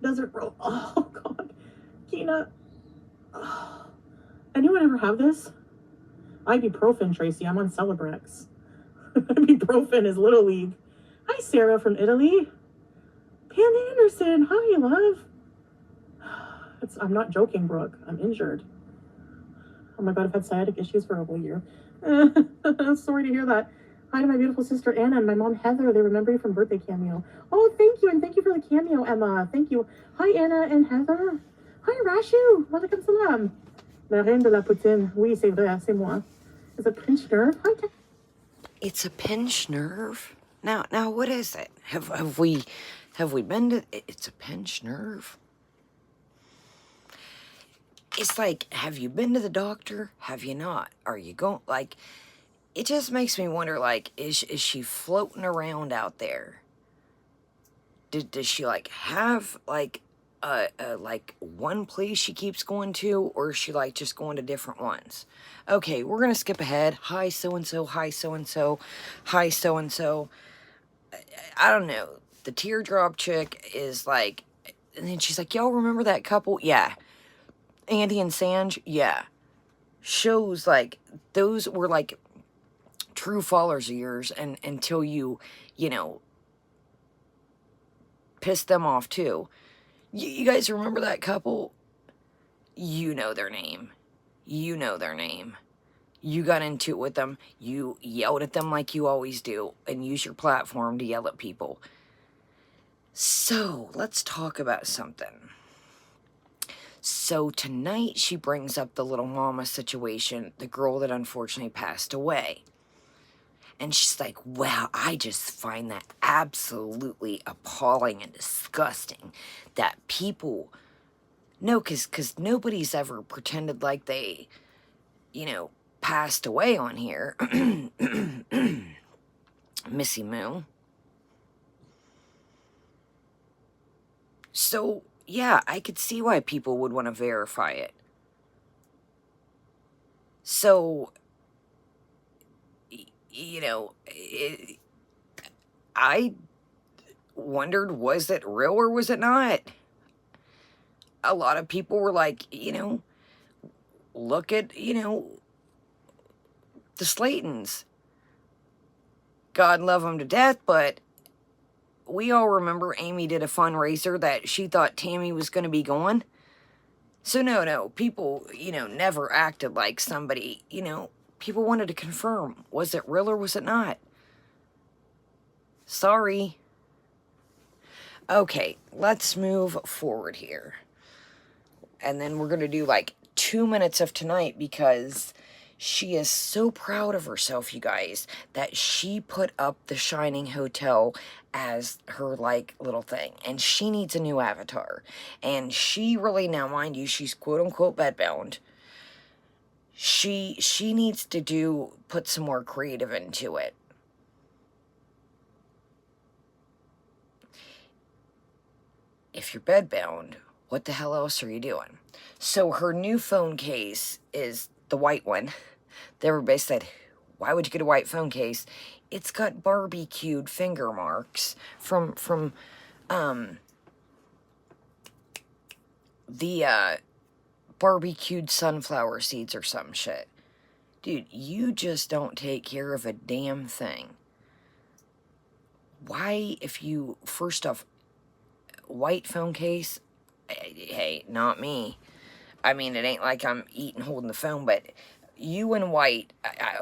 doesn't roll. Oh, God. Kina. Oh. Anyone ever have this? Ibuprofen, Tracy. I'm on Celebrex. Ibuprofen is Little League. Hi, Sarah from Italy. Pam Anderson, hi, love. I'm not joking, Brooke. I'm injured. Oh my God, I've had sciatic issues for a whole year. Sorry to hear that. Hi to my beautiful sister Anna and my mom Heather. They remember you from birthday cameo. Oh, thank you, and thank you for the cameo, Emma. Thank you. Hi, Anna and Heather. Hi, Rashu. Walaikum salam. La reine de la poutine. Oui, c'est vrai, c'est moi. It's a pinched nerve. Hi, It's a pinched nerve? Now, what is it? Have we been to... It's a pinched nerve? It's like, have you been to the doctor? Have you not? Are you going... Like, it just makes me wonder, like, is she floating around out there? Does she, like, have, like, like, one place she keeps going to? Or is she, like, just going to different ones? Okay, we're gonna skip ahead. Hi, so-and-so. Hi, so-and-so. Hi, so-and-so. I don't know. The teardrop chick is, like... And then she's like, y'all remember that couple? Yeah. Andy and Sanj? Yeah. Shows, like, those were, like, true followers of yours, and until you know, pissed them off too. You guys remember that couple? You know their name. You know their name. You got into it with them. You yelled at them like you always do, and use your platform to yell at people. So, let's talk about something. So, tonight she brings up the little mama situation, the girl that unfortunately passed away. And she's like, wow, I just find that absolutely appalling and disgusting that people... No, because nobody's ever pretended like they, you know, passed away on here. Missy Moo. So, yeah, I could see why people would want to verify it. So, you know, I wondered, was it real or was it not? A lot of people were like, you know, look at, you know, the Slaytons. God love them to death, but we all remember Amy did a fundraiser that she thought Tammy was going to be gone. So no, people, you know, never acted like somebody, you know, people wanted to confirm, was it real or was it not? Sorry. Okay, let's move forward here. And then we're going to do like 2 minutes of tonight because she is so proud of herself, you guys, that she put up the Shining Hotel as her, like, little thing. And she needs a new avatar. And she really, now mind you, she's quote-unquote bedbound. She needs to put some more creative into it. If you're bedbound, what the hell else are you doing? So her new phone case is the white one. Everybody said, why would you get a white phone case? It's got barbecued finger marks from the barbecued sunflower seeds or some shit. Dude, you just don't take care of a damn thing. Why, if you, first off, white phone case, hey, not me. I mean, it ain't like I'm eating holding the phone, but you and white,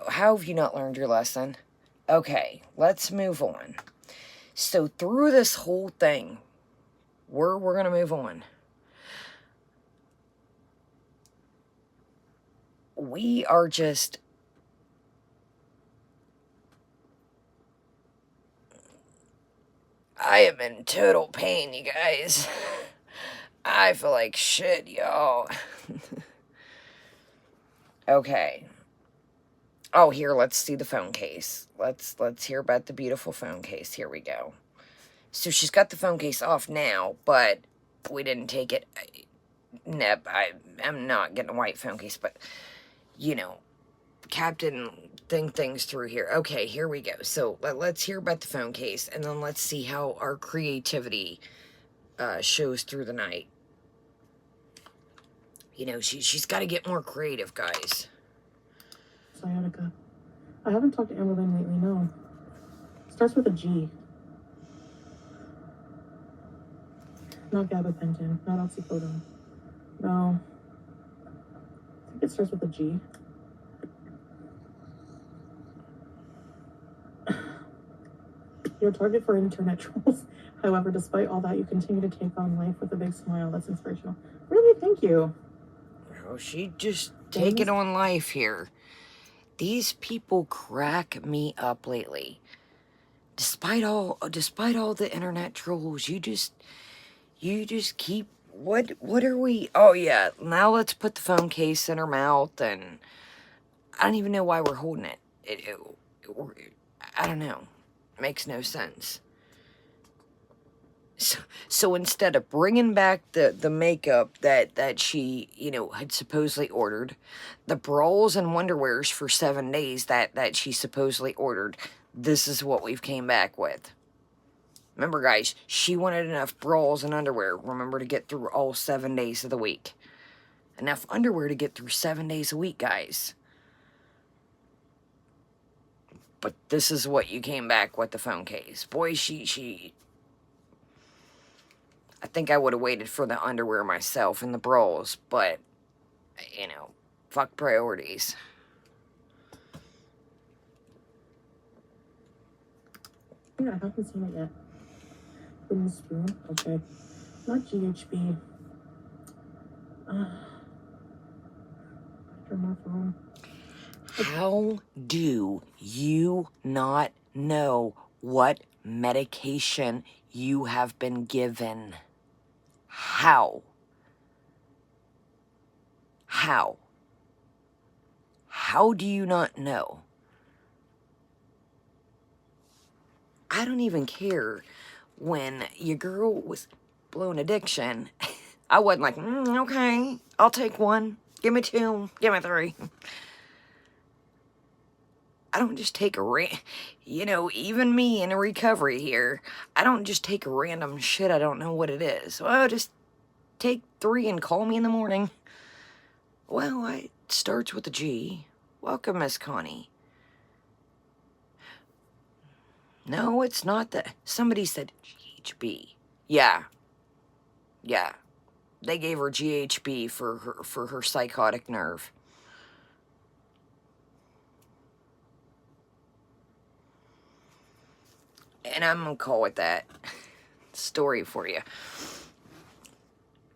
how have you not learned your lesson? Okay, let's move on. So through this whole thing, we're going to move on. We are just... I am in total pain, you guys. I feel like shit, y'all. Okay. Oh, here, let's see the phone case. Let's hear about the beautiful phone case. Here we go. So she's got the phone case off now, but we didn't take it. Nope, I'm not getting a white phone case, but, you know, Captain think things through here. Okay, here we go. So let's hear about the phone case, and then let's see how our creativity shows through the night. You know, she's got to get more creative, guys. Sciatica. I haven't talked to Amberlynn lately, no. Starts with a G. Not gabapentin. Not oxycodone. No. I think it starts with a G. Your target for internet trolls. However, despite all that, you continue to take on life with a big smile. That's inspirational. Really? Thank you. Oh, she just taking on life here. These people crack me up lately. Despite all the internet trolls, you just keep, what are we? Oh yeah, now let's put the phone case in her mouth, and I don't even know why we're holding it. I don't know. It makes no sense. So instead of bringing back the makeup that she, had supposedly ordered, the bras and wonderwears for 7 days that she supposedly ordered, this is what we've came back with. Remember, guys, she wanted enough bras and underwear, remember, to get through all 7 days of the week. Enough underwear to get through 7 days a week, guys. But this is what you came back with, the phone case. Boy, I think I would have waited for the underwear myself and the bras, but, fuck priorities. Yeah, I haven't seen it yet. Wooden spoon. Okay. Not GHB. Turn my phone. How do you not know what medication you have been given? How? How? How do you not know? I don't even care when your girl was blowing addiction. I wasn't like, okay, I'll take one. Give me two. Give me three. I don't just take even me in a recovery here, I don't just take random shit I don't know what it is. Well, just take 3 and call me in the morning. Well, it starts with a G. Welcome, Miss Connie. No, it's not that. Somebody said GHB. Yeah. They gave her GHB for her psychotic nerve. And I'm gonna call it that. Story for you.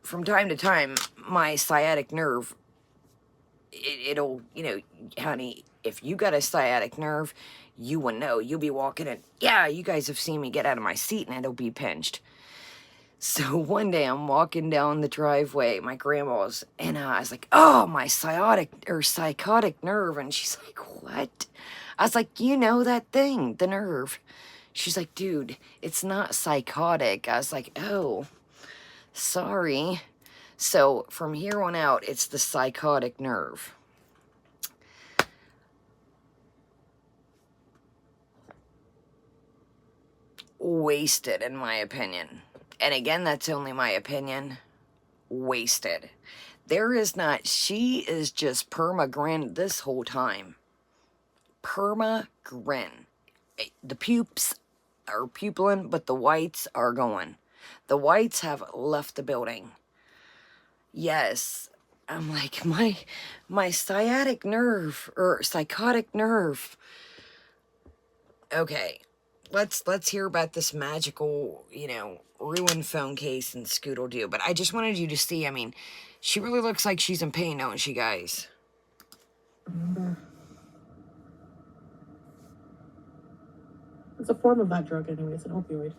From time to time, my sciatic nerve, it'll, honey, if you got a sciatic nerve, you will know. You'll be walking and, yeah, you guys have seen me get out of my seat and it'll be pinched. So one day I'm walking down the driveway, my grandma's, and I was like, oh, my psychotic nerve. And she's like, what? I was like, that thing, the nerve. She's like, dude, it's not psychotic. I was like, oh, sorry. So from here on out, it's the psychotic nerve. Wasted, in my opinion. And again, that's only my opinion. Wasted. There is not, she is just perma-grin this whole time. Perma-grin. The pupils are pupilling, but the whites are going. The whites have left the building. Yes. I'm like, my sciatic nerve, or psychotic nerve. Okay. Let's hear about this magical, ruined phone case and Scoodle-Doo. But I just wanted you to see, she really looks like she's in pain, don't she, guys? It's a form of that drug anyway. It's an opioid.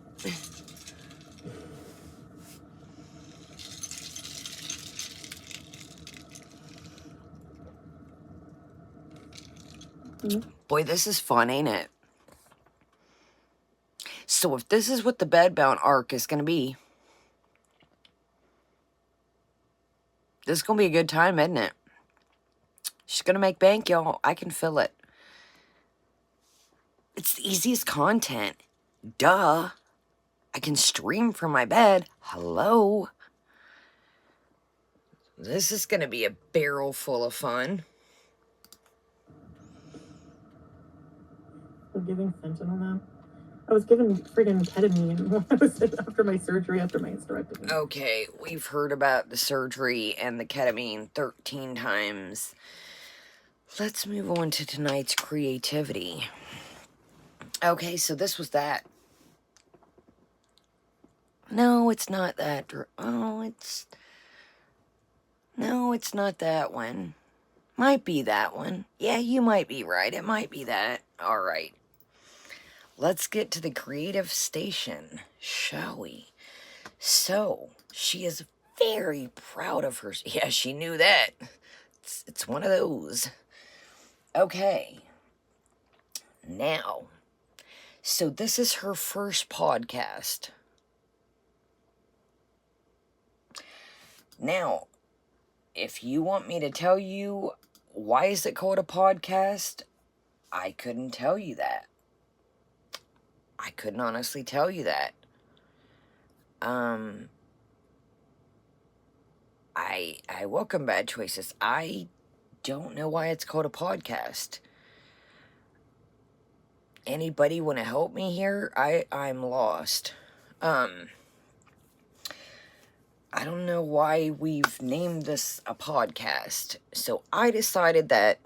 Boy, this is fun, ain't it? So if this is what the bedbound arc is going to be, this is going to be a good time, isn't it? She's going to make bank, y'all. I can feel it. It's the easiest content. Duh. I can stream from my bed. Hello. This is going to be a barrel full of fun. We're giving fentanyl now. I was given friggin' ketamine when I was after my surgery, after my hysterectomy. Okay, we've heard about the surgery and the ketamine 13 times. Let's move on to tonight's creativity. Okay, so this was that. No, it's not that. No, it's not that one. Might be that one. Yeah, you might be right. It might be that. All right. Let's get to the creative station, shall we? So, she is very proud of her. Yeah, she knew that. It's one of those. Okay. Now, so this is her first podcast. Now, if you want me to tell you why is it called a podcast, I couldn't tell you that. I couldn't honestly tell you that. I welcome bad choices. I don't know why it's called a podcast. Anybody want to help me here? I'm lost. I don't know why we've named this a podcast. So I decided that,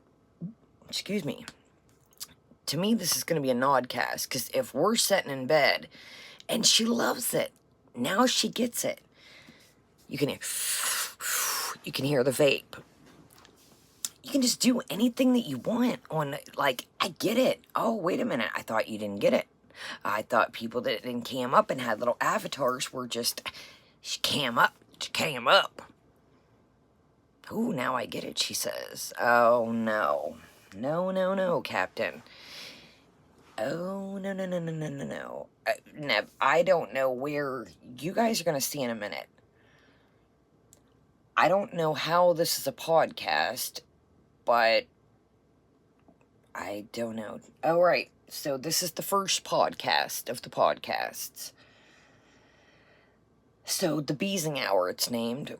excuse me, to me this is going to be a NODCAST. Because if we're sitting in bed, and she loves it, now she gets it. You can hear the vape. You can just do anything that you want on, like, I get it. Oh, wait a minute. I thought you didn't get it. I thought people that didn't cam up and had little avatars were just cam up. Ooh, now I get it, she says. Oh, no. No, Captain. Oh, no. Nev, I don't know where you guys are going to see in a minute. I don't know how this is a podcast, but I don't know. All right, so this is the first podcast of the podcasts. So the Beezing Hour, it's named.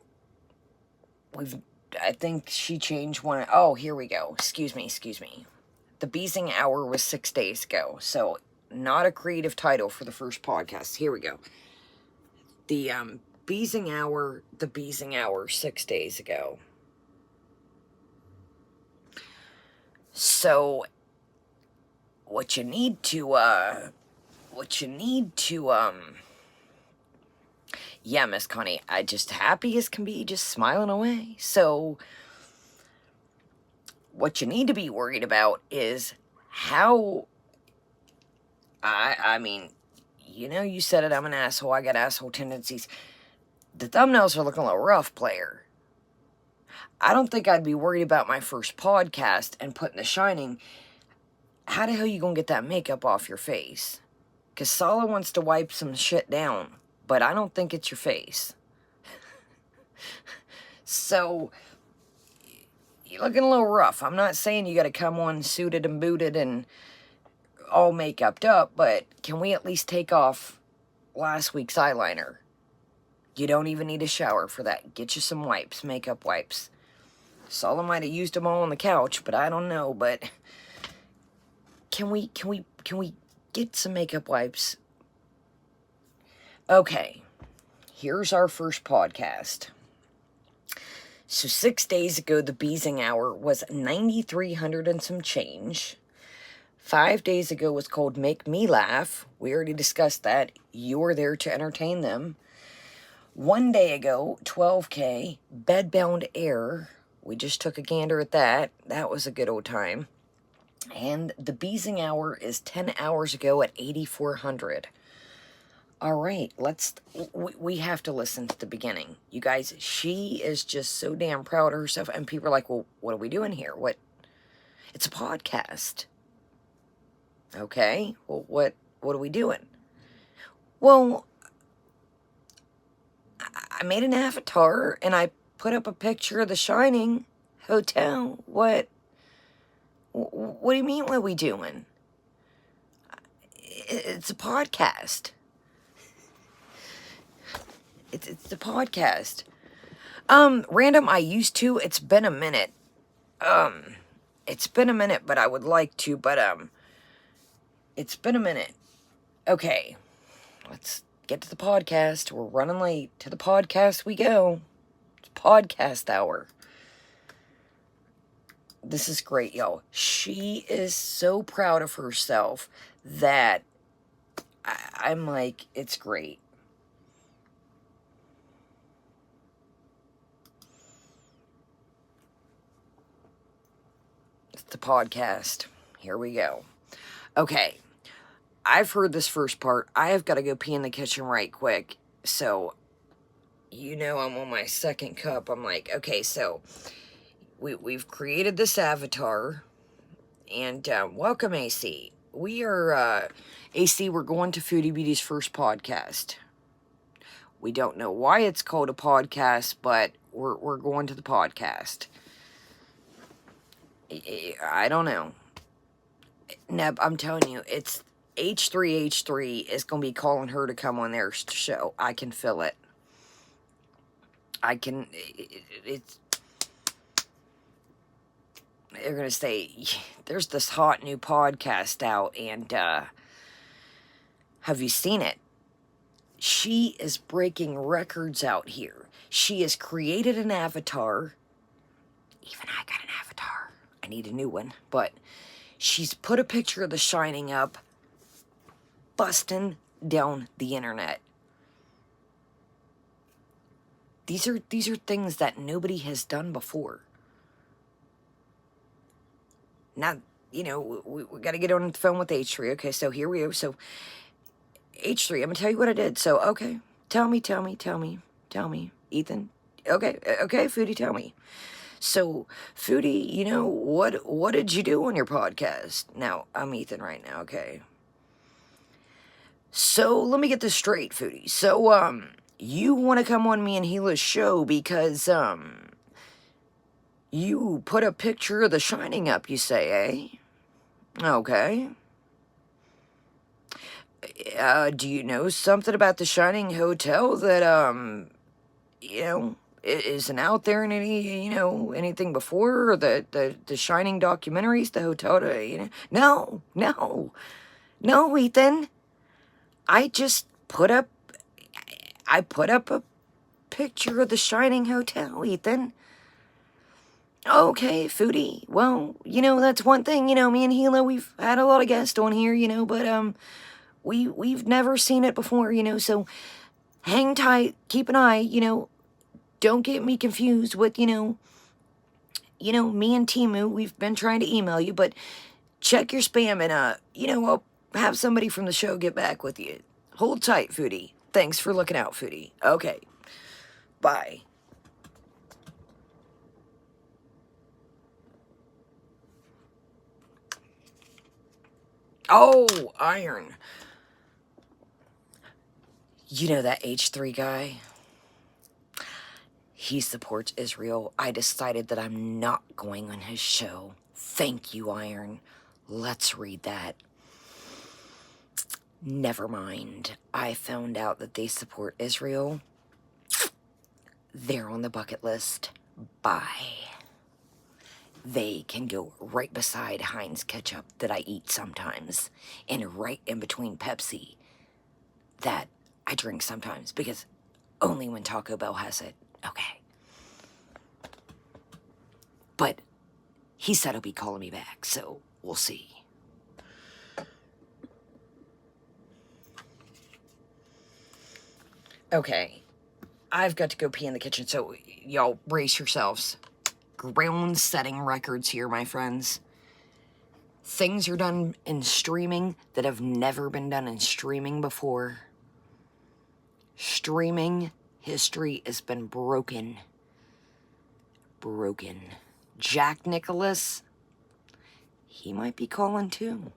I think she changed one. Oh, here we go. Excuse me. The Beezing Hour was 6 days ago, so not a creative title for the first podcast. Here we go. The Beezing Hour 6 days ago. So what you need to yeah, Miss Connie, I just happy as can be, just smiling away. So what you need to be worried about is how, I mean, you know, you said it, I'm an asshole, I got asshole tendencies. The thumbnails are looking a little rough, player. I don't think I'd be worried about my first podcast and putting The Shining. How the hell you gonna get that makeup off your face? Because Sala wants to wipe some shit down, but I don't think it's your face. So, you're looking a little rough. I'm not saying you gotta come on suited and booted and all make-upped up, but can we at least take off last week's eyeliner? You don't even need a shower for that. Get you some wipes, makeup wipes. Sala might have used them all on the couch, but I don't know, but can we get some makeup wipes? Okay, here's our first podcast. So 6 days ago, the Beezing Hour was 9,300 and some change. 5 days ago was called Make Me Laugh. We already discussed that. You were there to entertain them. 1 day ago, 12K, Bedbound Air. We just took a gander at that. That was a good old time. And the Beezing Hour is 10 hours ago at 8,400. All right, we have to listen to the beginning. You guys, she is just so damn proud of herself. And people are like, well, what are we doing here? What? It's a podcast. Okay, well, what are we doing? Well, I made an avatar and I put up a picture of the Shining Hotel. What do you mean, what are we doing? It's a podcast. It's the podcast. Random, I used to. It's been a minute. It's been a minute, but I would like to, but, it's been a minute. Okay, let's get to the podcast. We're running late. To the podcast we go. It's podcast hour. This is great, y'all. She is so proud of herself that I'm like, it's great. It's the podcast. Here we go. Okay. I've heard this first part. I have got to go pee in the kitchen right quick. So, I'm on my second cup. I'm like, okay, so we've created this avatar. And welcome, AC. We are, AC, we're going to Foodie Beauty's first podcast. We don't know why it's called a podcast, but we're going to the podcast. I don't know. Neb, I'm telling you, it's H3H3 is going to be calling her to come on their show. I can feel it. They're going to say, there's this hot new podcast out, and have you seen it? She is breaking records out here. She has created an avatar. Even I got an avatar. I need a new one, but she's put a picture of The Shining up, busting down the internet. These are things that nobody has done before. Now, we got to get on the phone with H3. Okay, so here we go. So, H3, I'm going to tell you what I did. So, okay, tell me, Ethan. Okay, Foodie, tell me. So, Foodie, what did you do on your podcast? Now, I'm Ethan right now, okay? So, let me get this straight, Foodie. So, you want to come on me and Gila's show because, you put a picture of The Shining up, you say, eh? Okay. Do you know something about The Shining Hotel that, isn't out there in any, anything before, or the Shining documentaries, the hotel, No, Ethan. I put up a picture of the Shining Hotel, Ethan. Okay, Foodie. Well, that's one thing, me and Gila, we've had a lot of guests on here, but, we've never seen it before, so hang tight, keep an eye, don't get me confused with, me and Timu, we've been trying to email you, but check your spam and, I'll have somebody from the show get back with you. Hold tight, Foodie. Thanks for looking out, Foodie. Okay. Bye. Oh, Iron. You know that H3 guy? He supports Israel. I decided that I'm not going on his show. Thank you, Iron. Let's read that. Never mind. I found out that they support Israel. They're on the bucket list. Bye. They can go right beside Heinz ketchup that I eat sometimes, and right in between Pepsi that I drink sometimes, because only when Taco Bell has it. Okay. But he said he'll be calling me back, so we'll see. Okay. I've got to go pee in the kitchen, so y'all brace yourselves. Ground setting records here, my friends. Things are done in streaming that have never been done in streaming before. Streaming history has been broken. Jack Nicholas, he might be calling too.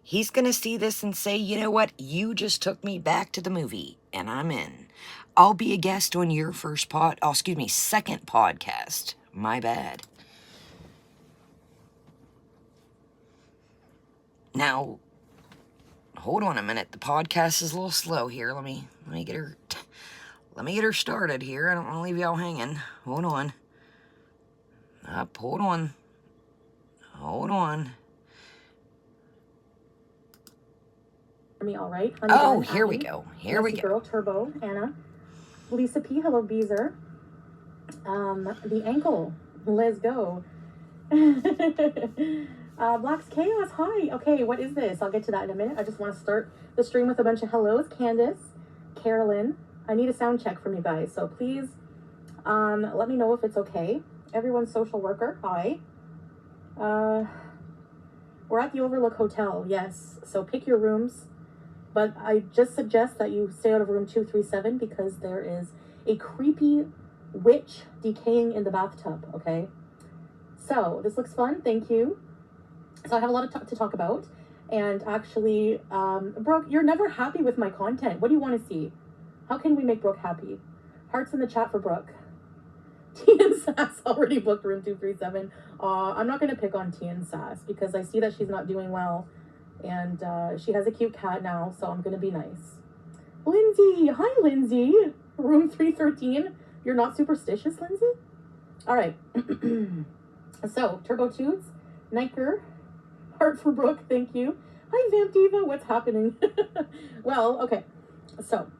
He's gonna see this and say, you know what? You just took me back to the movie, and I'm in. I'll be a guest on your second podcast. My bad. Now, hold on a minute. The podcast is a little slow here. Let me get her started here. I don't want to leave y'all hanging. Hold on. Hold on. Me, all right. Honey Oh, Bun, here we Abby, go. Here we Messy go. Girl, Turbo, Anna, Lisa P, hello, Beezer, The Ankle, let's go. Black's Chaos, hi. Okay, what is this? I'll get to that in a minute. I just want to start the stream with a bunch of hellos. Candace, Carolyn, I need a sound check from you guys, so please let me know if it's okay. Everyone's social worker, hi. We're at the Overlook Hotel, yes, so pick your rooms. But I just suggest that you stay out of room 237 because there is a creepy witch decaying in the bathtub, okay? So, this looks fun, thank you. So I have a lot to talk about. And actually, Brooke, you're never happy with my content. What do you want to see? How can we make Brooke happy? Hearts in the chat for Brooke. T and Sass already booked room 237. I'm not going to pick on T and Sass because I see that she's not doing well. And she has a cute cat now, so I'm going to be nice. Lindsay! Hi, Lindsay! Room 313. You're not superstitious, Lindsay? All right. So, Turbo Toots, Niker, Heart for Brooke, thank you. Hi, Vamp Diva, what's happening? Well, okay. So,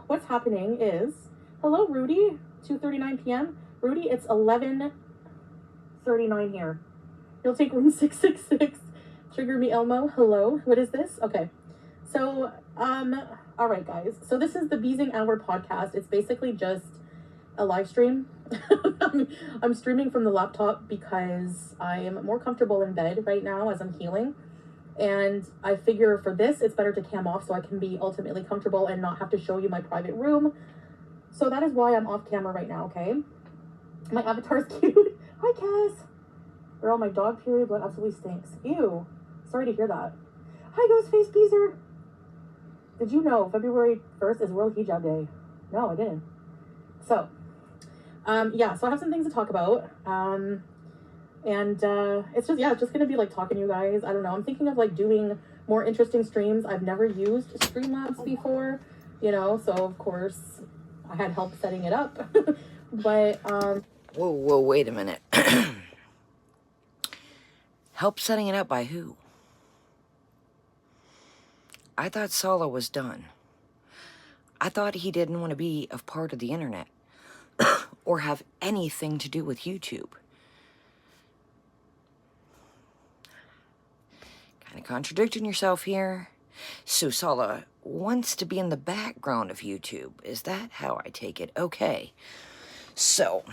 what's happening is, hello, Rudy, 2:39 p.m. Rudy, it's 11:39 here. You'll take room 666. Trigger me, Elmo. Hello. What is this? Okay. So, all right, guys. So this is the Beezing Hour podcast. It's basically just a live stream. I'm streaming from the laptop because I am more comfortable in bed right now as I'm healing. And I figure for this, it's better to cam off so I can be ultimately comfortable and not have to show you my private room. So that is why I'm off camera right now, okay? My avatar's cute. Hi, Cass. Girl, my dog period blood absolutely stinks. Ew. Sorry to hear that. Hi, Ghostface Beezer. Did you know February 1st is World Hijab Day? No, I didn't. So, yeah, so I have some things to talk about. It's just gonna be like talking to you guys. I don't know. I'm thinking of like doing more interesting streams. I've never used Streamlabs before, you know, so of course I had help setting it up. But, Whoa, wait a minute. Help setting it up by who? I thought Sala was done. I thought he didn't want to be a part of the internet or have anything to do with YouTube. Kind of contradicting yourself here. So Sala wants to be in the background of YouTube. Is that how I take it? Okay. So,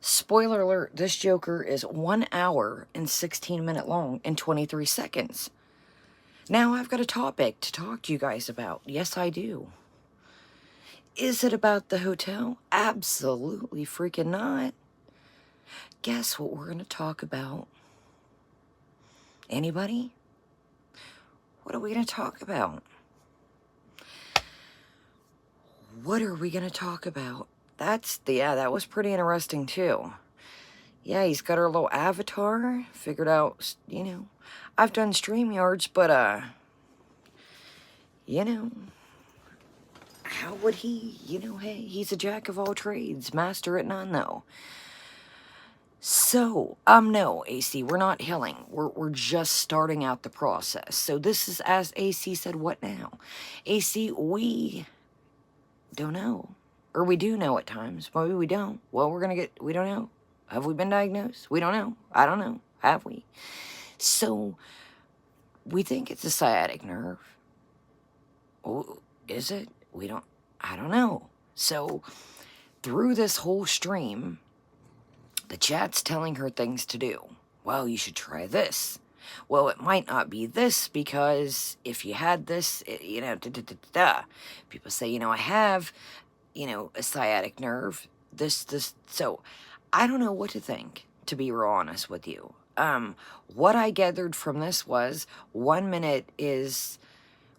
spoiler alert, this Joker is 1 hour and 16 minutes long and 23 seconds. Now I've got a topic to talk to you guys about. Yes, I do. Is it about the hotel? Absolutely freaking not. Guess what we're going to talk about? Anybody? What are we going to talk about? What are we going to talk about? That was pretty interesting too. Yeah, he's got our little avatar. Figured out, you know, I've done StreamYards, but, you know, how would he, you know, hey, he's a jack of all trades, master at none, though. So, no, AC, we're not healing. We're just starting out the process. So this is, as AC said, what now? AC, we don't know. Or we do know at times. Maybe we don't. Well, we don't know. Have we been diagnosed? We don't know. I don't know. Have we? So, we think it's a sciatic nerve. Oh, is it? I don't know. So, through this whole stream, the chat's telling her things to do. Well, you should try this. Well, it might not be this because if you had this, you know, People say, you know, I have, you know, a sciatic nerve. So, I don't know what to think, to be real honest with you. What I gathered from this was 1 minute is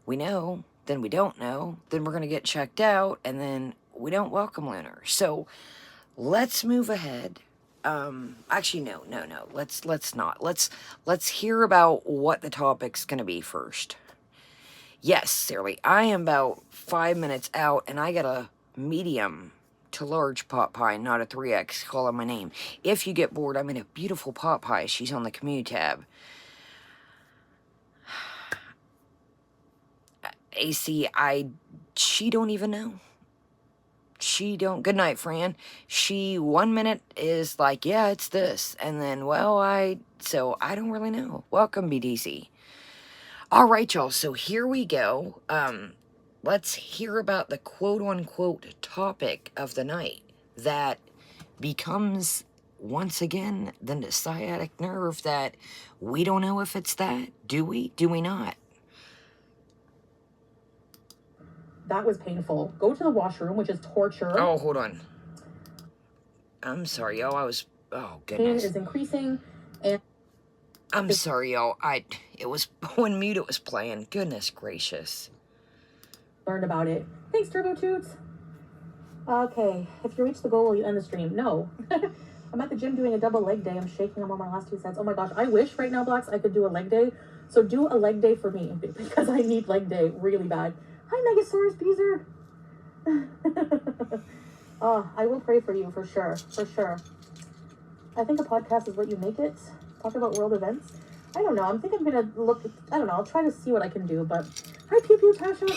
we know, then we don't know, then we're going to get checked out, and then we don't welcome Lunar. So let's move ahead. Actually, no. Let's not. Let's hear about what the topic's going to be first. Yes, Sarah, I am about 5 minutes out, and I got a medium to large pot pie, not a 3X, calling my name. If you get bored, I'm in a beautiful pot pie. She's on the commute tab. AC, she don't even know. She don't, good night, Fran. She 1 minute is like, yeah, it's this. And then, well, so I don't really know. Welcome, BDC. All right, y'all. So here we go. Let's hear about the quote unquote topic of the night that becomes once again the sciatic nerve that we don't know if it's that. Do we? Do we not? That was painful. Go to the washroom, which is torture. Oh, hold on. I'm sorry, y'all. Oh, Pain goodness. is increasing, and I'm sorry, y'all. It was on mute. It was playing. Goodness gracious. learned about it. Thanks, Turbo Toots. Okay, if you reach the goal, will you end the stream? No. I'm at the gym doing a double leg day. I'm shaking. I'm on my last 2 sets. Oh my gosh, I wish right now, Blacks, I could do a leg day. So do a leg day for me, because I need leg day really bad. Hi, Megasaurus Beezer. Oh, I will pray for you, for sure, for sure. I think a podcast is what you make it. Talk about world events. I don't know. I think I'm going to look, I don't know. I'll try to see what I can do, but hi, Pew Pew Tasha.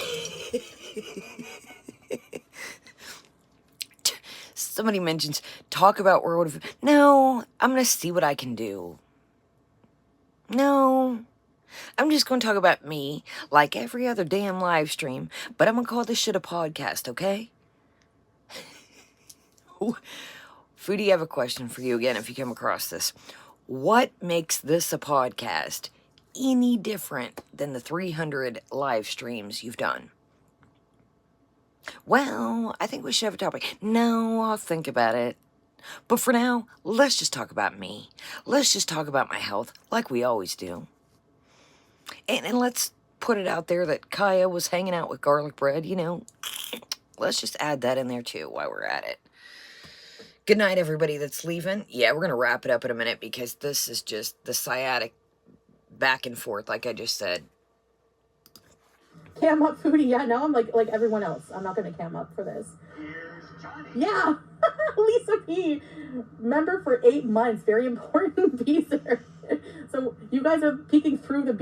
Somebody mentions, talk about world events. No, I'm going to see what I can do. No. I'm just going to talk about me, like every other damn live stream, but I'm going to call this shit a podcast, okay? Foodie, I have a question for you again if you come across this. What makes this a podcast any different than the 300 live streams you've done? Well, I think we should have a topic. No, I'll think about it. But for now, let's just talk about me. Let's just talk about my health, like we always do. And let's put it out there that Kaya was hanging out with garlic bread, you know. Let's just add that in there too while we're at it. Good night, everybody that's leaving. Yeah, we're going to wrap it up in a minute because this is just the sciatic back and forth, like I just said. Cam up, Foodie. Yeah, now I'm like everyone else. I'm not going to cam up for this. Yeah. Lisa P. Member for 8 months. Very important, Beezer. So you guys are peeking through the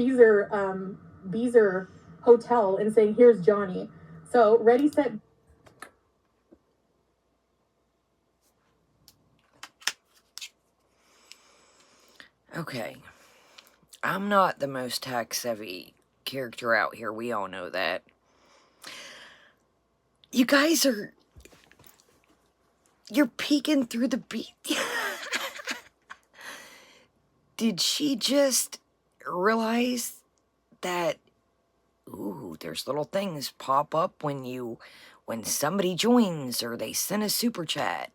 Beezer hotel and saying, here's Johnny. So ready, set. Okay. I'm not the most tech-savvy character out here. We all know that. You guys are... You're peeking through the Did she just realize that, ooh, there's little things pop up when somebody joins or they send a super chat?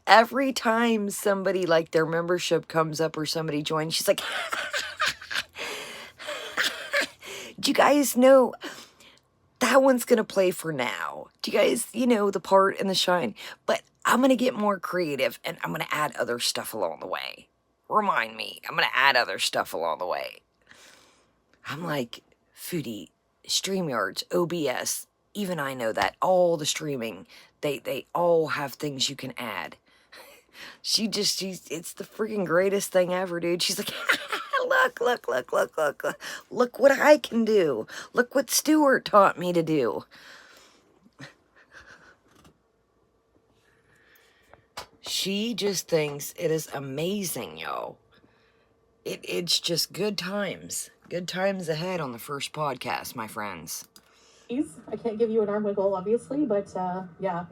Every time somebody, like, their membership comes up or somebody joins, she's like, do you guys know that one's gonna play for now? Do you guys, the part and the shine? But I'm gonna get more creative and I'm gonna add other stuff along the way. Remind me, I'm gonna add other stuff along the way. I'm like, Foodie, StreamYards, OBS, even I know that. All the streaming, they all have things you can add. It's the freaking greatest thing ever, dude. She's like, look what I can do. Look what Stuart taught me to do. She just thinks it is amazing, yo. It's just good times. Good times ahead on the first podcast, my friends. I can't give you an arm wiggle, obviously, but yeah.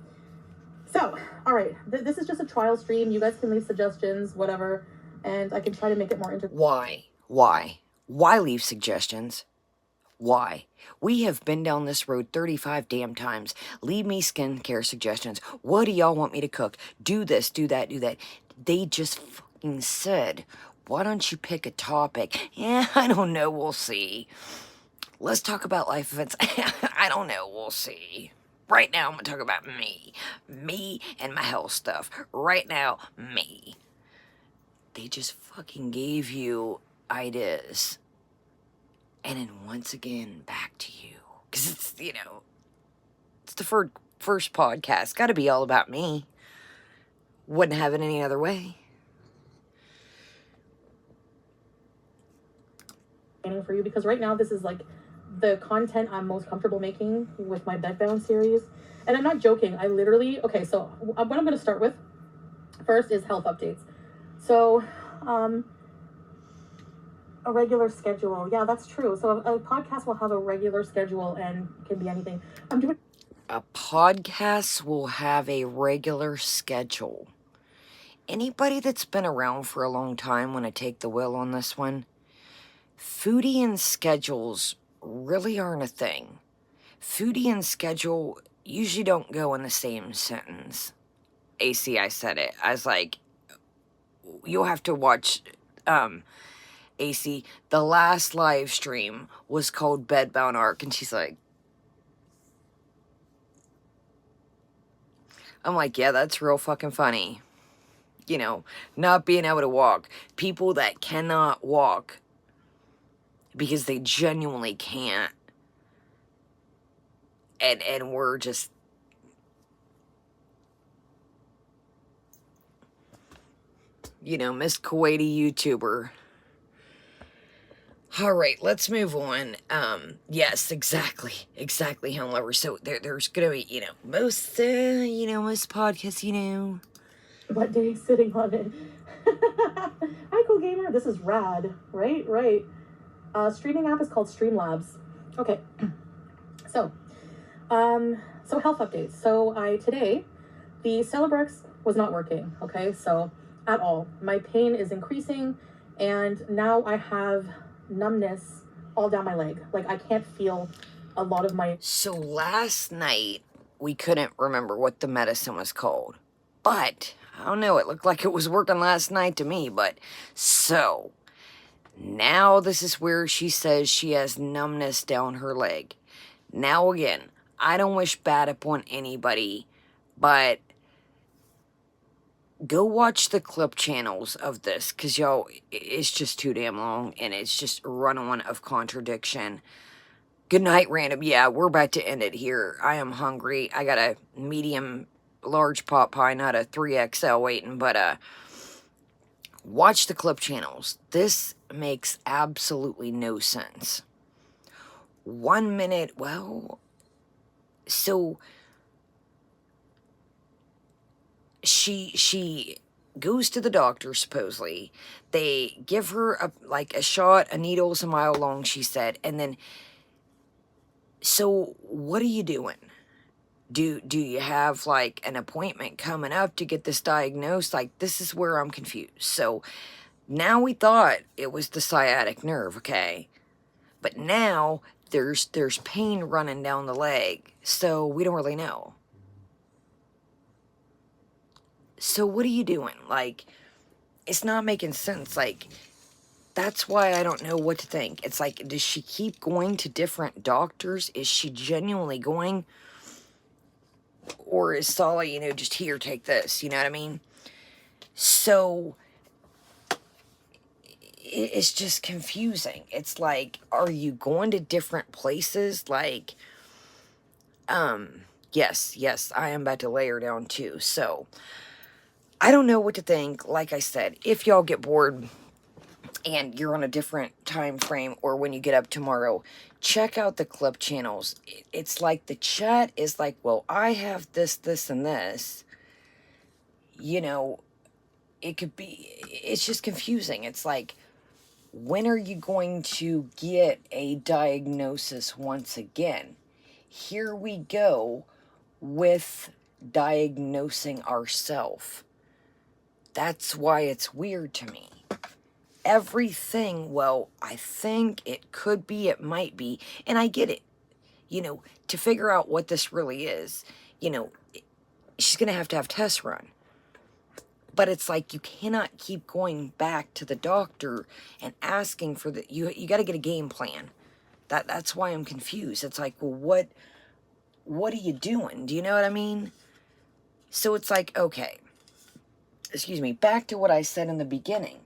So, all right, this is just a trial stream. You guys can leave suggestions, whatever, and I can try to make it more interesting. Why leave suggestions? Why? We have been down this road 35 damn times. Leave me skincare suggestions. What do y'all want me to cook? Do this, do that, do that. They just fucking said, why don't you pick a topic? Yeah, I don't know, we'll see. Let's talk about life events. I don't know, we'll see. Right now, I'm going to talk about me. Me and my health stuff. Right now, me. They just fucking gave you ideas. And then once again, back to you. Because it's, it's the first podcast. Got to be all about me. Wouldn't have it any other way. for you, because right now this is like the content I'm most comfortable making with my bedbound series. And I'm not joking. I literally, okay, so what I'm going to start with first is health updates. So, a regular schedule. Yeah, that's true. So a podcast will have a regular schedule and can be anything. I'm doing A podcast will have a regular schedule. Anybody that's been around for a long time want to take the wheel on this one? Foodie and schedules really aren't a thing. Foodie and schedule usually don't go in the same sentence. AC, I said it. I was like, you'll have to watch, AC, the last live stream was called Bedbound Arc, and she's like, I'm like, yeah, that's real fucking funny. You know, not being able to walk. People that cannot walk because they genuinely can't. And we're just... You know, Miss Kuwaiti YouTuber. Alright, let's move on. Yes, exactly, Home Lover. So there's gonna be, you know, most podcasts, you know. what day sitting on it. Hi, cool gamer. This is rad. Right. Streaming app is called Streamlabs. Okay. So health updates. So today, the Celebrex was not working. Okay, so at all. My pain is increasing, and now I have numbness all down my leg. Like, I can't feel a lot of my... So last night, we couldn't remember what the medicine was called. But, I don't know, it looked like it was working last night to me, but... So, now this is where she says she has numbness down her leg. Now again, I don't wish bad upon anybody, but... Go watch the clip channels of this, because y'all, it's just too damn long, and it's just a run-on of contradiction. Good night, random. Yeah, we're about to end it here. I am hungry. I got a medium large pot pie, not a 3XL waiting, but, watch the clip channels. This makes absolutely no sense. 1 minute, well, so... She goes to the doctor, supposedly. They give her a shot, a needle's a mile long, she said, and then, so what are you doing? Do you have, like, an appointment coming up to get this diagnosed? Like, this is where I'm confused. So, now we thought it was the sciatic nerve, okay? But now, there's pain running down the leg, so we don't really know. So what are you doing? Like, it's not making sense. Like, that's why I don't know what to think. It's like, does she keep going to different doctors? Is she genuinely going? Or is Sala, you know, just here, take this, you know what I mean? So, it's just confusing. It's like, are you going to different places? Like, yes, I am about to lay her down too, so... I don't know what to think. Like I said, if y'all get bored and you're on a different time frame, or when you get up tomorrow, check out the clip channels. It's like the chat is like, well, I have this, and this. You know, it could be, it's just confusing. It's like, when are you going to get a diagnosis once again? Here we go with diagnosing ourselves. That's why it's weird to me. Everything, well, I think it could be, it might be, and I get it. You know, to figure out what this really is, you know, she's going to have tests run. But it's like, you cannot keep going back to the doctor and asking for the, you got to get a game plan. That's why I'm confused. It's like, well, what are you doing? Do you know what I mean? So it's like, okay. Excuse me, back to what I said in the beginning.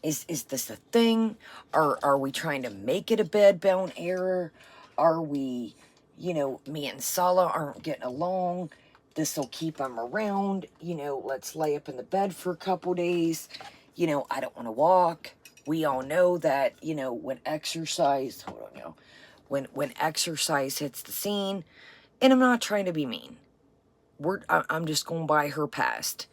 Is this a thing? Are we trying to make it a bedbound error? Are we, you know, me and Sala aren't getting along? This'll keep him around. You know, let's lay up in the bed for a couple days. You know, I don't want to walk. We all know that, you know, when exercise, hold on now, when exercise hits the scene, and I'm not trying to be mean. I'm just going by her past.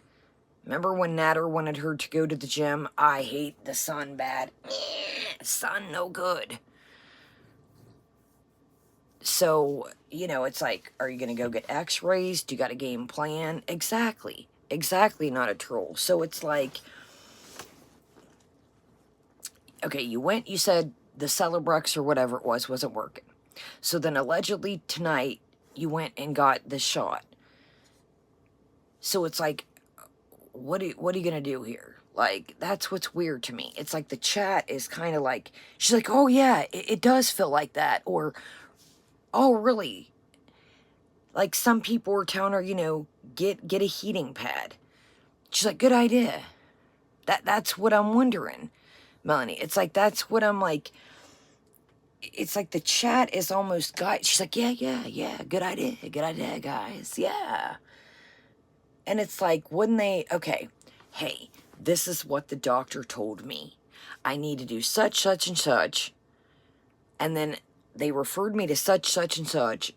Remember when Natter wanted her to go to the gym? I hate the sun bad. Sun no good. So, you know, it's like, are you going to go get x-rays? Do you got a game plan? Exactly. Exactly, not a troll. So it's like, okay, you said the Celebrex or whatever it was wasn't working. So then allegedly tonight, you went and got the shot. So it's like, what are you going to do here? Like, that's what's weird to me. It's like the chat is kind of like, she's like, oh yeah, it does feel like that. Or, oh really? Like some people were telling her, you know, get a heating pad. She's like, good idea. That's what I'm wondering, Melanie. It's like, that's what I'm like, it's like the chat is almost she's like, yeah, good idea, guys, yeah. And it's like, wouldn't they, okay, hey, this is what the doctor told me. I need to do such and such. And then they referred me to such and such.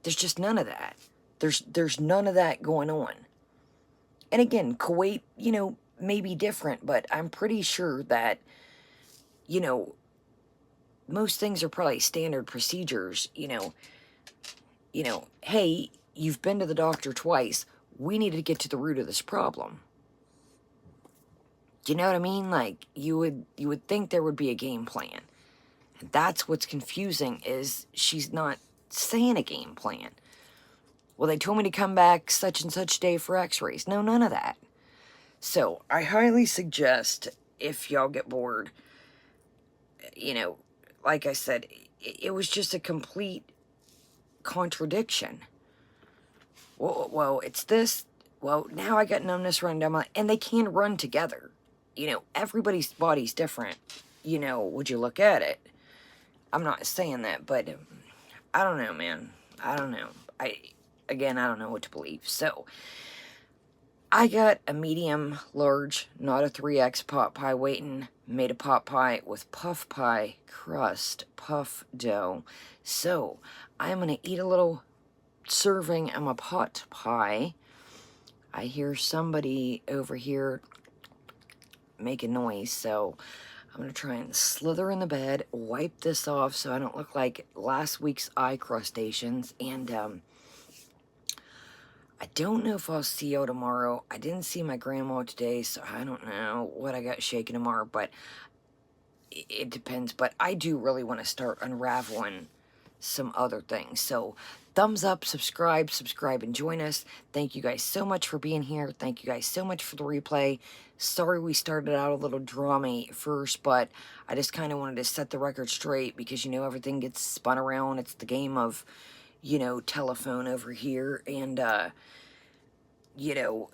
There's just none of that. There's none of that going on. And again, Kuwait, you know, may be different, but I'm pretty sure that, you know, most things are probably standard procedures, you know, hey, you've been to the doctor twice. We need to get to the root of this problem. Do you know what I mean? Like, you would think there would be a game plan. And that's what's confusing, is she's not saying a game plan. Well, they told me to come back such and such day for x-rays. No, none of that. So, I highly suggest, if y'all get bored, you know, like I said, it was just a complete contradiction. Well, it's this. Well, now I got numbness running down my... And they can run together. You know, everybody's body's different. You know, would you look at it? I'm not saying that, but I don't know, man. I don't know. Again, I don't know what to believe. So, I got a medium large, not a 3X pot pie waiting. Made a pot pie with puff pie crust, puff dough. So, I'm going to eat a little serving of my pot pie. I hear somebody over here making noise, so I'm going to try and slither in the bed, wipe this off so I don't look like last week's eye crustaceans, and I don't know if I'll see y'all tomorrow. I didn't see my grandma today, so I don't know what I got shaking tomorrow, but it depends. But I do really want to start unraveling some other things. So, thumbs up, subscribe, and join us. Thank you guys so much for being here. Thank you guys so much for the replay. Sorry we started out a little drama first, but I just kind of wanted to set the record straight because, you know, everything gets spun around. It's the game of, you know, telephone over here. And, you know,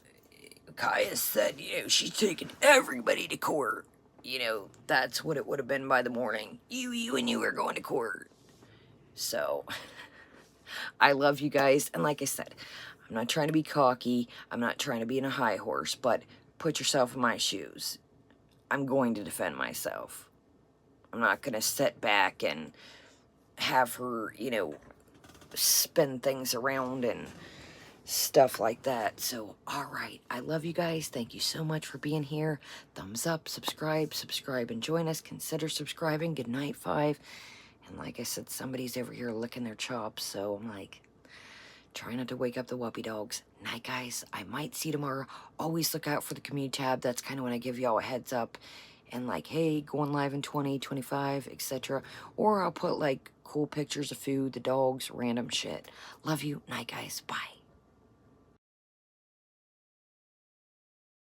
Kaya said, you know, she's taking everybody to court. You know, that's what it would have been by the morning. You and you are going to court. So, I love you guys. And like I said, I'm not trying to be cocky. I'm not trying to be in a high horse. But put yourself in my shoes. I'm going to defend myself. I'm not going to sit back and have her, you know, spin things around and stuff like that. So, alright. I love you guys. Thank you so much for being here. Thumbs up, subscribe, and join us. Consider subscribing. Good night, 5. And like I said, somebody's over here licking their chops, so I'm like, try not to wake up the whoopee dogs. Night, guys. I might see you tomorrow. Always look out for the community tab. That's kind of when I give y'all a heads up. And like, hey, going live in 2025, etc. Or I'll put like cool pictures of food, the dogs, random shit. Love you. Night, guys. Bye.